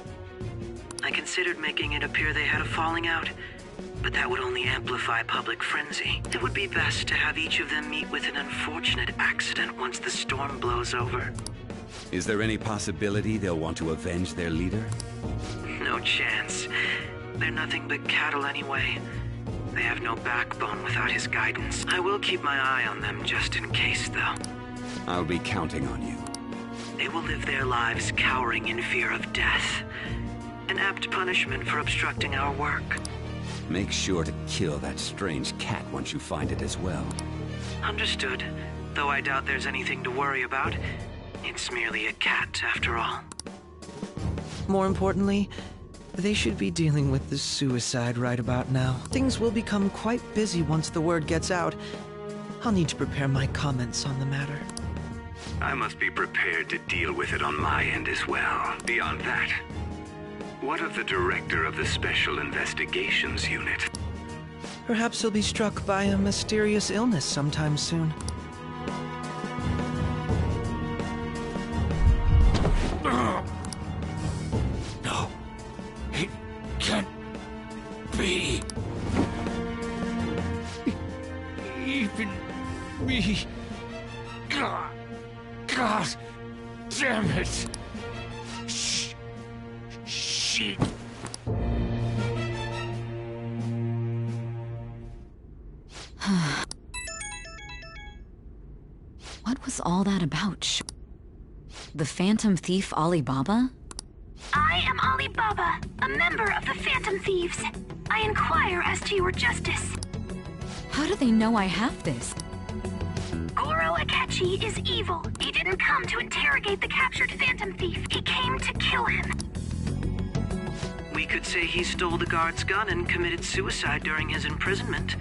I considered making it appear they had a falling out, but that would only amplify public frenzy. It would be best to have each of them meet with an unfortunate accident once the storm blows over. Is there any possibility they'll want to avenge their leader? No chance. They're nothing but cattle anyway. They have no backbone without his guidance. I will keep my eye on them just in case, though. I'll be counting on you. They will live their lives cowering in fear of death. An apt punishment for obstructing our work. Make sure to kill that strange cat once you find it as well. Understood. Though I doubt there's anything to worry about. It's merely a cat, after all. More importantly, they should be dealing with the suicide right about now. Things will become quite busy once the word gets out. I'll need to prepare my comments on the matter. I must be prepared to deal with it on my end as well. Beyond that, What of the director of the Special Investigations Unit? Perhaps he'll be struck by a mysterious illness sometime soon. No. It can't be. Even me. God damn it. Shit. What was all that about? The Phantom Thief Alibaba? I am Alibaba, a member of the Phantom Thieves. I inquire as to your justice. How do they know I have this? Goro Akechi is evil. He didn't come to interrogate the captured Phantom Thief. He came to kill him. We could say he stole the guard's gun and committed suicide during his imprisonment.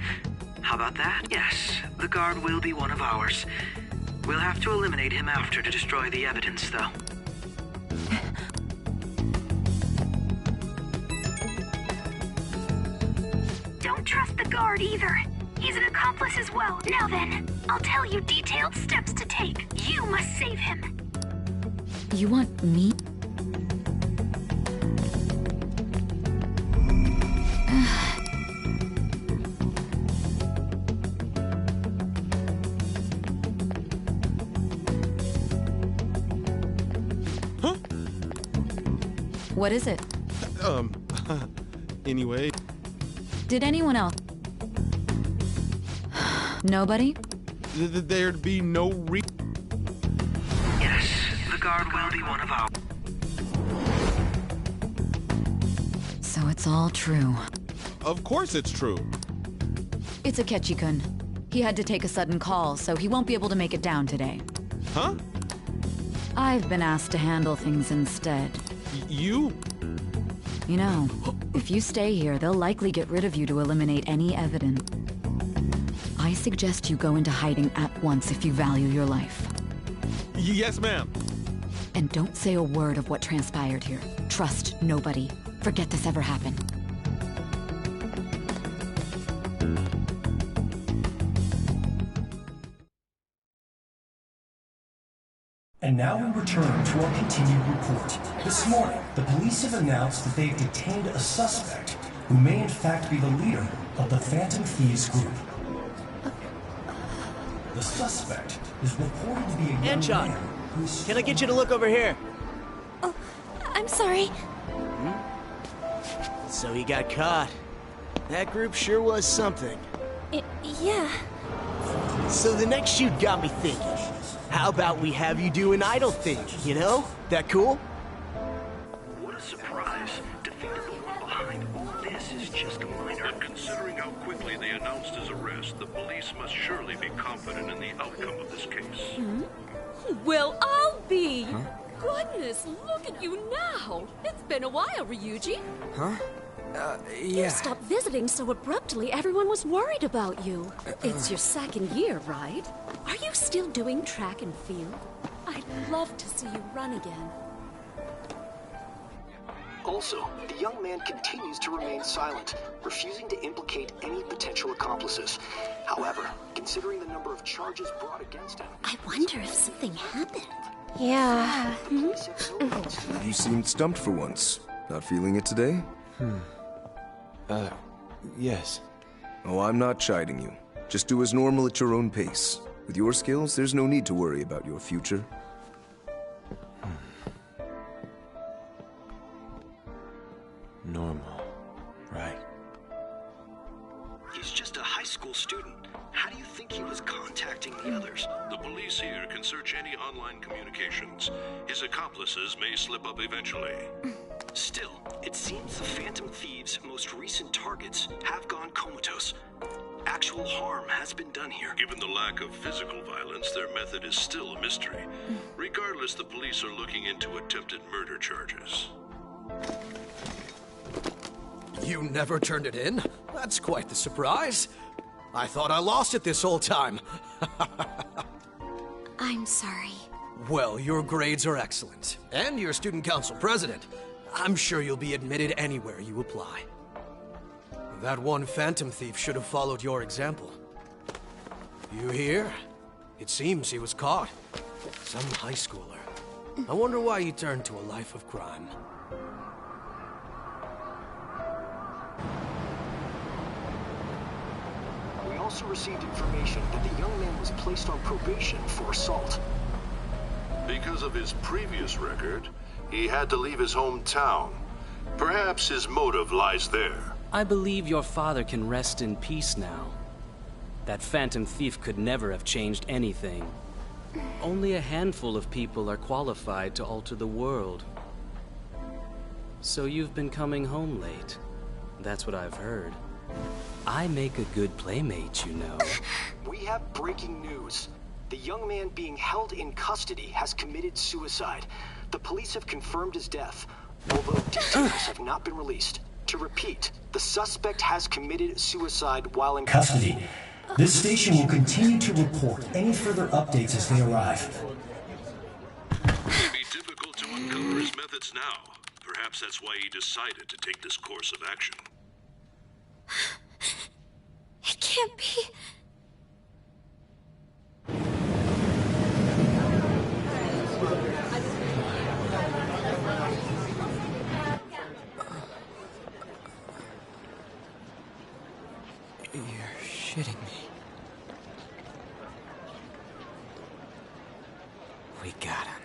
How about that? Yes, the guard will be one of ours. We'll have to eliminate him after to destroy the evidence, though. Don't trust the guard either. He's an accomplice as well. Now then, I'll tell you detailed steps to take. You must save him. You want me? What is it? Anyway. Did anyone else? Nobody? There'd be no Yes, the guard will be one of ours. So it's all true. Of course it's true. It's Akechi-kun. He had to take a sudden call, so he won't be able to make it down today. Huh? I've been asked to handle things instead. You? You know, if you stay here, they'll likely get rid of you to eliminate any evidence. I suggest you go into hiding at once if you value your life. Yes, ma'am. And don't say a word of what transpired here. Trust nobody. Forget this ever happened. And now we return to our continued report. This morning, the police have announced that they've detained a suspect who may in fact be the leader of the Phantom Thieves group. The suspect is reported to be a young man who's... Can I get you to look over here? Oh, I'm sorry. So he got caught. That group sure was something. Yeah. So the next shoot got me thinking. How about we have you do an idol thing, you know? That cool? What a surprise. Defeated the one behind all this is just a minor. And considering how quickly they announced his arrest, the police must surely be confident in the outcome of this case. Well, I'll be. Goodness, look at you now. It's been a while, Ryuji. Huh? You stopped visiting so abruptly, everyone was worried about you. It's your second year, right? Are you still doing track and field? I'd love to see you run again. Also, the young man continues to remain silent, refusing to implicate any potential accomplices. However, considering the number of charges brought against him... I wonder if something happened. Yeah. You seemed stumped for once. Not feeling it today? Yes. Oh, I'm not chiding you. Just do as normal at your own pace. With your skills, there's no need to worry about your future. Normal. Right. He's just a high school student. How do you think he was contacting the others? The police here can search any online communications. His accomplices may slip up eventually. Still, it seems the Phantom Thieves' most recent targets have gone comatose. Actual harm has been done here. Given the lack of physical violence, their method is still a mystery. Regardless, the police are looking into attempted murder charges. You never turned it in? That's quite the surprise. I thought I lost it this whole time. I'm sorry. Well, your grades are excellent. And you're student council president. I'm sure you'll be admitted anywhere you apply. That one Phantom Thief should have followed your example. You hear? It seems he was caught. Some high schooler. I wonder why he turned to a life of crime. We also received information that the young man was placed on probation for assault. Because of his previous record, he had to leave his hometown. Perhaps his motive lies there. I believe your father can rest in peace now. That Phantom Thief could never have changed anything. Only a handful of people are qualified to alter the world. So you've been coming home late. That's what I've heard. I make a good playmate, you know. We have breaking news. The young man being held in custody has committed suicide. The police have confirmed his death, although details have not been released. To repeat, the suspect has committed suicide while in custody. This station will continue to report any further updates as they arrive. It would be difficult to uncover his methods now. Perhaps that's why he decided to take this course of action. It can't be. You're shitting me. We got him.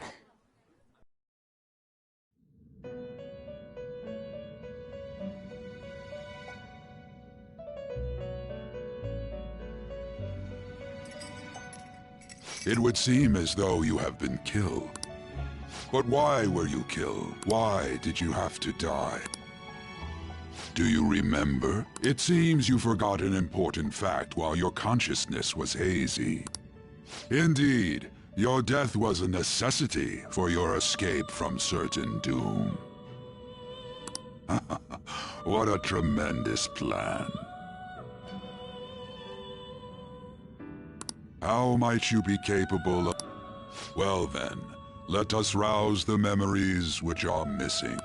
It would seem as though you have been killed. But why were you killed? Why did you have to die? Do you remember? It seems you forgot an important fact while your consciousness was hazy. Indeed, your death was a necessity for your escape from certain doom. What a tremendous plan. How might you be capable of... Well then, let us rouse the memories which are missing.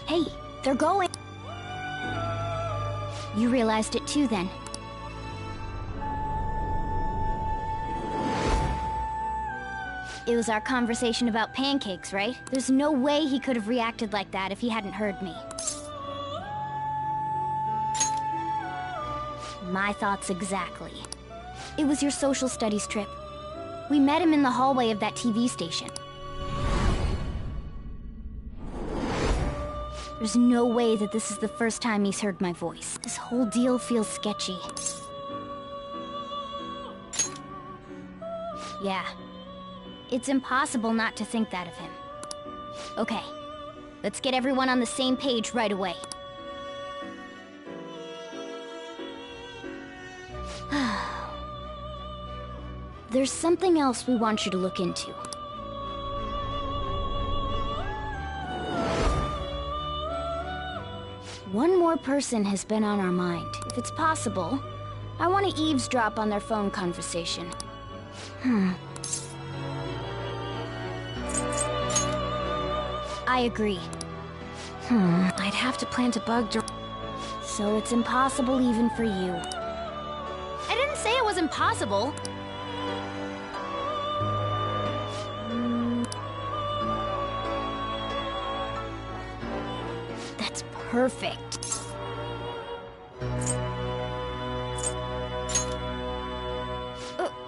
Hey, they're going. You realized it too, then. It was our conversation about pancakes, right? There's no way he could have reacted like that if he hadn't heard me. My thoughts exactly. It was your social studies trip. We met him in the hallway of that TV station. There's no way that this is the first time he's heard my voice. This whole deal feels sketchy. Yeah. It's impossible not to think that of him. Okay. Let's get everyone on the same page right away. There's something else we want you to look into. One more person has been on our mind. If it's possible, I want to eavesdrop on their phone conversation. I agree. I'd have to plant a bug so it's impossible even for you. I didn't say it was impossible. That's perfect.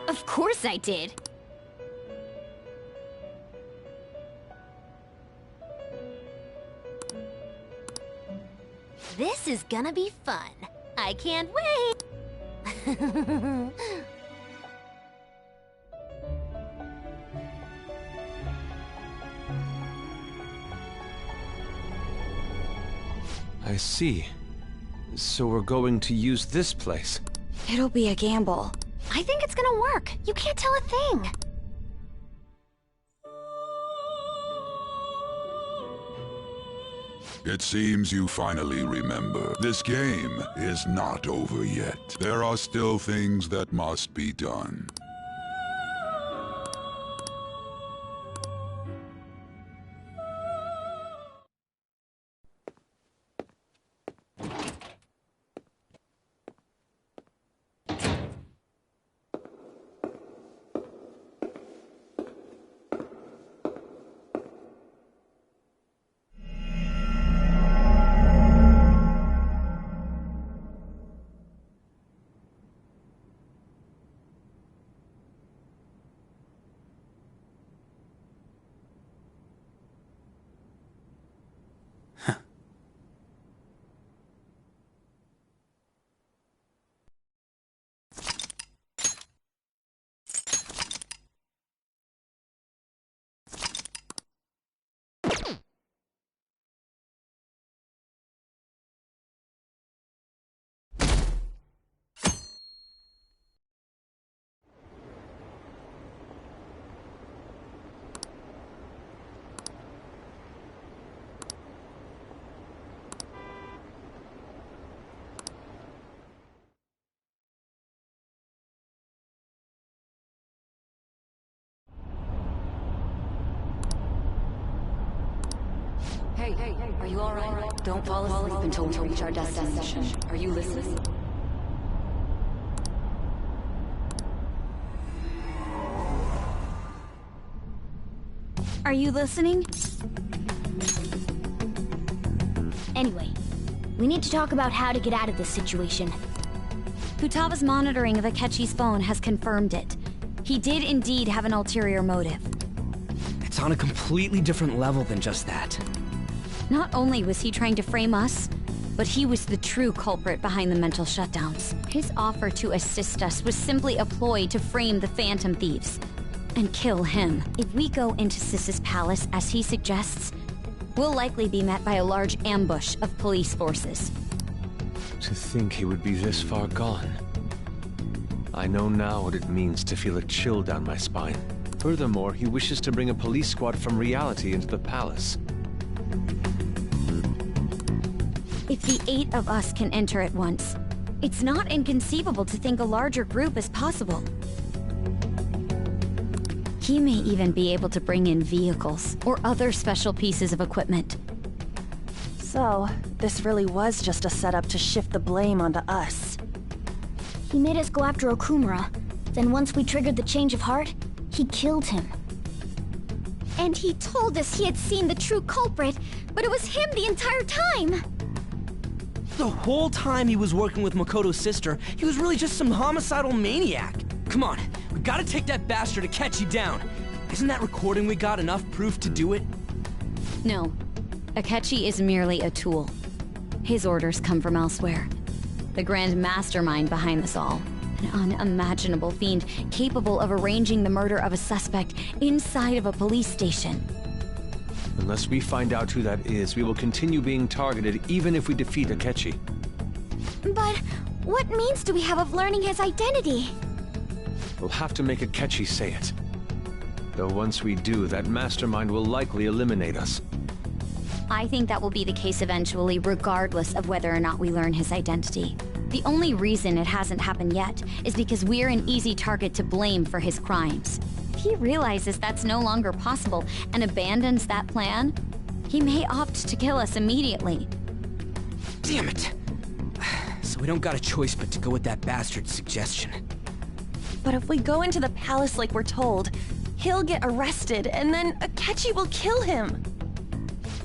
Of course I did. This is gonna be fun. I can't wait. I see. So we're going to use this place. It'll be a gamble. I think it's gonna work. You can't tell a thing. It seems you finally remember. This game is not over yet. There are still things that must be done. Hey, are you alright? Don't fall asleep until we reach our destination. Are you listening? Are you listening? Anyway, we need to talk about how to get out of this situation. Futaga's monitoring of Akechi's phone has confirmed it. He did indeed have an ulterior motive. It's on a completely different level than just that. Not only was he trying to frame us, but he was the true culprit behind the mental shutdowns. His offer to assist us was simply a ploy to frame the Phantom Thieves and kill him. If we go into Sis's palace as he suggests, we'll likely be met by a large ambush of police forces. To think he would be this far gone. I know now what it means to feel a chill down my spine. Furthermore, he wishes to bring a police squad from reality into the palace. If the 8 of us can enter at once, it's not inconceivable to think a larger group is possible. He may even be able to bring in vehicles or other special pieces of equipment. So, this really was just a setup to shift the blame onto us. He made us go after Okumura. Then once we triggered the change of heart, he killed him. And he told us he had seen the true culprit, but it was him the entire time! The whole time he was working with Makoto's sister, he was really just some homicidal maniac. Come on, we gotta take that bastard Akechi down. Isn't that recording we got enough proof to do it? No. Akechi is merely a tool. His orders come from elsewhere. The grand mastermind behind this all. An unimaginable fiend capable of arranging the murder of a suspect inside of a police station. Unless we find out who that is, we will continue being targeted even if we defeat Akechi. But what means do we have of learning his identity? We'll have to make Akechi say it. Though once we do, that mastermind will likely eliminate us. I think that will be the case eventually, regardless of whether or not we learn his identity. The only reason it hasn't happened yet is because we're an easy target to blame for his crimes. If he realizes that's no longer possible and abandons that plan, he may opt to kill us immediately. Damn it! So we don't got a choice but to go with that bastard's suggestion. But if we go into the palace like we're told, he'll get arrested and then Akechi will kill him.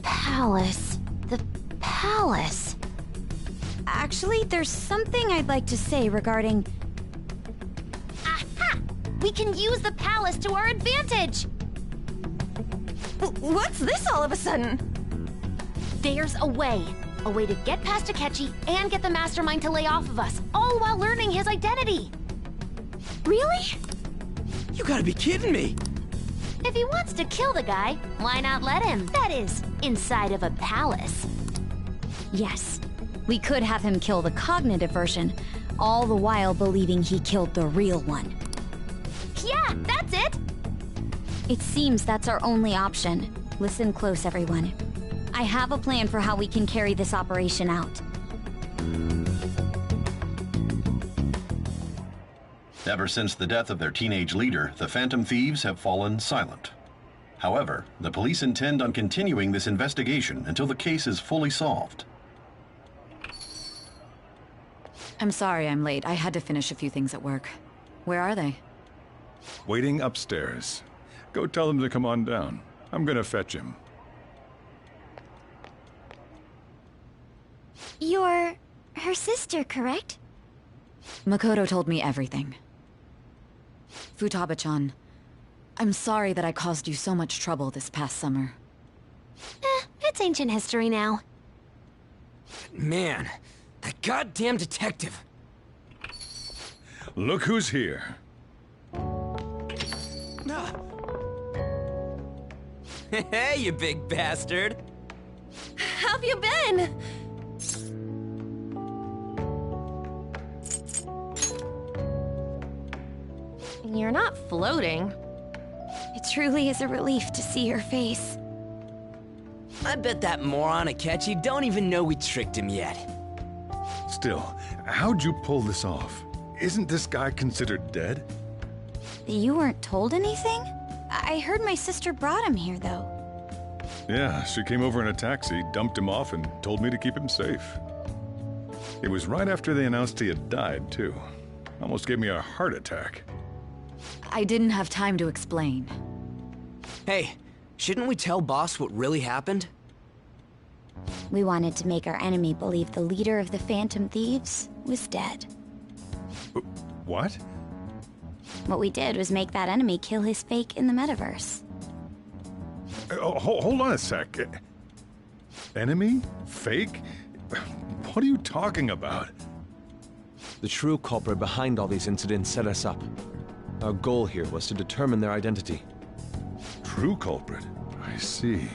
Palace. The palace. Actually, there's something I'd like to say regarding... Aha! We can use the palace to our advantage! What's this all of a sudden? There's a way. A way to get past Akechi and get the mastermind to lay off of us, all while learning his identity. Really? You gotta be kidding me! If he wants to kill the guy, why not let him? That is, inside of a palace. Yes. We could have him kill the cognitive version, all the while believing he killed the real one. Yeah, that's it! It seems that's our only option. Listen close, everyone. I have a plan for how we can carry this operation out. Ever since the death of their teenage leader, the Phantom Thieves have fallen silent. However, the police intend on continuing this investigation until the case is fully solved. I'm sorry I'm late. I had to finish a few things at work. Where are they? Waiting upstairs. Go tell them to come on down. I'm gonna fetch him. You're her sister, correct? Makoto told me everything. Futaba-chan, I'm sorry that I caused you so much trouble this past summer. It's ancient history now. Man, that goddamn detective. Look who's here. Hey, you big bastard. How have you been? You're not floating. It truly is a relief to see your face. I bet that moron Akechi don't even know we tricked him yet. Still, how'd you pull this off? Isn't this guy considered dead? You weren't told anything? I heard my sister brought him here, though. Yeah, she came over in a taxi, dumped him off, and told me to keep him safe. It was right after they announced he had died, too. Almost gave me a heart attack. I didn't have time to explain. Hey, shouldn't we tell boss what really happened? We wanted to make our enemy believe the leader of the Phantom Thieves was dead. What? What we did was make that enemy kill his fake in the metaverse. Hold on a sec. Enemy? Fake? What are you talking about? The true culprit behind all these incidents set us up. Our goal here was to determine their identity. True culprit? I see.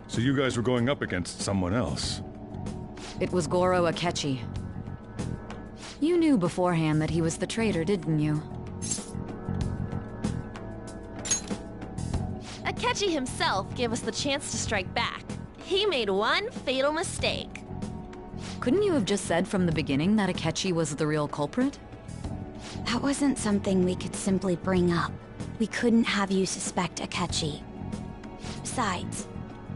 So you guys were going up against someone else? It was Goro Akechi. You knew beforehand that he was the traitor, didn't you? Akechi himself gave us the chance to strike back. He made one fatal mistake. Couldn't you have just said from the beginning that Akechi was the real culprit? That wasn't something we could simply bring up. We couldn't have you suspect Akechi. Besides,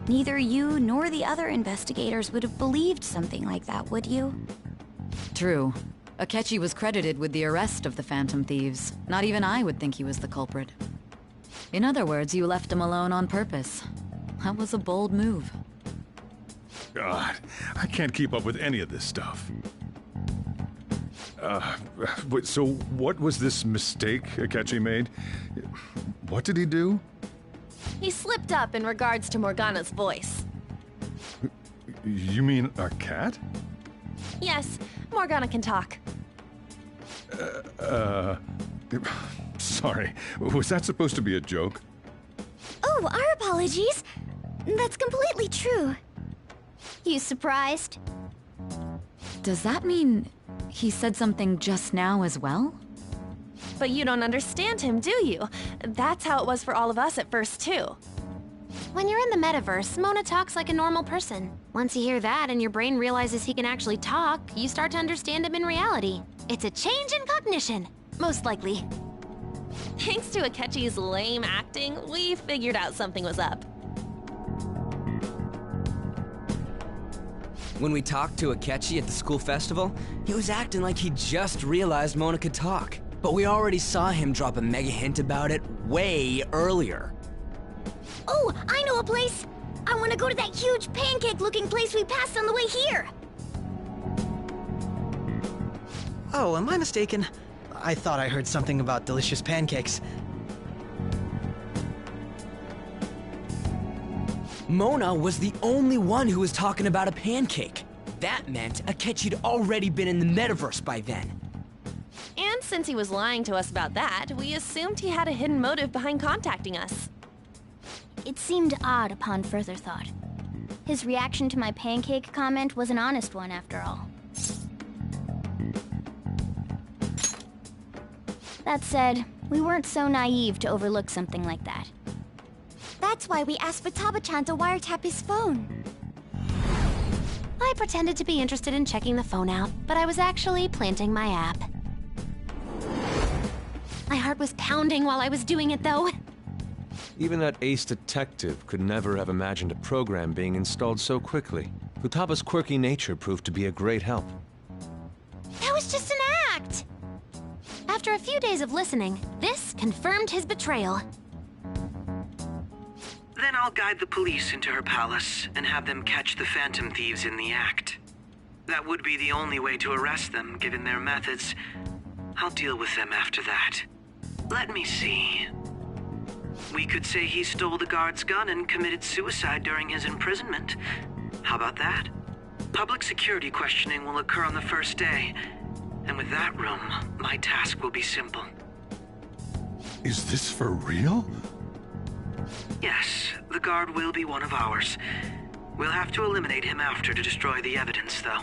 neither you nor the other investigators would have believed something like that, would you? True. Akechi was credited with the arrest of the Phantom Thieves. Not even I would think he was the culprit. In other words, you left him alone on purpose. That was a bold move. God, I can't keep up with any of this stuff. So what was this mistake Akechi made? What did he do? He slipped up in regards to Morgana's voice. You mean our cat? Yes, Morgana can talk. Sorry, was that supposed to be a joke? Oh, our apologies. That's completely true. You surprised? Does that mean he said something just now as well? But you don't understand him, do you? That's how it was for all of us at first, too. When you're in the metaverse, Mona talks like a normal person. Once you hear that and your brain realizes he can actually talk, you start to understand him in reality. It's a change in cognition, most likely. Thanks to Akechi's lame acting, we figured out something was up. When we talked to Akechi at the school festival, he was acting like he just realized Mona could talk. But we already saw him drop a mega hint about it way earlier. Oh, I know a place! I want to go to that huge pancake-looking place we passed on the way here! Oh, am I mistaken? I thought I heard something about delicious pancakes. Mona was the only one who was talking about a pancake. That meant Akechi'd already been in the metaverse by then. And since he was lying to us about that, we assumed he had a hidden motive behind contacting us. It seemed odd upon further thought. His reaction to my pancake comment was an honest one, after all. That said, we weren't so naive to overlook something like that. That's why we asked Futaba-chan to wiretap his phone. I pretended to be interested in checking the phone out, but I was actually planting my app. My heart was pounding while I was doing it, though. Even that ace detective could never have imagined a program being installed so quickly. Futaba's quirky nature proved to be a great help. That was just an act! After a few days of listening, this confirmed his betrayal. Then I'll guide the police into her palace and have them catch the Phantom Thieves in the act. That would be the only way to arrest them, given their methods. I'll deal with them after that. Let me see. We could say he stole the guard's gun and committed suicide during his imprisonment. How about that? Public security questioning will occur on the first day. And with that room, my task will be simple. Is this for real? Yes, the guard will be one of ours. We'll have to eliminate him after to destroy the evidence, though.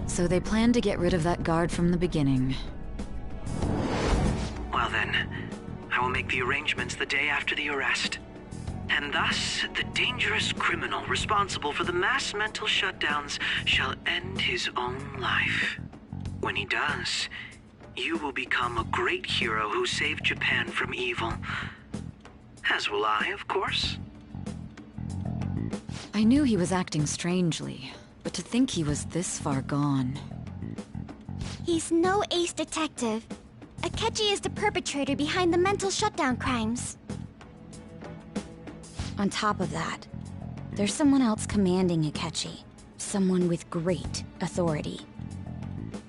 So they planned to get rid of that guard from the beginning. Well then, I will make the arrangements the day after the arrest. And thus, the dangerous criminal responsible for the mass mental shutdowns shall end his own life. When he does, you will become a great hero who saved Japan from evil. As will I, of course. I knew he was acting strangely, but to think he was this far gone. He's no ace detective. Akechi is the perpetrator behind the mental shutdown crimes. On top of that, there's someone else commanding Akechi. Someone with great authority.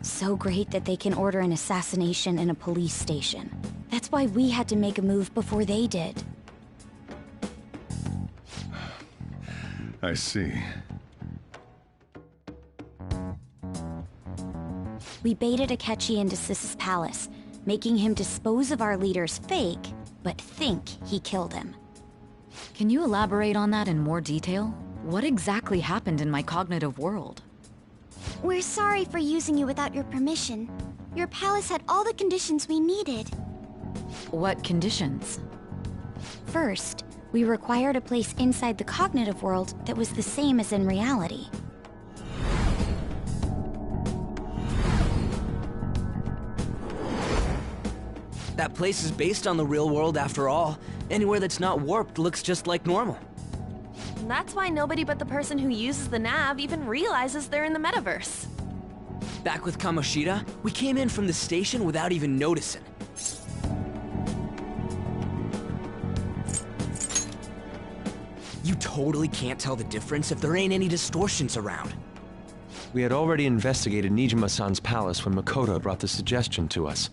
So great that they can order an assassination in a police station. That's why we had to make a move before they did. I see. We baited Akechi into Sis's palace, making him dispose of our leader's fake, but think he killed him. Can you elaborate on that in more detail? What exactly happened in my cognitive world? We're sorry for using you without your permission. Your palace had all the conditions we needed. What conditions? First, we required a place inside the cognitive world that was the same as in reality. That place is based on the real world after all. Anywhere that's not warped looks just like normal. And that's why nobody but the person who uses the nav even realizes they're in the metaverse. Back with Kamoshida, we came in from the station without even noticing. You totally can't tell the difference if there ain't any distortions around. We had already investigated Nijima-san's palace when Makoto brought the suggestion to us.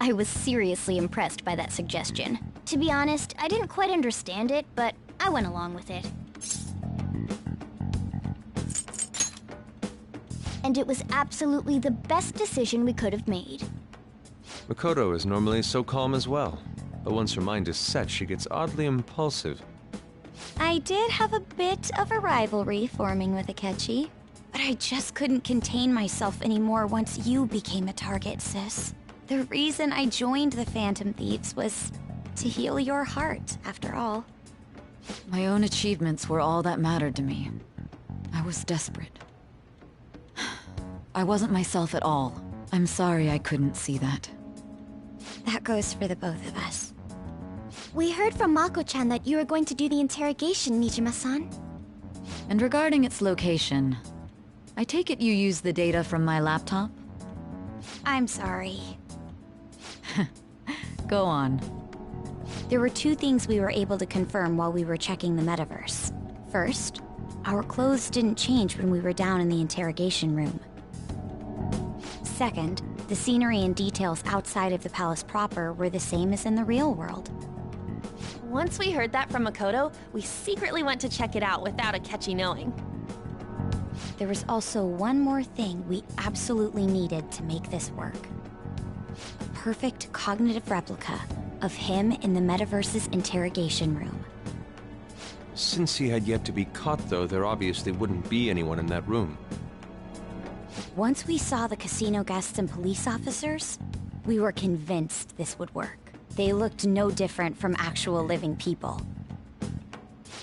I was seriously impressed by that suggestion. To be honest, I didn't quite understand it, but I went along with it. And it was absolutely the best decision we could have made. Makoto is normally so calm as well, but once her mind is set, she gets oddly impulsive. I did have a bit of a rivalry forming with Akechi, but I just couldn't contain myself anymore once you became a target, sis. The reason I joined the Phantom Thieves was to heal your heart, after all. My own achievements were all that mattered to me. I was desperate. I wasn't myself at all. I'm sorry I couldn't see that. That goes for the both of us. We heard from Mako-chan that you were going to do the interrogation, Nijima-san. And regarding its location, I take it you used the data from my laptop? I'm sorry. Go on. There were two things we were able to confirm while we were checking the metaverse. First, our clothes didn't change when we were down in the interrogation room. Second, the scenery and details outside of the palace proper were the same as in the real world. Once we heard that from Makoto, we secretly went to check it out without Akechi knowing. There was also one more thing we absolutely needed to make this work. A perfect cognitive replica of him in the metaverse's interrogation room. Since he had yet to be caught, though, there obviously wouldn't be anyone in that room. Once we saw the casino guests and police officers, we were convinced this would work. They looked no different from actual living people.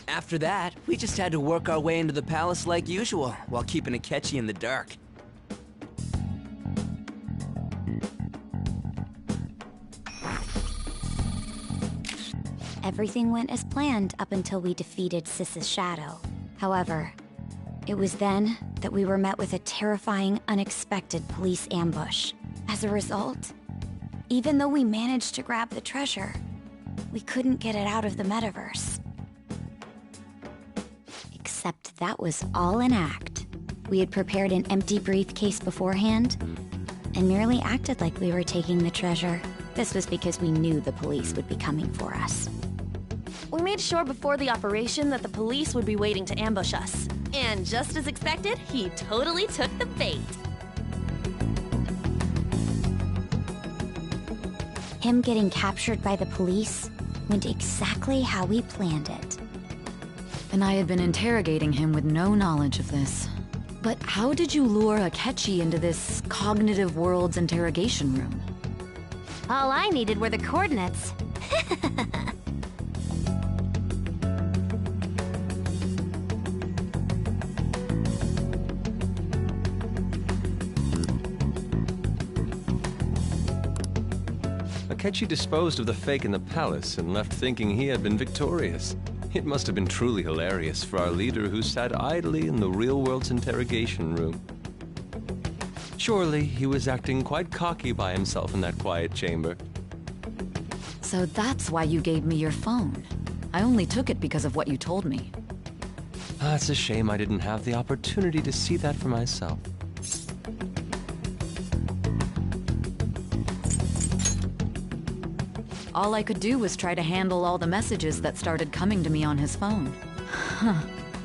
After that, We just had to work our way into the palace like usual, while keeping Akechi in the dark. Everything went as planned up until we defeated Sis's shadow. However, it was then that we were met with a terrifying, unexpected police ambush. As a result, even though we managed to grab the treasure, we couldn't get it out of the metaverse. Except that was all an act. We had prepared an empty briefcase beforehand, and merely acted like we were taking the treasure. This was because we knew the police would be coming for us. We made sure before the operation that the police would be waiting to ambush us. And just as expected, he totally took the bait. Him getting captured by the police went exactly how we planned it. And I had been interrogating him with no knowledge of this. But how did you lure Akechi into this cognitive world's interrogation room? All I needed were the coordinates. Akechi disposed of the fake in the palace and left thinking he had been victorious. It must have been truly hilarious for our leader who sat idly in the real world's interrogation room. Surely he was acting quite cocky by himself in that quiet chamber. So that's why you gave me your phone. I only took it because of what you told me. It's a shame I didn't have the opportunity to see that for myself. All I could do was try to handle all the messages that started coming to me on his phone. Huh.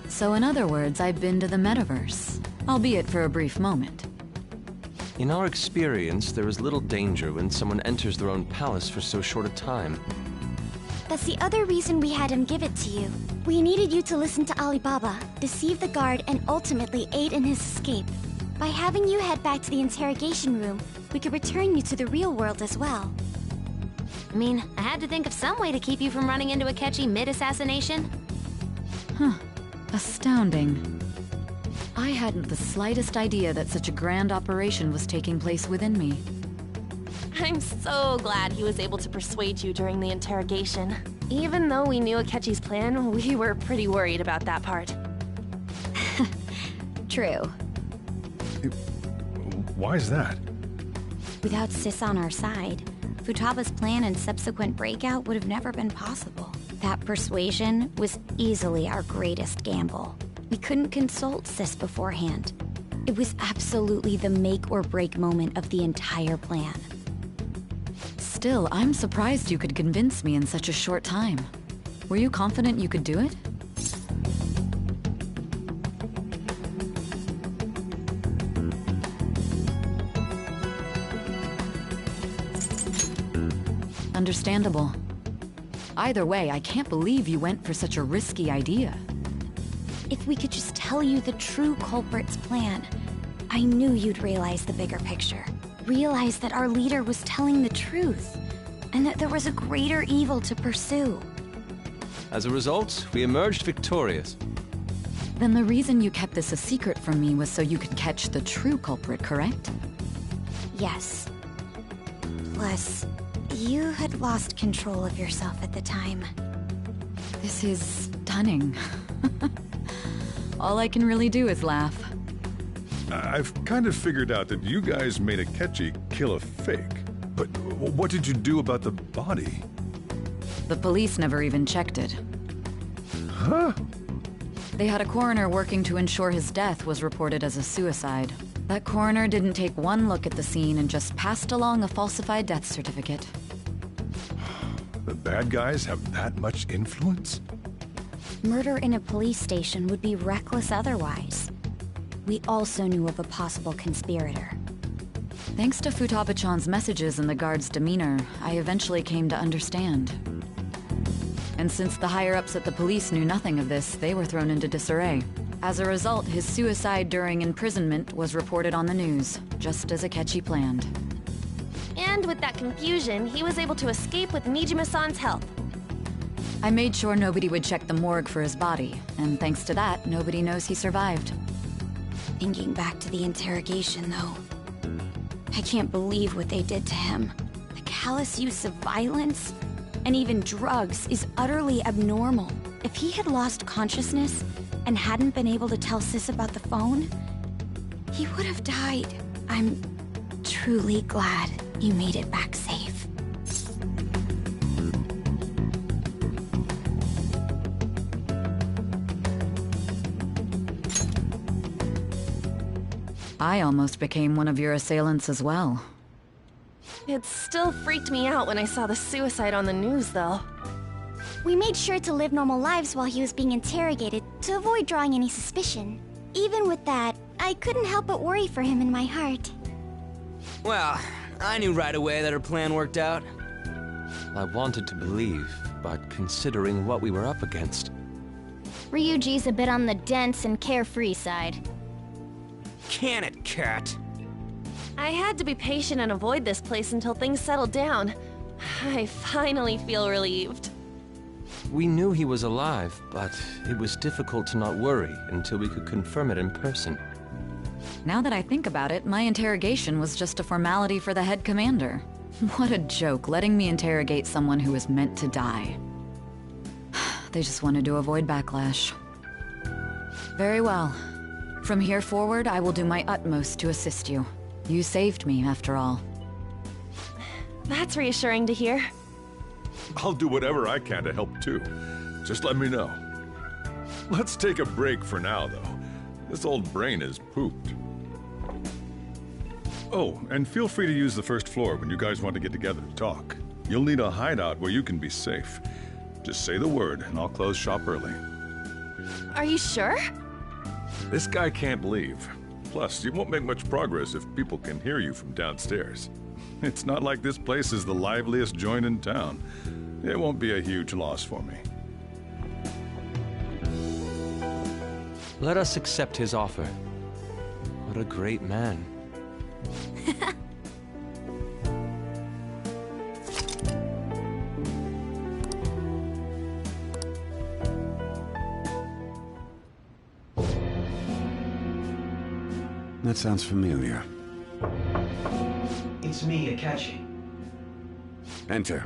So in other words, I've been to the metaverse, albeit for a brief moment. In our experience, there is little danger when someone enters their own palace for so short a time. That's the other reason we had him give it to you. We needed you to listen to Alibaba, deceive the guard, and ultimately aid in his escape. By having you head back to the interrogation room, we could return you to the real world as well. I mean, I had to think of some way to keep you from running into Akechi mid-assassination. Huh. Astounding. I hadn't the slightest idea that such a grand operation was taking place within me. I'm so glad he was able to persuade you during the interrogation. Even though we knew Akechi's plan, we were pretty worried about that part. True. Why is that? Without Sis on our side, Futaba's plan and subsequent breakout would have never been possible. That persuasion was easily our greatest gamble. We couldn't consult Sis beforehand. It was absolutely the make or break moment of the entire plan. Still, I'm surprised you could convince me in such a short time. Were you confident you could do it? Understandable. Either way, I can't believe you went for such a risky idea. If we could just tell you the true culprit's plan, I knew you'd realize the bigger picture. Realize that our leader was telling the truth, and that there was a greater evil to pursue. As a result, we emerged victorious. Then the reason you kept this a secret from me was so you could catch the true culprit, correct? Yes. Plus, you had lost control of yourself at the time. This is stunning. All I can really do is laugh. I've kind of figured out that you guys made Akechi kill a fake. But what did you do about the body? The police never even checked it. Huh? They had a coroner working to ensure his death was reported as a suicide. That coroner didn't take one look at the scene and just passed along a falsified death certificate. The bad guys have that much influence? Murder in a police station would be reckless otherwise. We also knew of a possible conspirator. Thanks to Futaba-chan's messages and the guard's demeanor, I eventually came to understand. And since the higher-ups at the police knew nothing of this, they were thrown into disarray. As a result, his suicide during imprisonment was reported on the news, just as Akechi planned. And with that confusion, he was able to escape with Nijima-san's help. I made sure nobody would check the morgue for his body, and thanks to that, nobody knows he survived. Thinking back to the interrogation, though, I can't believe what they did to him. The callous use of violence, and even drugs, is utterly abnormal. If he had lost consciousness and hadn't been able to tell Sis about the phone, he would have died. I'm truly glad you made it back safe. I almost became one of your assailants as well. It still freaked me out when I saw the suicide on the news, though. We made sure to live normal lives while he was being interrogated to avoid drawing any suspicion. Even with that, I couldn't help but worry for him in my heart. Well, I knew right away that her plan worked out. I wanted to believe, but considering what we were up against... Ryuji's a bit on the dense and carefree side. Can it, Cat? I had to be patient and avoid this place until things settled down. I finally feel relieved. We knew he was alive, but it was difficult to not worry until we could confirm it in person. Now that I think about it, my interrogation was just a formality for the head commander. What a joke, letting me interrogate someone who was meant to die. They just wanted to avoid backlash. Very well. From here forward, I will do my utmost to assist you. You saved me, after all. That's reassuring to hear. I'll do whatever I can to help too. Just let me know. Let's take a break for now, though. This old brain is pooped. Oh, and feel free to use the first floor when you guys want to get together to talk. You'll need a hideout where you can be safe. Just say the word, and I'll close shop early. Are you sure? This guy can't leave. Plus, you won't make much progress if people can hear you from downstairs. It's not like this place is the liveliest joint in town. It won't be a huge loss for me. Let us accept his offer. What a great man. That sounds familiar. It's me, Akechi. Enter.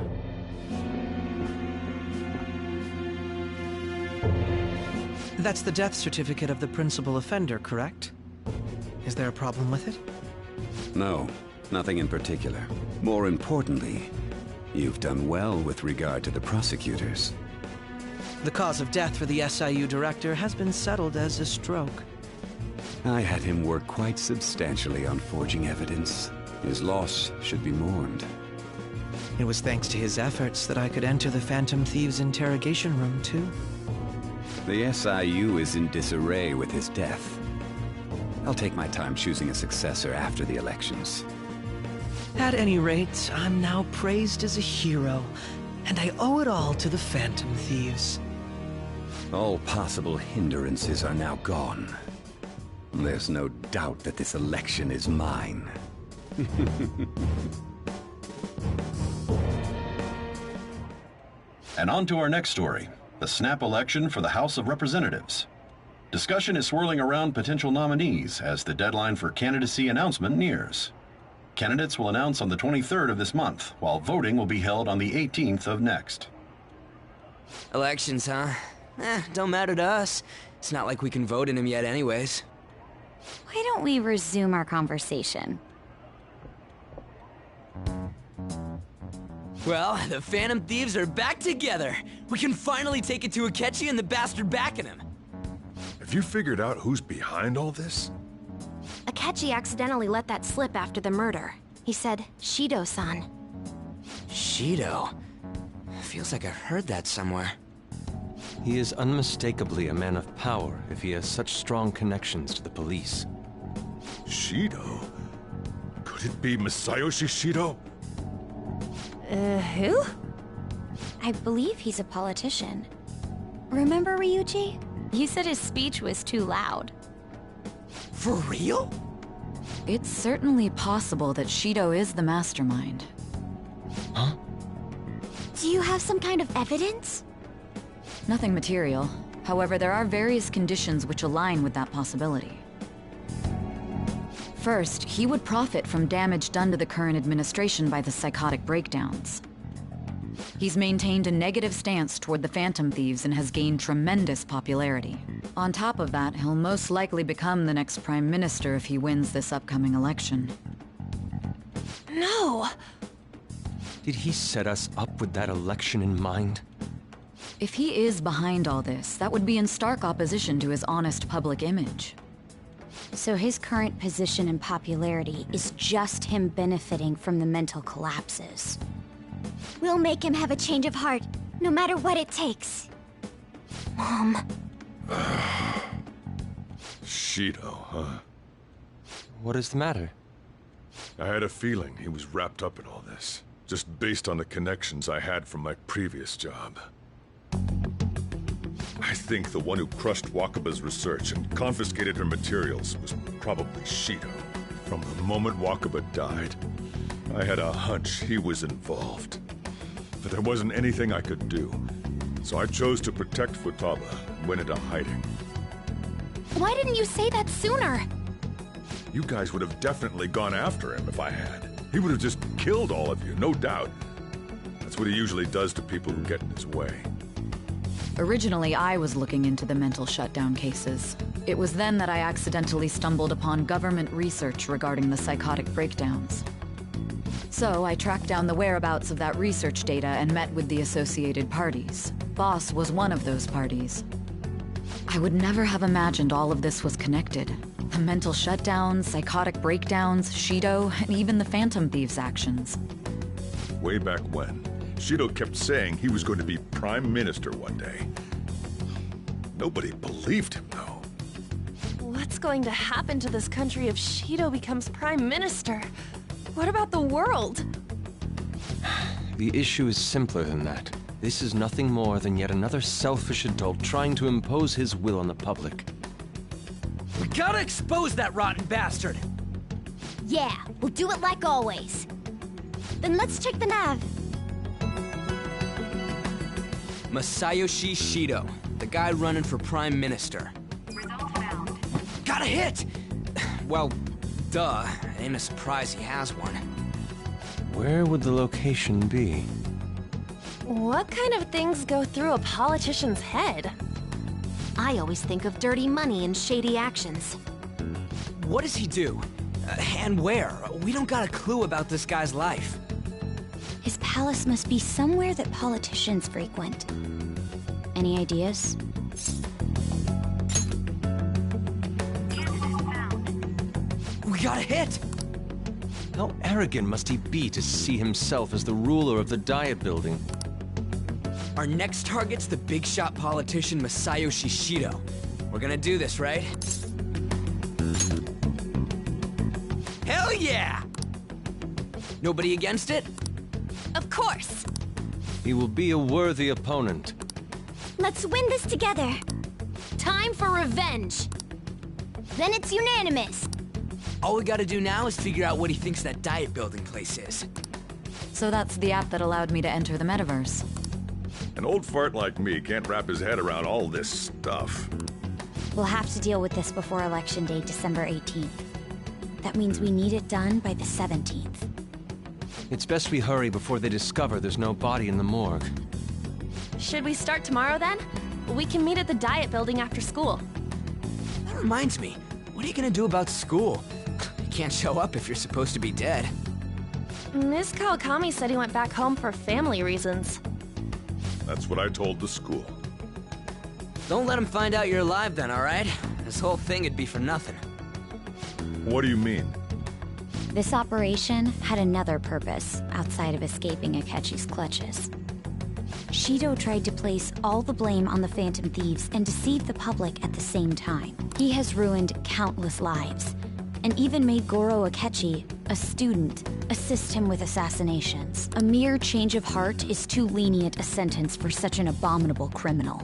That's the death certificate of the principal offender, correct? Is there a problem with it? No, nothing in particular. More importantly, you've done well with regard to the prosecutors. The cause of death for the SIU director has been settled as a stroke. I had him work quite substantially on forging evidence. His loss should be mourned. It was thanks to his efforts that I could enter the Phantom Thieves' interrogation room, too. The SIU is in disarray with his death. I'll take my time choosing a successor after the elections. At any rate, I'm now praised as a hero, and I owe it all to the Phantom Thieves. All possible hindrances are now gone. There's no doubt that this election is mine. And on to our next story, the snap election for the House of Representatives. Discussion is swirling around potential nominees as the deadline for candidacy announcement nears. Candidates will announce on the 23rd of this month, while voting will be held on the 18th of next. Elections, huh? Don't matter to us. It's not like we can vote in them yet anyways. Why don't we resume our conversation? Well, the Phantom Thieves are back together. We can finally take it to Akechi and the bastard backing him. Have you figured out who's behind all this? Akechi accidentally let that slip after the murder. He said, Shido-san. Shido? Feels like I've heard that somewhere. He is unmistakably a man of power if he has such strong connections to the police. Shido? Could it be Masayoshi Shido? Who? I believe he's a politician. Remember Ryuji? You said his speech was too loud. For real? It's certainly possible that Shido is the mastermind. Do you have some kind of evidence? Nothing material. However, there are various conditions which align with that possibility. First, he would profit from damage done to the current administration by the psychotic breakdowns. He's maintained a negative stance toward the Phantom Thieves and has gained tremendous popularity. On top of that, he'll most likely become the next Prime Minister if he wins this upcoming election. No! Did he set us up with that election in mind? If he is behind all this, that would be in stark opposition to his honest public image. So his current position and popularity is just him benefiting from the mental collapses. We'll make him have a change of heart, no matter what it takes. Mom. Shido, huh? What is the matter? I had a feeling he was wrapped up in all this, just based on the connections I had from my previous job. I think the one who crushed Wakaba's research and confiscated her materials was probably Shido. From the moment Wakaba died, I had a hunch he was involved. But there wasn't anything I could do, so I chose to protect Futaba and went into hiding. Why didn't you say that sooner? You guys would have definitely gone after him if I had. He would have just killed all of you, no doubt. That's what he usually does to people who get in his way. Originally, I was looking into the mental shutdown cases. It was then that I accidentally stumbled upon government research regarding the psychotic breakdowns. So I tracked down the whereabouts of that research data and met with the associated parties. Boss was one of those parties. I would never have imagined all of this was connected. The mental shutdowns, psychotic breakdowns, Shido, and even the Phantom Thieves' actions. Way back when, Shido kept saying he was going to be Prime Minister one day. Nobody believed him, though. What's going to happen to this country if Shido becomes Prime Minister? What about the world? The issue is simpler than that. This is nothing more than yet another selfish adult trying to impose his will on the public. We gotta expose that rotten bastard! Yeah, we'll do it like always. Then let's check the nav. Masayoshi Shido, the guy running for Prime Minister. Got a hit! Well, duh. Ain't a surprise he has one. Where would the location be? What kind of things go through a politician's head? I always think of dirty money and shady actions. What does he do? And where? We don't got a clue about this guy's life. His palace must be somewhere that politicians frequent. Any ideas? We got a hit! How arrogant must he be to see himself as the ruler of the Diet Building? Our next target's the big shot politician Masayoshi Shido. We're gonna do this, right? Hell yeah! Nobody against it? Of course! He will be a worthy opponent. Let's win this together. Time for revenge! Then it's unanimous. All we gotta do now is figure out what he thinks that Diet Building place is. So that's the app that allowed me to enter the metaverse. An old fart like me can't wrap his head around all this stuff. We'll have to deal with this before Election Day, December 18th. That means we need it done by the 17th. It's best we hurry before they discover there's no body in the morgue. Should we start tomorrow then? We can meet at the Diet Building after school. That reminds me, what are you gonna do about school? You can't show up if you're supposed to be dead. Ms. Kawakami said he went back home for family reasons. That's what I told the school. Don't let him find out you're alive then, alright? This whole thing would be for nothing. What do you mean? This operation had another purpose outside of escaping Akechi's clutches. Shido tried to place all the blame on the Phantom Thieves and deceive the public at the same time. He has ruined countless lives, and even made Goro Akechi, a student, assist him with assassinations. A mere change of heart is too lenient a sentence for such an abominable criminal.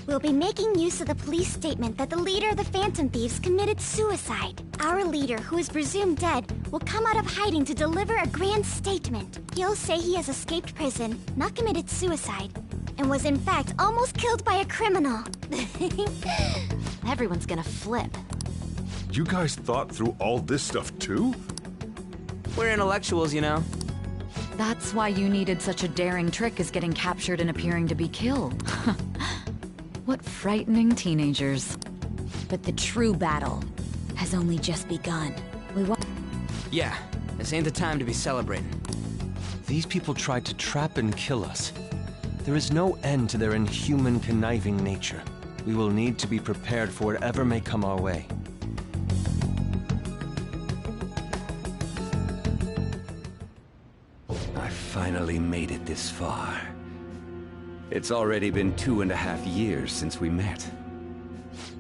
We'll be making use of the police statement that the leader of the Phantom Thieves committed suicide. Our leader, who is presumed dead, will come out of hiding to deliver a grand statement. He'll say he has escaped prison, not committed suicide. and was in fact almost killed by a criminal. Everyone's gonna flip. You guys thought through all this stuff too? We're intellectuals, you know. That's why you needed such a daring trick as getting captured and appearing to be killed. What frightening teenagers. But the true battle has only just begun. Yeah, this ain't the time to be celebrating. These people tried to trap and kill us. There is no end to their inhuman, conniving nature. We will need to be prepared for whatever may come our way. I finally made it this far. It's already been 2.5 years since we met.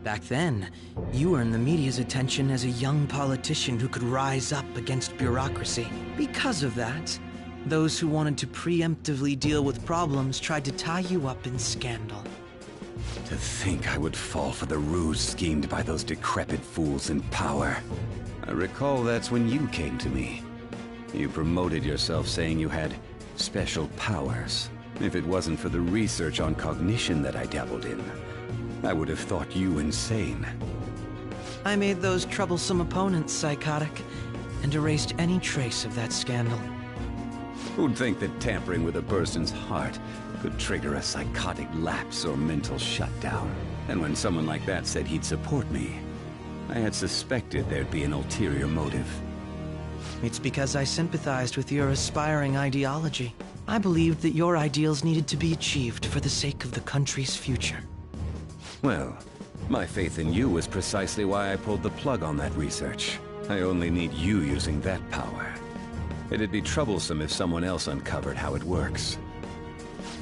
Back then, you earned the media's attention as a young politician who could rise up against bureaucracy. Because of that, those who wanted to preemptively deal with problems tried to tie you up in scandal. To think I would fall for the ruse schemed by those decrepit fools in power. I recall that's when you came to me. You promoted yourself saying you had special powers. If it wasn't for the research on cognition that I dabbled in, I would have thought you insane. I made those troublesome opponents psychotic, and erased any trace of that scandal. Who'd think that tampering with a person's heart could trigger a psychotic lapse or mental shutdown? And when someone like that said he'd support me, I had suspected there'd be an ulterior motive. It's because I sympathized with your aspiring ideology. I believed that your ideals needed to be achieved for the sake of the country's future. Well, my faith in you was precisely why I pulled the plug on that research. I only need you using that power. It'd be troublesome if someone else uncovered how it works.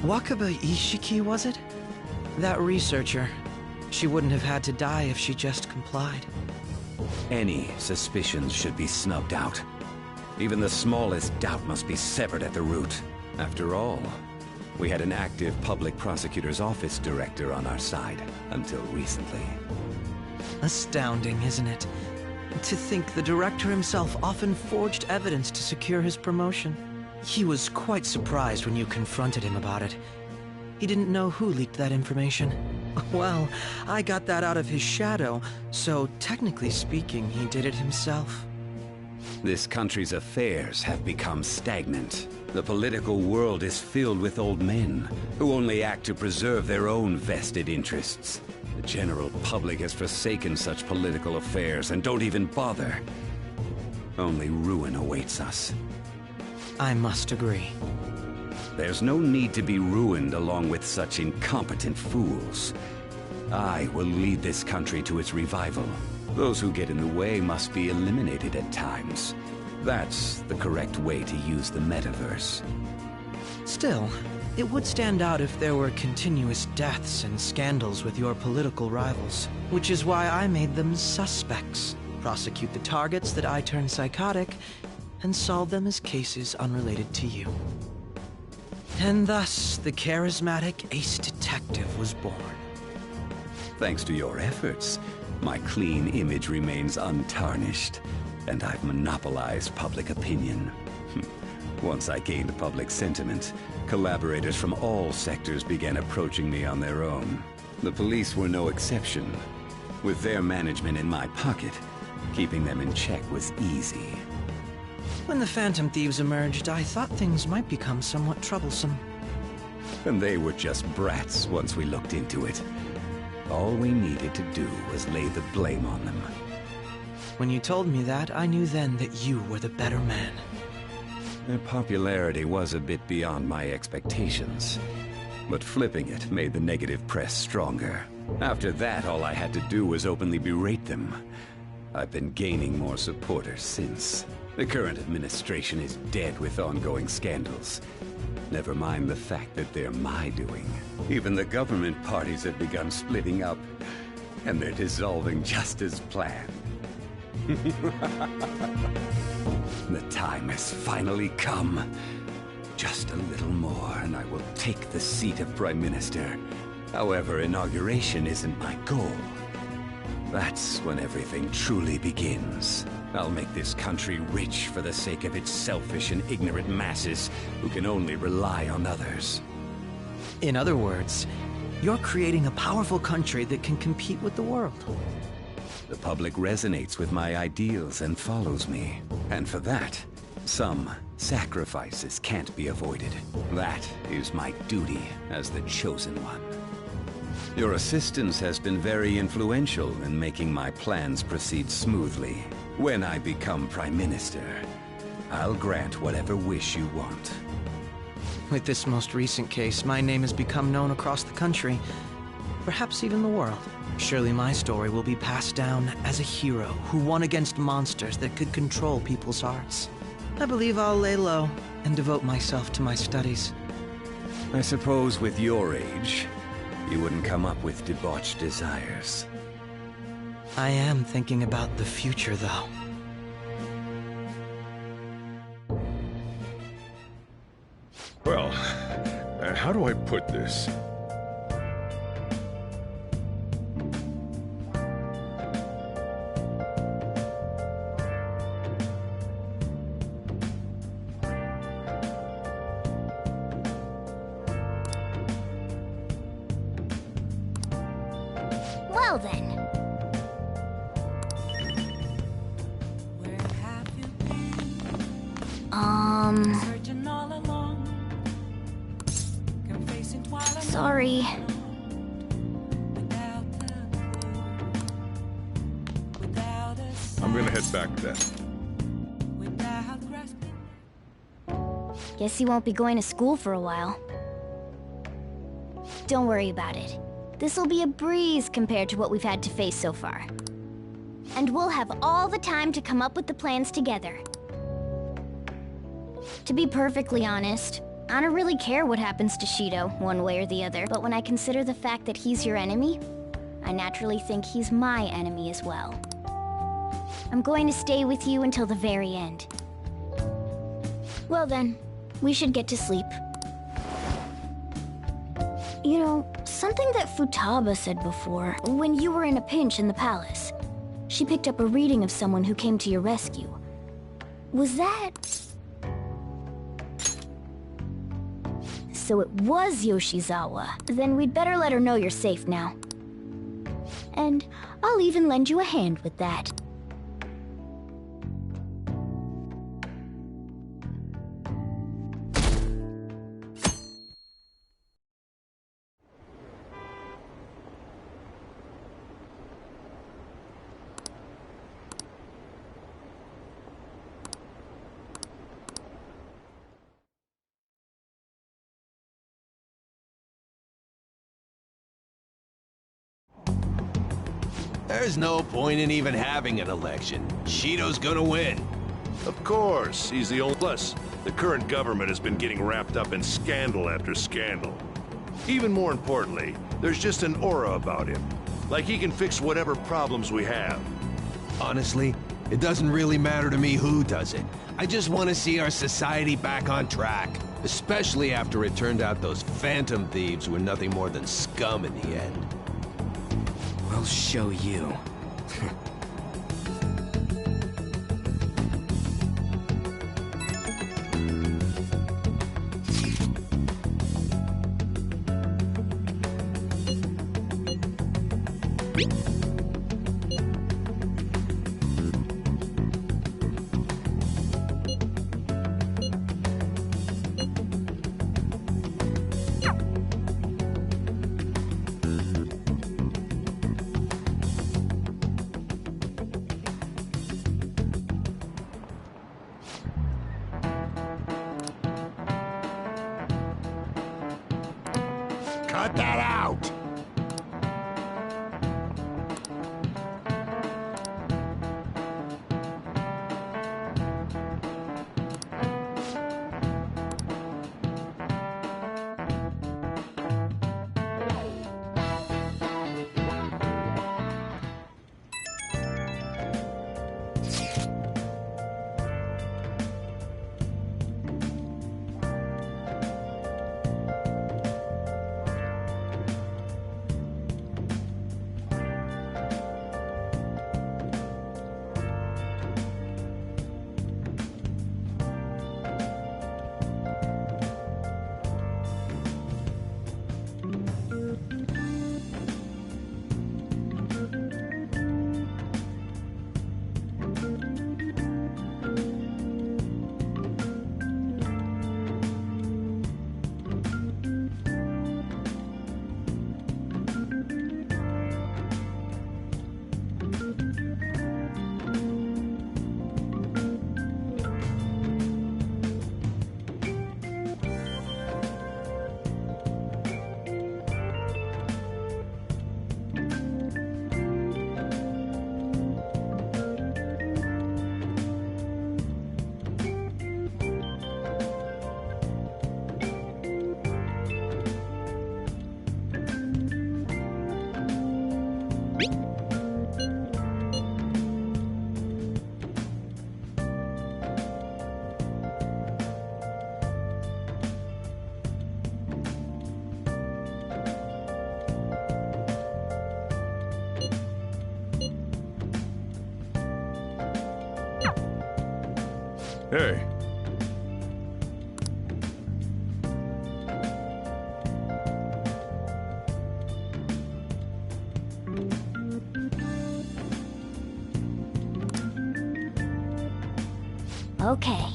Wakaba Ishiki, was it? That researcher. She wouldn't have had to die if she just complied. Any suspicions should be snubbed out. Even the smallest doubt must be severed at the root. After all, we had an active public prosecutor's office director on our side, until recently. Astounding, isn't it? To think the director himself often forged evidence to secure his promotion. He was quite surprised when you confronted him about it. He didn't know who leaked that information. Well, I got that out of his shadow, so technically speaking, he did it himself. This country's affairs have become stagnant. The political world is filled with old men who only act to preserve their own vested interests. The general public has forsaken such political affairs and don't even bother. Only ruin awaits us. I must agree. There's no need to be ruined along with such incompetent fools. I will lead this country to its revival. Those who get in the way must be eliminated at times. That's the correct way to use the metaverse. Still, it would stand out if there were continuous deaths and scandals with your political rivals, which is why I made them suspects. Prosecute the targets that I turned psychotic, and solve them as cases unrelated to you. And thus, the charismatic ace detective was born. Thanks to your efforts, my clean image remains untarnished, and I've monopolized public opinion. Once I gained public sentiment, collaborators from all sectors began approaching me on their own. The police were no exception. With their management in my pocket, keeping them in check was easy. When the Phantom Thieves emerged, I thought things might become somewhat troublesome. And they were just brats once we looked into it. All we needed to do was lay the blame on them. When you told me that, I knew then that you were the better man. Their popularity was a bit beyond my expectations, but flipping it made the negative press stronger. After that, all I had to do was openly berate them. I've been gaining more supporters since. The current administration is dead with ongoing scandals. Never mind the fact that they're my doing. Even the government parties have begun splitting up, and they're dissolving just as planned. The time has finally come. Just a little more, and I will take the seat of Prime Minister. However, inauguration isn't my goal. That's when everything truly begins. I'll make this country rich for the sake of its selfish and ignorant masses who can only rely on others. In other words, you're creating a powerful country that can compete with the world. The public resonates with my ideals and follows me. And for that, some sacrifices can't be avoided. That is my duty as the Chosen One. Your assistance has been very influential in making my plans proceed smoothly. When I become Prime Minister, I'll grant whatever wish you want. With this most recent case, my name has become known across the country, perhaps even the world. Surely my story will be passed down as a hero who won against monsters that could control people's hearts. I believe I'll lay low and devote myself to my studies. I suppose with your age, you wouldn't come up with debauched desires. I am thinking about the future, though. Well, how do I put this? Well then. Sorry. I'm gonna head back then. Guess you won't be going to school for a while. Don't worry about it. This'll be a breeze compared to what we've had to face so far. And we'll have all the time to come up with the plans together. To be perfectly honest, I don't really care what happens to Shido, one way or the other, but when I consider the fact that he's your enemy, I naturally think he's my enemy as well. I'm going to stay with you until the very end. Well then, we should get to sleep. You know, something that Futaba said before, when you were in a pinch in the palace, she picked up a reading of someone who came to your rescue. Was that... So it was Yoshizawa. Then we'd better let her know you're safe now. And I'll even lend you a hand with that. There's no point in even having an election. Shido's gonna win. Of course, he's the only... Plus, the current government has been getting wrapped up in scandal after scandal. Even more importantly, there's just an aura about him. Like he can fix whatever problems we have. Honestly, it doesn't really matter to me who does it. I just want to see our society back on track. Especially after it turned out those Phantom Thieves were nothing more than scum in the end. We'll show you. Cut that out! Hey. Okay.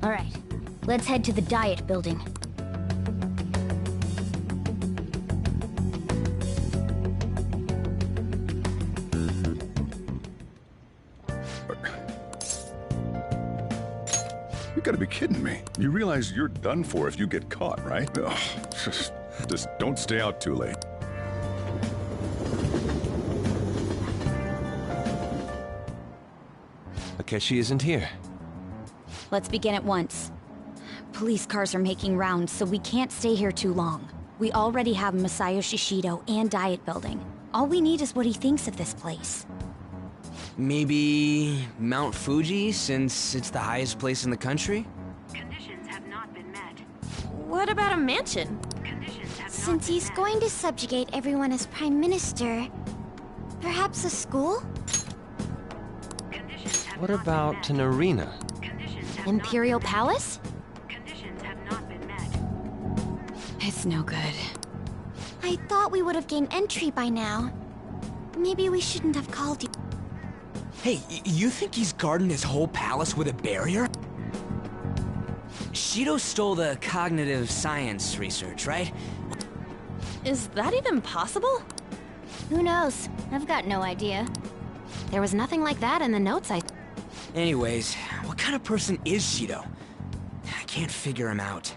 All right, let's head to the diet building. You gotta be kidding me. You realize you're done for if you get caught, right? Ugh, just don't stay out too late. Akechi isn't here. Let's begin at once. Police cars are making rounds, so we can't stay here too long. We already have Masayoshi Shido and Diet Building. All we need is what he thinks of this place. Maybe Mount Fuji, since it's the highest place in the country? Conditions have not been met. What about a mansion? Since he's going to subjugate everyone as Prime Minister, perhaps a school? What about an arena? Imperial Palace? It's no good. I thought we would have gained entry by now. Maybe we shouldn't have called you. Hey, you think he's guarding his whole palace with a barrier? Shido stole the cognitive science research, right? Is that even possible? Who knows? I've got no idea. There was nothing like that in the notes Anyways, what kind of person is Shido? I can't figure him out.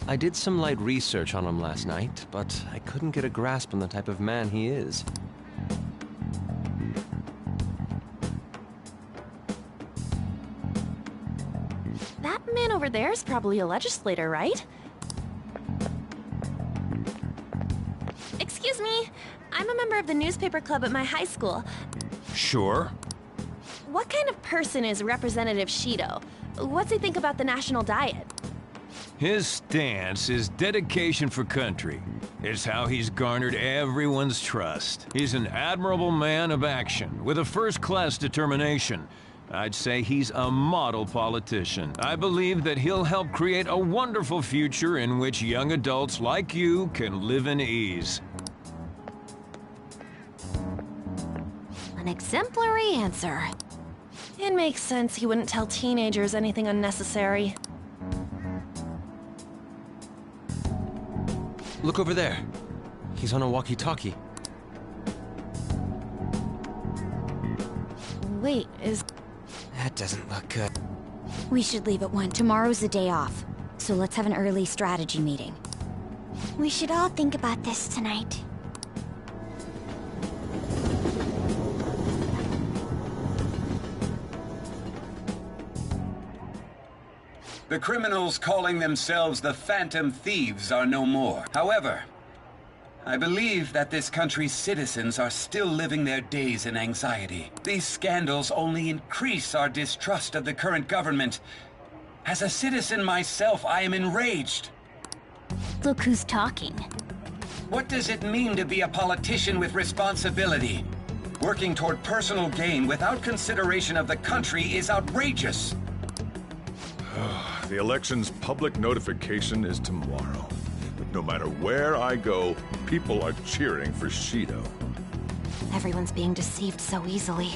I did some light research on him last night, but I couldn't get a grasp on the type of man he is. That man over there is probably a legislator, right? Excuse me, I'm a member of the newspaper club at my high school. Sure. What kind of person is Representative Shido? What's he think about the national diet? His stance is dedication for country. It's how he's garnered everyone's trust. He's an admirable man of action, with a first-class determination. I'd say he's a model politician. I believe that he'll help create a wonderful future in which young adults like you can live in ease. An exemplary answer. It makes sense he wouldn't tell teenagers anything unnecessary. Look over there. He's on a walkie-talkie. Wait, is... That doesn't look good. We should leave at 1. Tomorrow's the day off, so let's have an early strategy meeting. We should all think about this tonight. The criminals calling themselves the Phantom Thieves are no more. However, I believe that this country's citizens are still living their days in anxiety. These scandals only increase our distrust of the current government. As a citizen myself, I am enraged. Look who's talking. What does it mean to be a politician with responsibility? Working toward personal gain without consideration of the country is outrageous. The election's public notification is tomorrow. But no matter where I go, people are cheering for Shido. Everyone's being deceived so easily.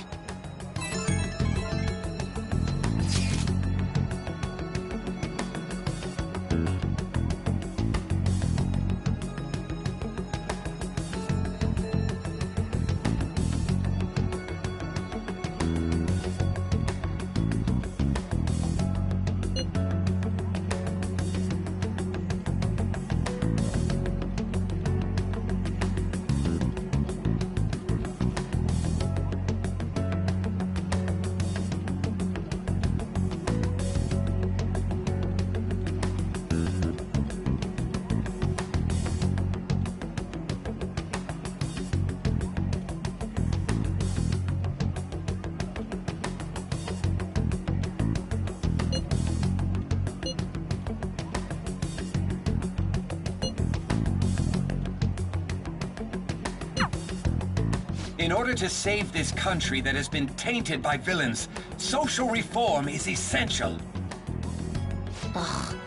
In order to save this country that has been tainted by villains, social reform is essential. Ugh.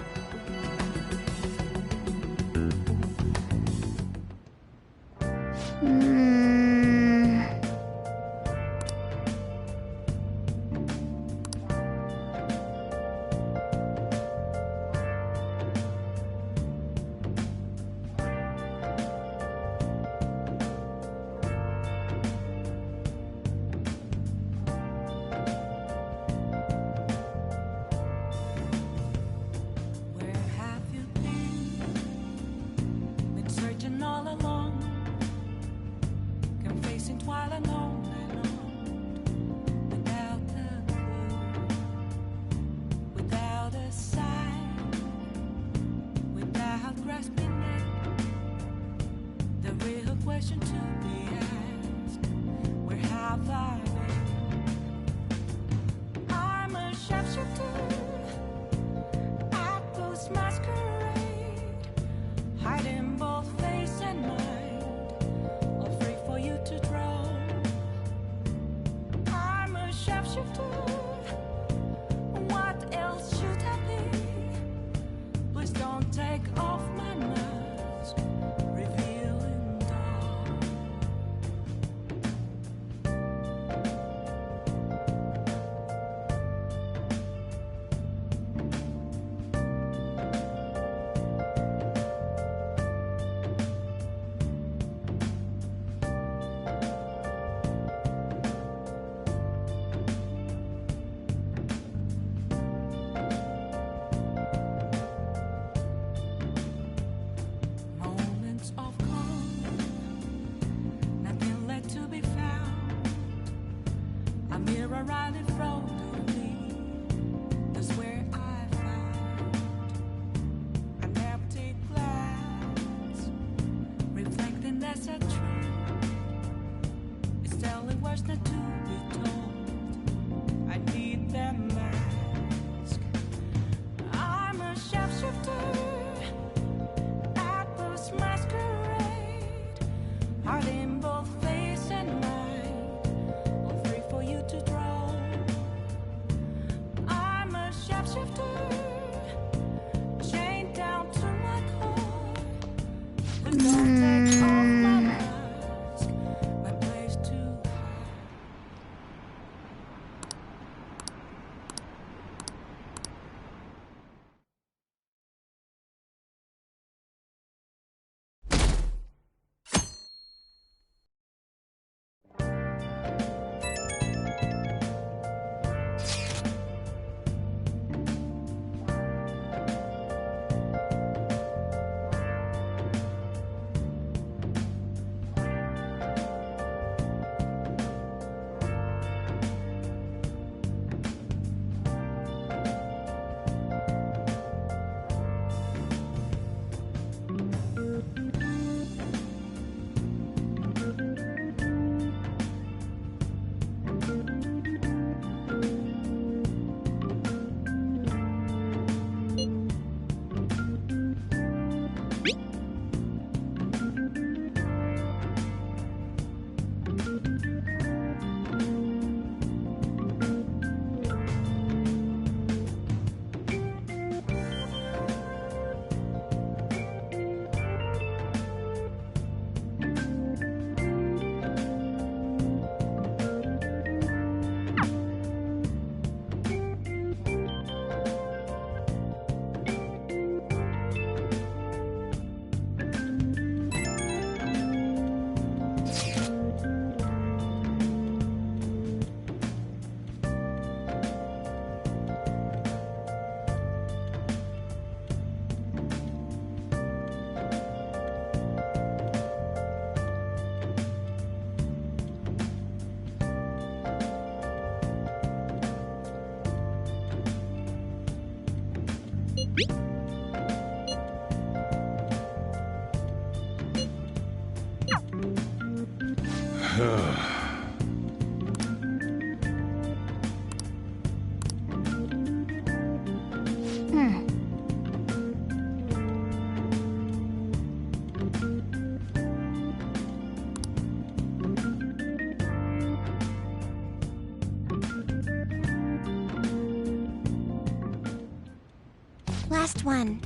Last one.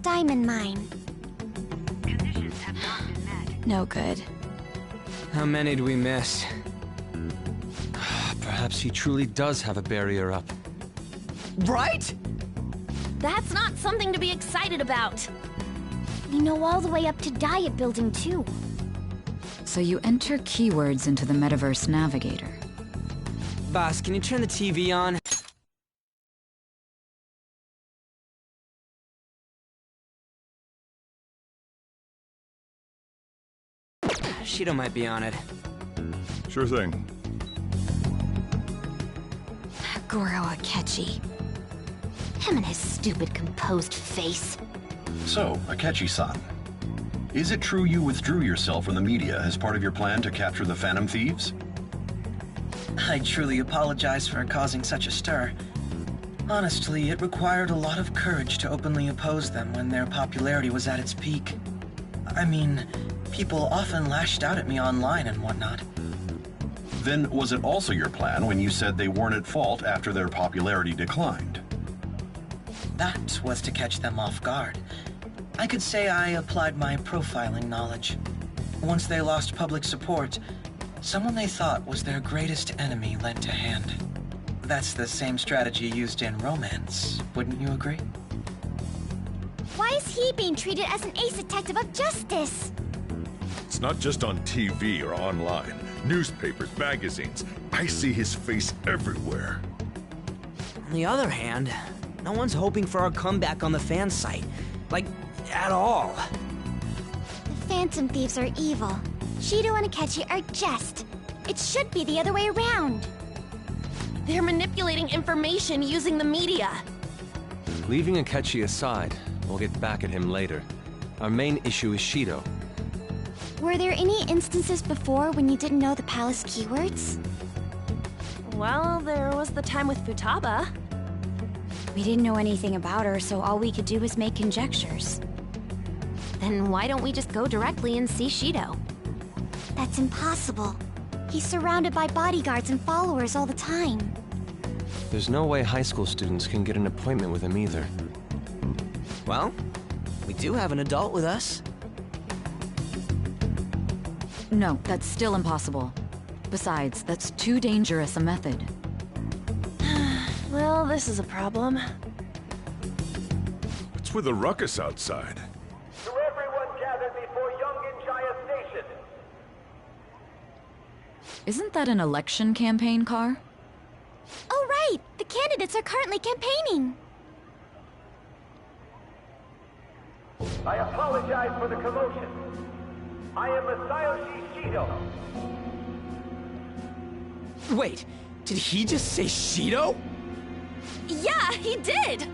Diamond mine. No good. How many do we miss? Perhaps he truly does have a barrier up. Right? That's not something to be excited about. We know all the way up to Diet Building, too. So you enter keywords into the Metaverse Navigator. Boss, can you turn the TV on? Shido might be on it. Sure thing. Goro Akechi. Him and his stupid composed face. So, Akechi-san, is it true you withdrew yourself from the media as part of your plan to capture the Phantom Thieves? I truly apologize for causing such a stir. Honestly, it required a lot of courage to openly oppose them when their popularity was at its peak. I mean, people often lashed out at me online and whatnot. Then was it also your plan when you said they weren't at fault after their popularity declined? That was to catch them off guard. I could say I applied my profiling knowledge. Once they lost public support, someone they thought was their greatest enemy lent a hand. That's the same strategy used in romance, wouldn't you agree? Why is he being treated as an ace detective of justice? It's not just on TV or online. Newspapers, magazines. I see his face everywhere. On the other hand, no one's hoping for our comeback on the fan site. Like, at all. The Phantom Thieves are evil. Shido and Akechi are just. It should be the other way around. They're manipulating information using the media. Leaving Akechi aside, we'll get back at him later. Our main issue is Shido. Were there any instances before when you didn't know the palace keywords? Well, there was the time with Futaba. We didn't know anything about her, so all we could do was make conjectures. Then why don't we just go directly and see Shido? That's impossible. He's surrounded by bodyguards and followers all the time. There's no way high school students can get an appointment with him either. Well, we do have an adult with us. No, that's still impossible. Besides, that's too dangerous a method. Well, this is a problem. What's with the ruckus outside? To everyone gathered before Yongen-Jaya Station. Isn't that an election campaign car? Oh, right! The candidates are currently campaigning. I apologize for the commotion. I am Masayoshi Shido. Wait, did he just say Shido? Yeah, he did!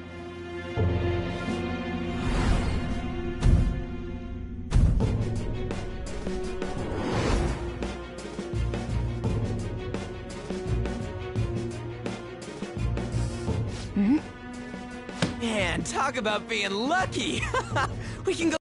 Man, talk about being lucky! We can go...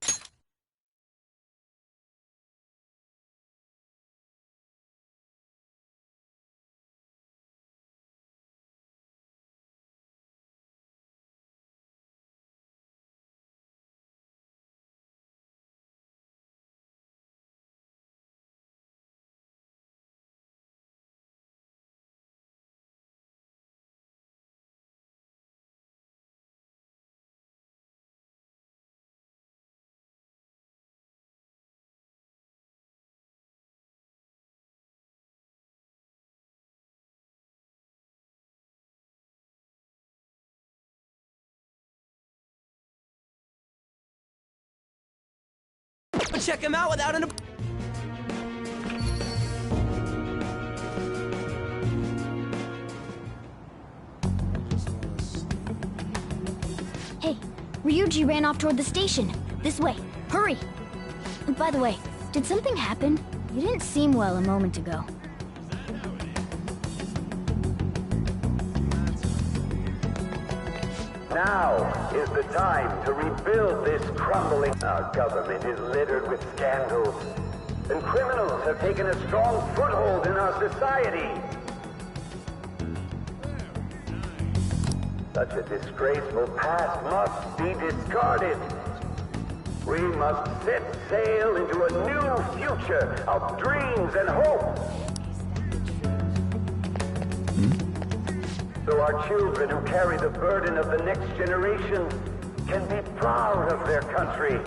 check him out without an... Hey, Ryuji ran off toward the station. This way. Hurry! By the way, did something happen? You didn't seem well a moment ago. Now is the time to rebuild this crumbling... Our government is littered with scandals, and criminals have taken a strong foothold in our society. Such a disgraceful past must be discarded. We must set sail into a new future of dreams and hope. So our children who carry the burden of the next generation can be proud of their country.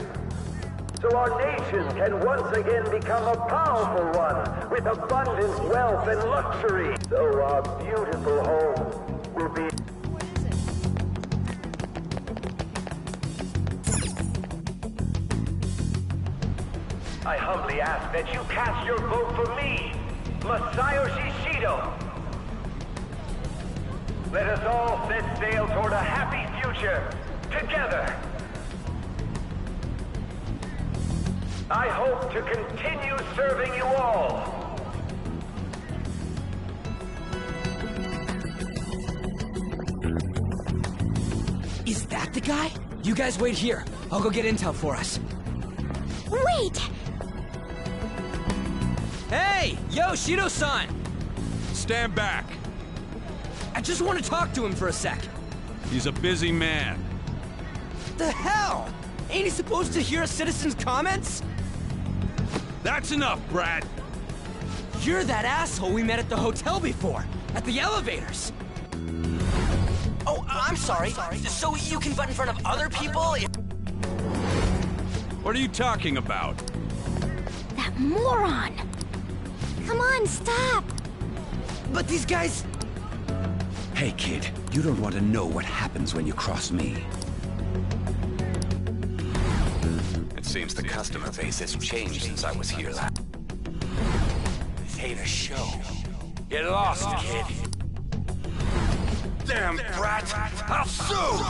So our nation can once again become a powerful one with abundant wealth and luxury. So our beautiful home will be... I humbly ask that you cast your vote for me, Masayoshi Shido. Let us all set sail toward a happy future, together. I hope to continue serving you all. Is that the guy? You guys wait here. I'll go get intel for us. Wait! Hey! Yo, Shido-san! Stand back. I just want to talk to him for a sec. He's a busy man. The hell? Ain't he supposed to hear a citizen's comments? That's enough, Brad. You're that asshole we met at the hotel before, at the elevators. Oh, I'm sorry. So you can butt in front of other people? What are you talking about? That moron! Come on, stop! But these guys... Hey, kid, you don't want to know what happens when you cross me. It seems the customer base has changed since I was here last. This ain't a show. Get lost, kid. Damn brat! I'll sue!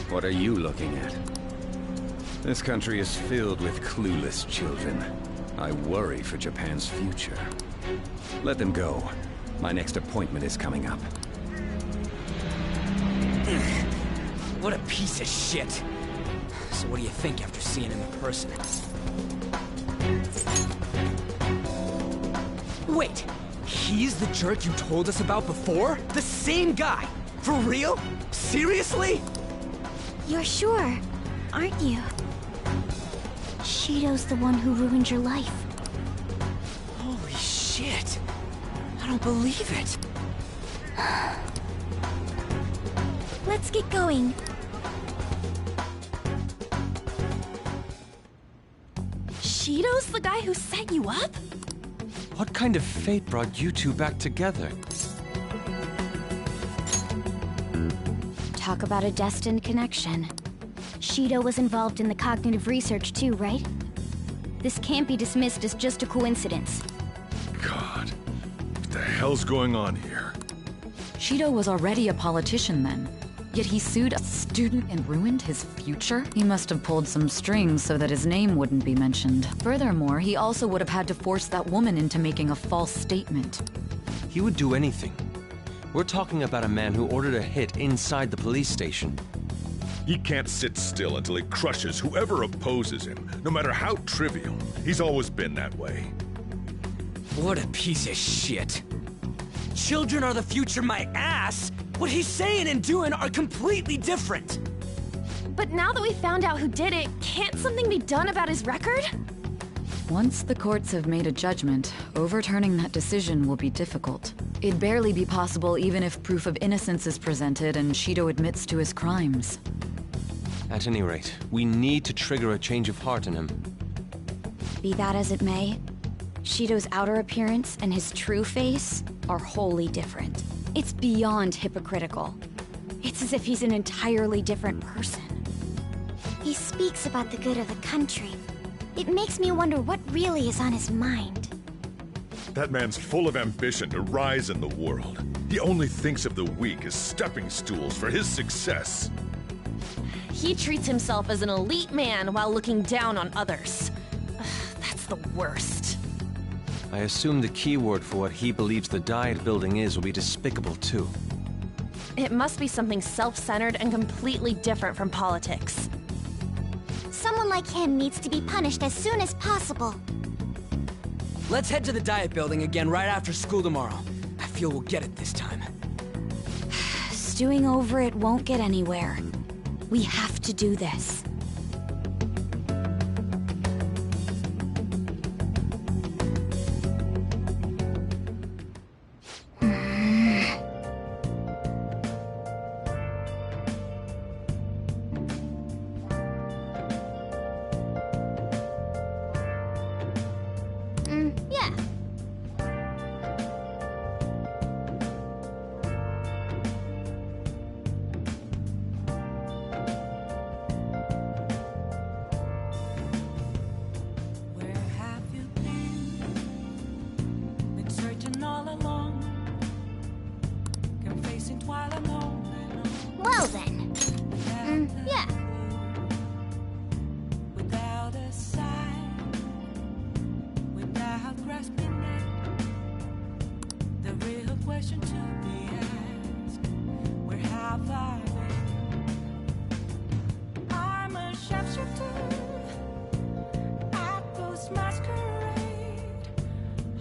What are you looking at? This country is filled with clueless children. I worry for Japan's future. Let them go. My next appointment is coming up. What a piece of shit. So what do you think after seeing him in person? Wait, he's the jerk you told us about before? The same guy? For real? Seriously? You're sure, aren't you? Shido's the one who ruined your life. Holy shit. I don't believe it. Let's get going. Shido's the guy who set you up? What kind of fate brought you two back together? Talk about a destined connection. Shido was involved in the cognitive research too, right? This can't be dismissed as just a coincidence. God, what the hell's going on here? Shido was already a politician then. Yet he sued a student and ruined his future? He must have pulled some strings so that his name wouldn't be mentioned. Furthermore, he also would have had to force that woman into making a false statement. He would do anything. We're talking about a man who ordered a hit inside the police station. He can't sit still until he crushes whoever opposes him, no matter how trivial. He's always been that way. What a piece of shit. Children are the future, my ass! What he's saying and doing are completely different! But now that we found out who did it, can't something be done about his record? Once the courts have made a judgment, overturning that decision will be difficult. It'd barely be possible even if proof of innocence is presented and Shido admits to his crimes. At any rate, we need to trigger a change of heart in him. Be that as it may, Shido's outer appearance and his true face are wholly different. It's beyond hypocritical. It's as if he's an entirely different person. He speaks about the good of the country. It makes me wonder what really is on his mind. That man's full of ambition to rise in the world. He only thinks of the weak as stepping stools for his success. He treats himself as an elite man while looking down on others. Ugh, that's the worst. I assume the key word for what he believes the Diet building is will be despicable too. It must be something self-centered and completely different from politics. Someone like him needs to be punished as soon as possible. Let's head to the diet building again right after school tomorrow. I feel we'll get it this time. Stewing over it won't get anywhere. We have to do this. Yeah. Well then. Yeah. Without a sign, without grasping it, the real question to be asked, where have I been? I'm a sharpshooter at Ghost Masquerade,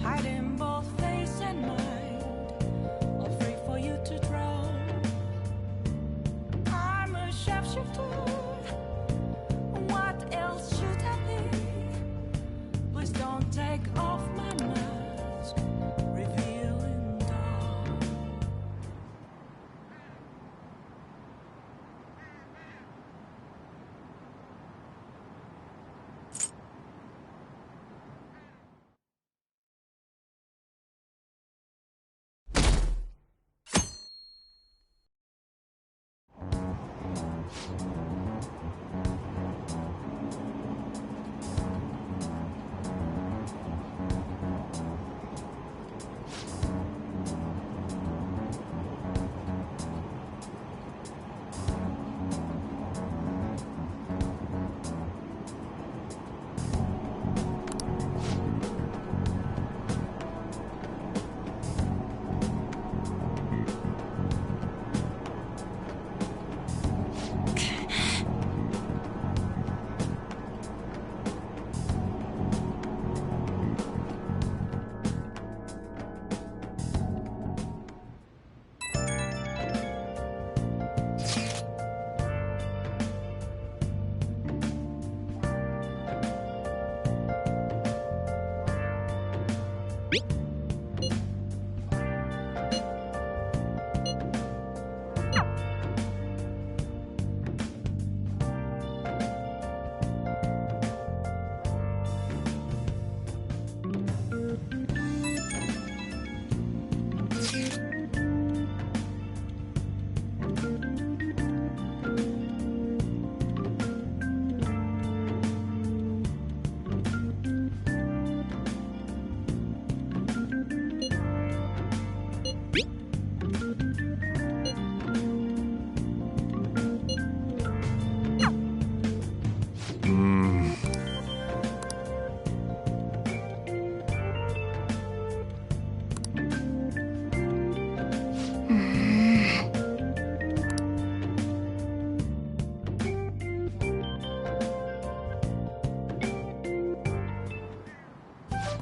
hiding both face and mind, all free for you to draw. I'm a sharpshooter. What else should I be? Please don't take off my mask, revealing dawn.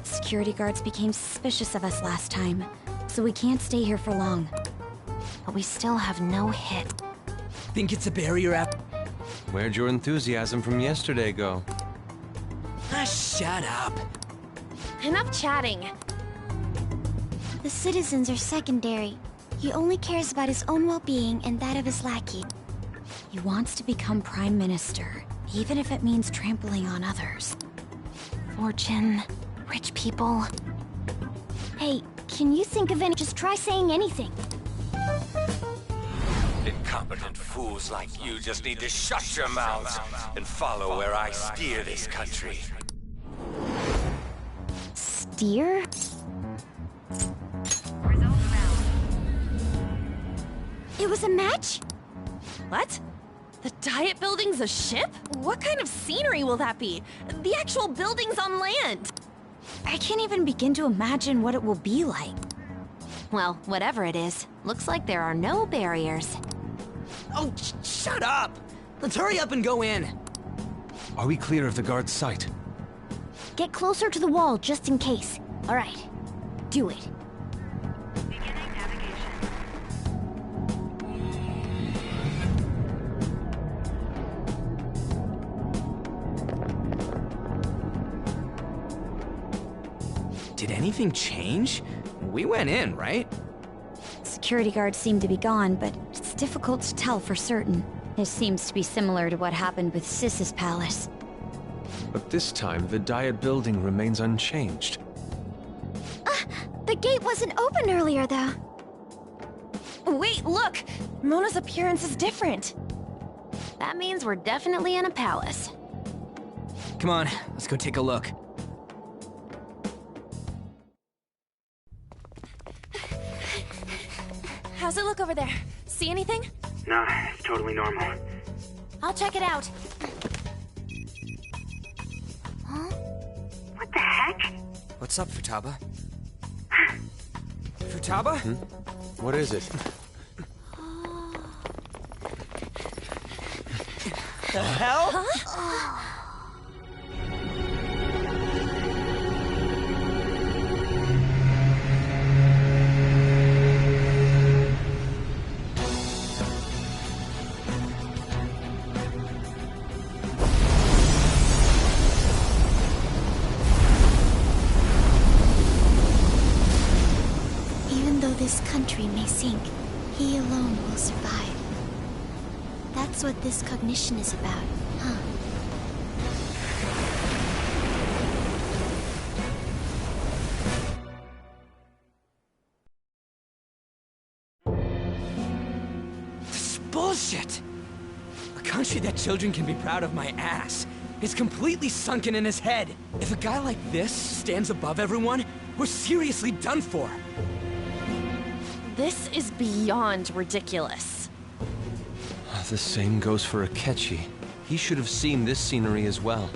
Security guards became suspicious of us last time, so we can't stay here for long. But we still have no hit. Think it's a barrier app? Where'd your enthusiasm from yesterday go? Ah, shut up. Enough chatting. The citizens are secondary. He only cares about his own well-being and that of his lackey. He wants to become Prime Minister, even if it means trampling on others. Fortune, rich people. Hey, can you think of any? Just try saying anything. Incompetent fools like you just need to shut your mouths and follow where I steer this country. Steer? It was a match? What? The diet building's a ship? What kind of scenery will that be? The actual building's on land. I can't even begin to imagine what it will be like. Well, whatever it is, looks like there are no barriers. Oh, shut up! Let's hurry up and go in. Are we clear of the guard's sight? Get closer to the wall just in case. All right, do it. Did anything change? We went in, right? Security guards seem to be gone, but it's difficult to tell for certain. This seems to be similar to what happened with Sis's palace. But this time, the Diet building remains unchanged. The gate wasn't open earlier, though. Wait, look! Mona's appearance is different. That means we're definitely in a palace. Come on, let's go take a look. How's it look over there? See anything? Nah, it's totally normal. I'll check it out. Huh? What the heck? What's up, Futaba? Futaba? What is it? The hell? Huh? Even though this country may sink, he alone will survive. That's what this cognition is about, huh? This is bullshit! A country that children can be proud of my ass is completely sunken in his head. If a guy like this stands above everyone, we're seriously done for. This is beyond ridiculous. The same goes for Akechi. He should have seen this scenery as well.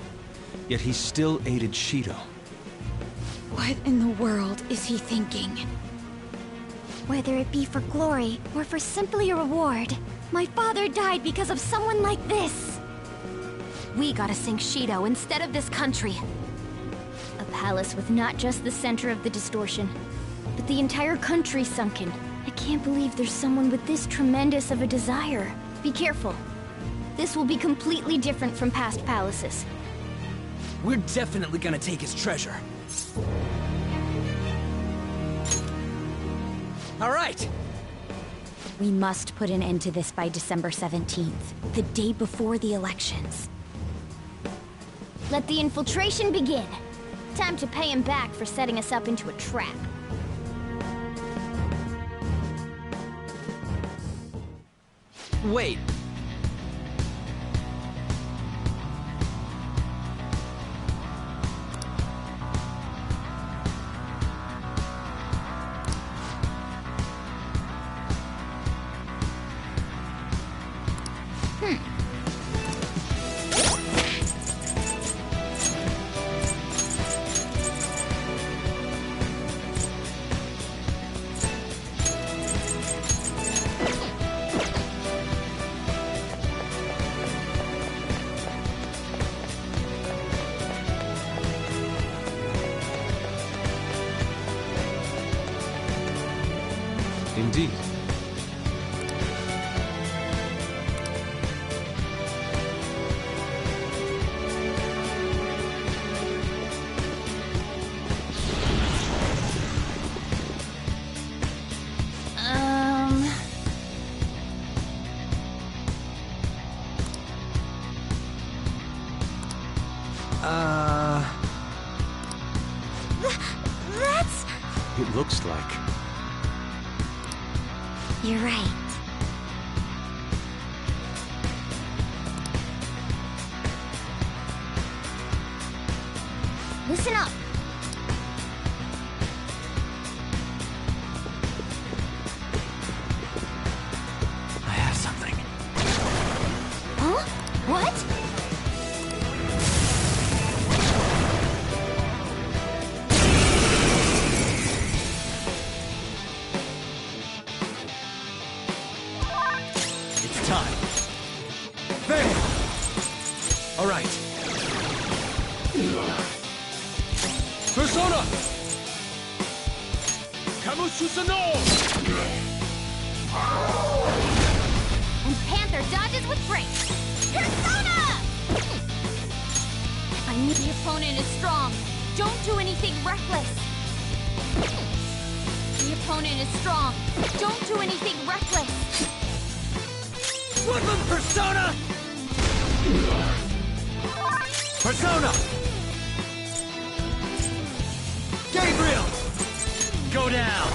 Yet he still aided Shido. What in the world is he thinking? Whether it be for glory or for simply a reward, my father died because of someone like this. We gotta sink Shido instead of this country. A palace with not just the center of the distortion, but the entire country sunken. I can't believe there's someone with this tremendous of a desire. Be careful. This will be completely different from past palaces. We're definitely gonna take his treasure. All right! We must put an end to this by December 17th, the day before the elections. Let the infiltration begin. Time to pay him back for setting us up into a trap. Wait. Indeed. That's... It looks like. You're right. Listen up. I have something. Huh? What? It's time. There! All right. Persona! And Panther dodges with grace. Persona! I knew the opponent is strong. Don't do anything reckless. The opponent is strong. Don't do anything reckless. Woodland Persona! Persona! Gabriel! Go down!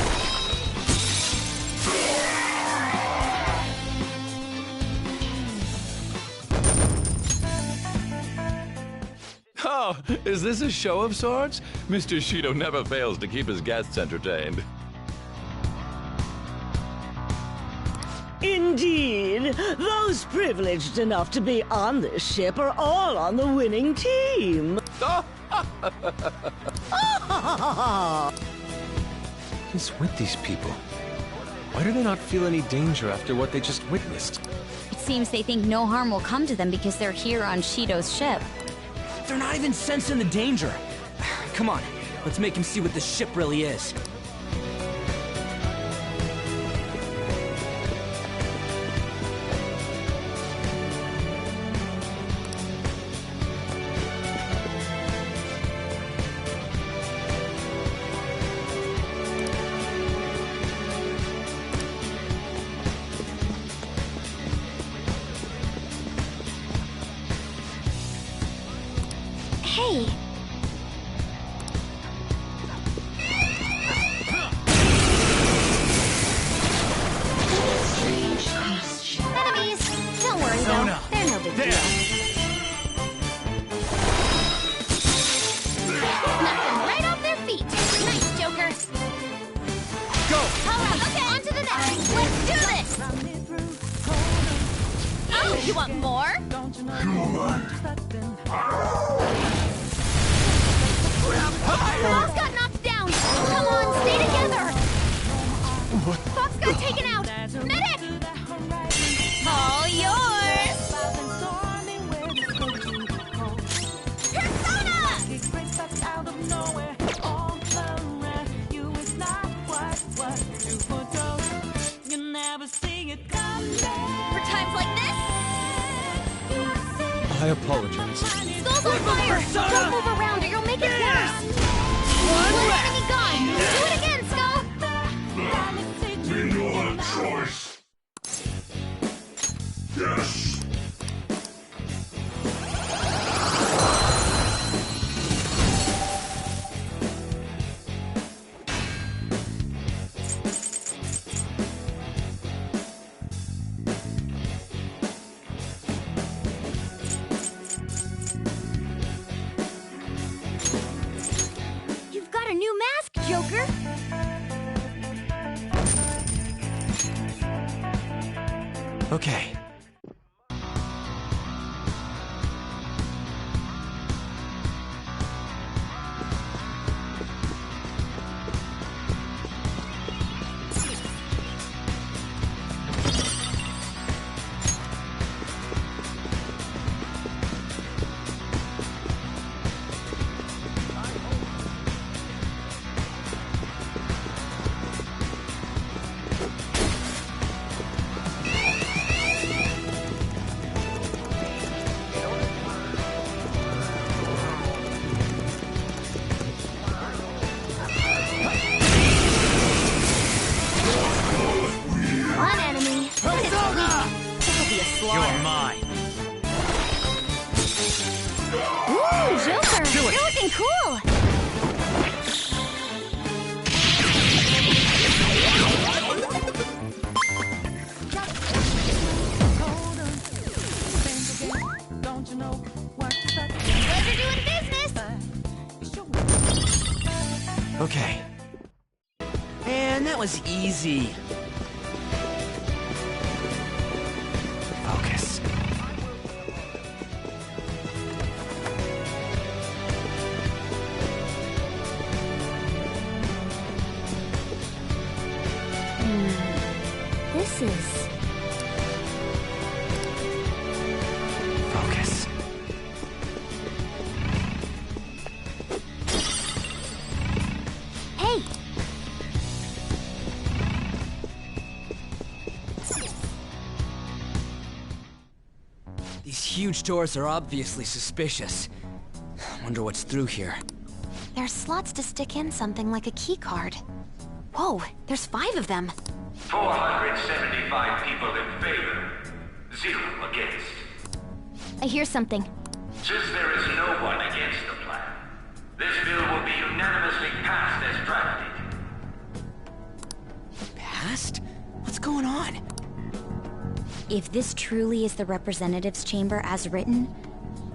Oh, is this a show of sorts? Mr. Shido never fails to keep his guests entertained. Indeed. Those privileged enough to be on this ship are all on the winning team. What's with these people? Why do they not feel any danger after what they just witnessed? It seems they think no harm will come to them because they're here on Shido's ship. They're not even sensing the danger. Come on, let's make him see what this ship really is. Hey! Enemies! Don't worry though, they're no big deal. Knock them right off their feet. Nice, Joker. Go! Alright, okay, on to the next. Let's do this! Oh, you want more? Fox got knocked down! Come on, stay together! Fox got taken out! Medic! All yours! Persona! For times like this? I apologize. Skull's on fire! Don't move around or you'll make it worse! One enemy gone! Do it again, Skull! We know the choice. Yes. You've got a new mask, Joker! Okay. One enemy. But it's weak. This'll be a slaughter. You're mine. Ooh, Joker! You're looking cool! Pleasure doing business! Okay. Man, that was easy. Focus. This is... Focus. Hey! These huge doors are obviously suspicious. Wonder what's through here. There's slots to stick in something like a key card. Whoa, there's 5 of them. 475 people in favor, 0 against. I hear something. Since there is no one against the plan, this bill will be unanimously passed as drafted. Passed? What's going on? If this truly is the representatives' chamber as written,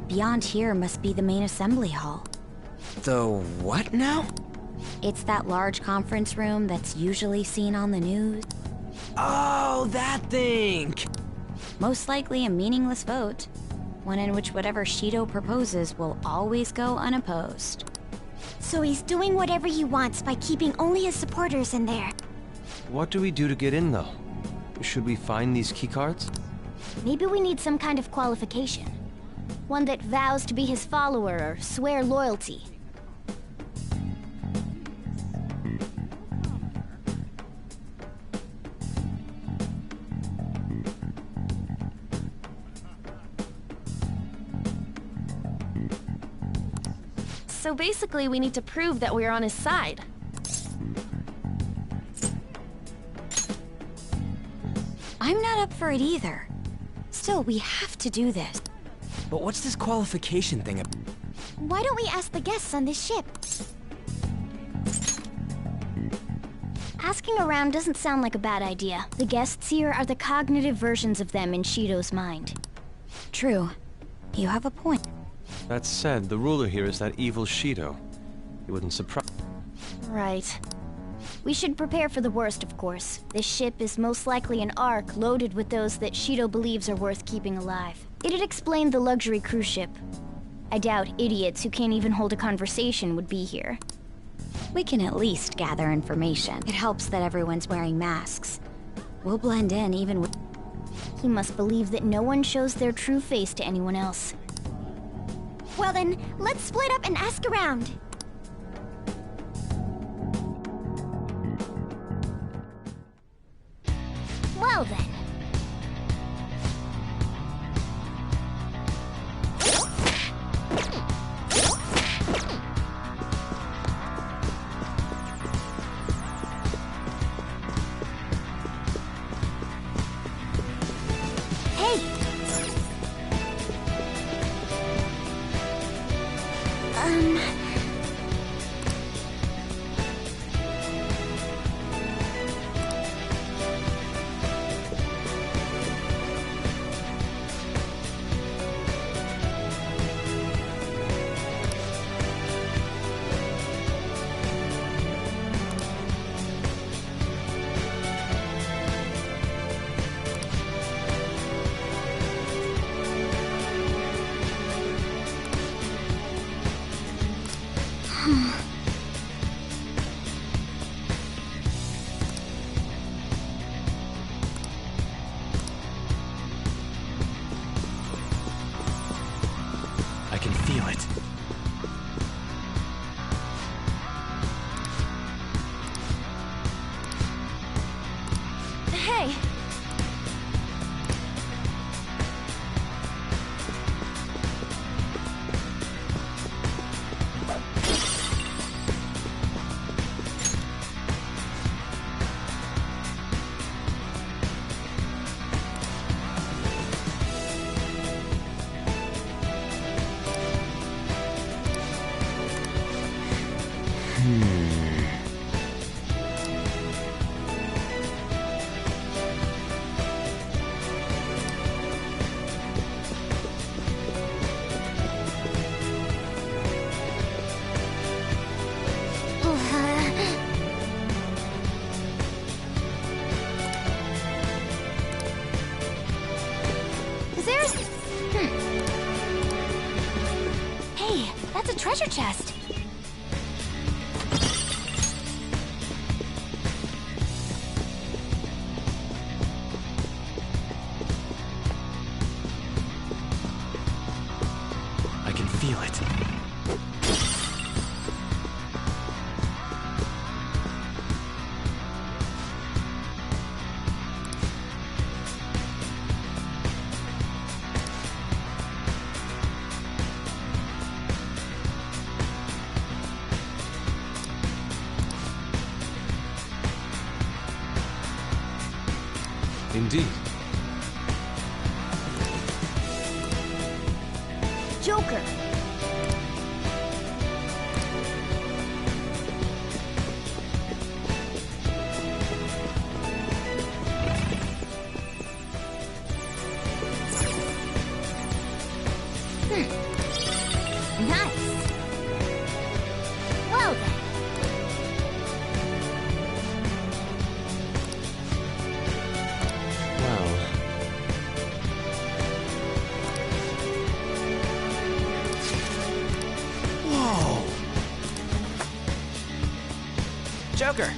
beyond here must be the main assembly hall. The what now? It's that large conference room that's usually seen on the news. Oh, that thing! Most likely a meaningless vote. One in which whatever Shido proposes will always go unopposed. So he's doing whatever he wants by keeping only his supporters in there. What do we do to get in, though? Should we find these keycards? Maybe we need some kind of qualification. One that vows to be his follower or swear loyalty. So basically, we need to prove that we're on his side. I'm not up for it either. Still, we have to do this. But what's this qualification thing? Why don't we ask the guests on this ship? Asking around doesn't sound like a bad idea. The guests here are the cognitive versions of them in Shido's mind. True. You have a point. That said, the ruler here is that evil Shido. It wouldn't surprise... Right. We should prepare for the worst, of course. This ship is most likely an Ark loaded with those that Shido believes are worth keeping alive. It'd explain the luxury cruise ship. I doubt idiots who can't even hold a conversation would be here. We can at least gather information. It helps that everyone's wearing masks. We'll blend in even with... He must believe that no one shows their true face to anyone else. Well then, let's split up and ask around. Well then. I can feel it. Hey! Hey, that's a treasure chest. I can feel it. Indeed. Joker! Nice. Well then. Well. Whoa! Joker!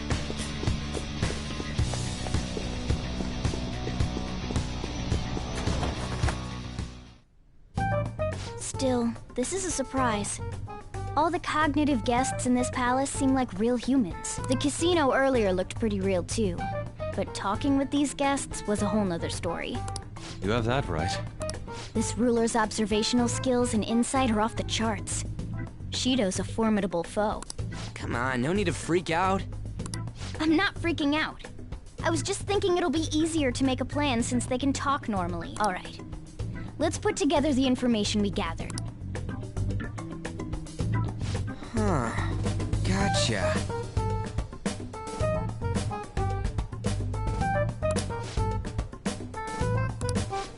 Still, this is a surprise. All the cognitive guests in this palace seem like real humans. The casino earlier looked pretty real too. But talking with these guests was a whole nother story. You have that right. This ruler's observational skills and insight are off the charts. Shido's a formidable foe. Come on, no need to freak out. I'm not freaking out. I was just thinking it'll be easier to make a plan since they can talk normally. All right. Let's put together the information we gathered. Huh. Gotcha.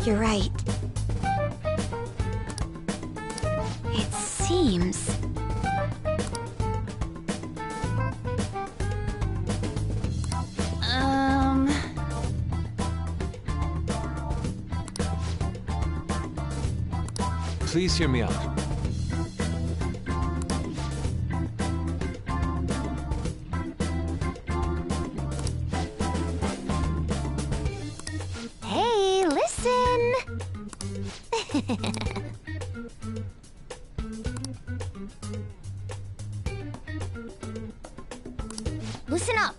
You're right. It seems... Please hear me out. Hey, listen! Listen up!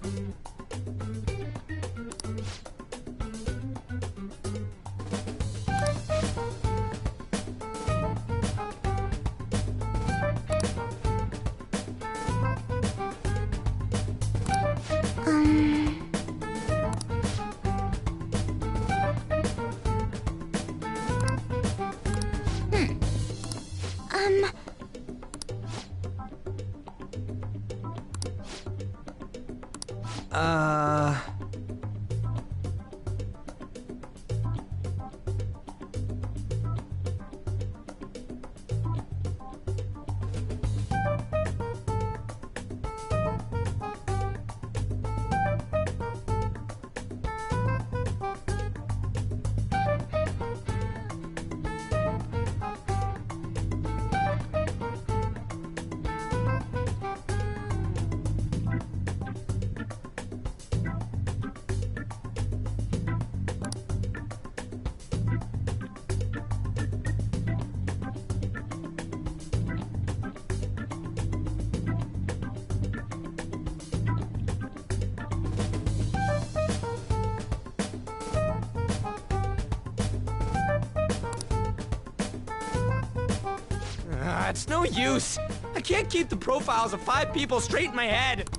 It's no use. I can't keep the profiles of 5 people straight in my head.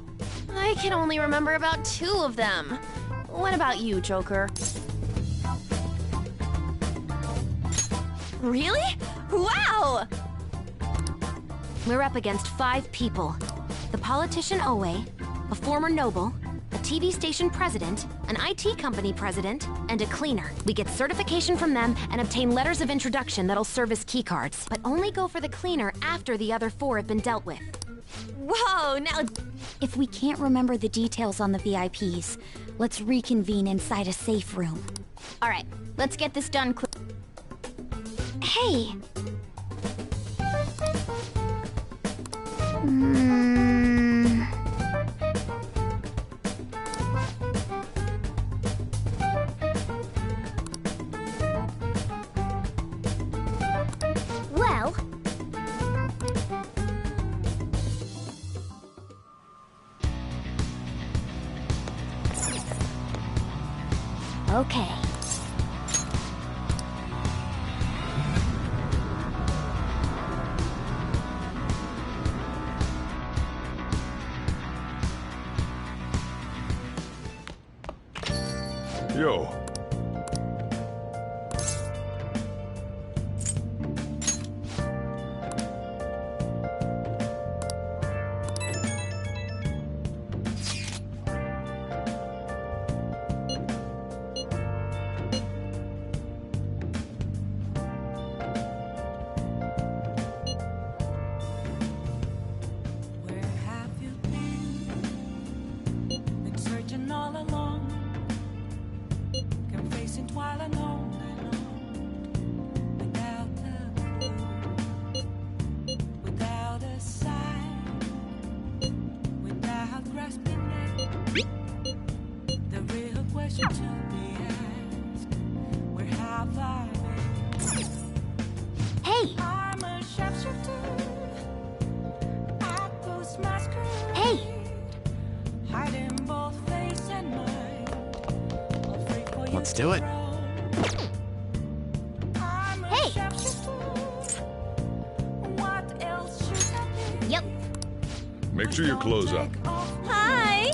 I can only remember about 2 of them. What about you, Joker? Really? Wow! We're up against 5 people. The politician Owe, a former noble, a TV station president, an IT company president, and a cleaner. We get certification from them and obtain letters of introduction that'll serve as keycards, but only go for the cleaner after the other 4 have been dealt with. Whoa, now... If we can't remember the details on the VIPs, let's reconvene inside a safe room. All right, let's get this done quick. Hey! Well... Okay. Yo, innocent while alone without a clue, without a sign, without grasping it. The real question to be asked: where have I been? Hey! I'm a sharpshooter. I post masquerade. Hey! Hiding both face and mind. Afraid for you Let's do it. I'm a Hey! sharpshooter. What else should I be? Yep. Make sure you close up. Hi!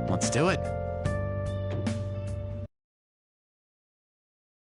Let's do it.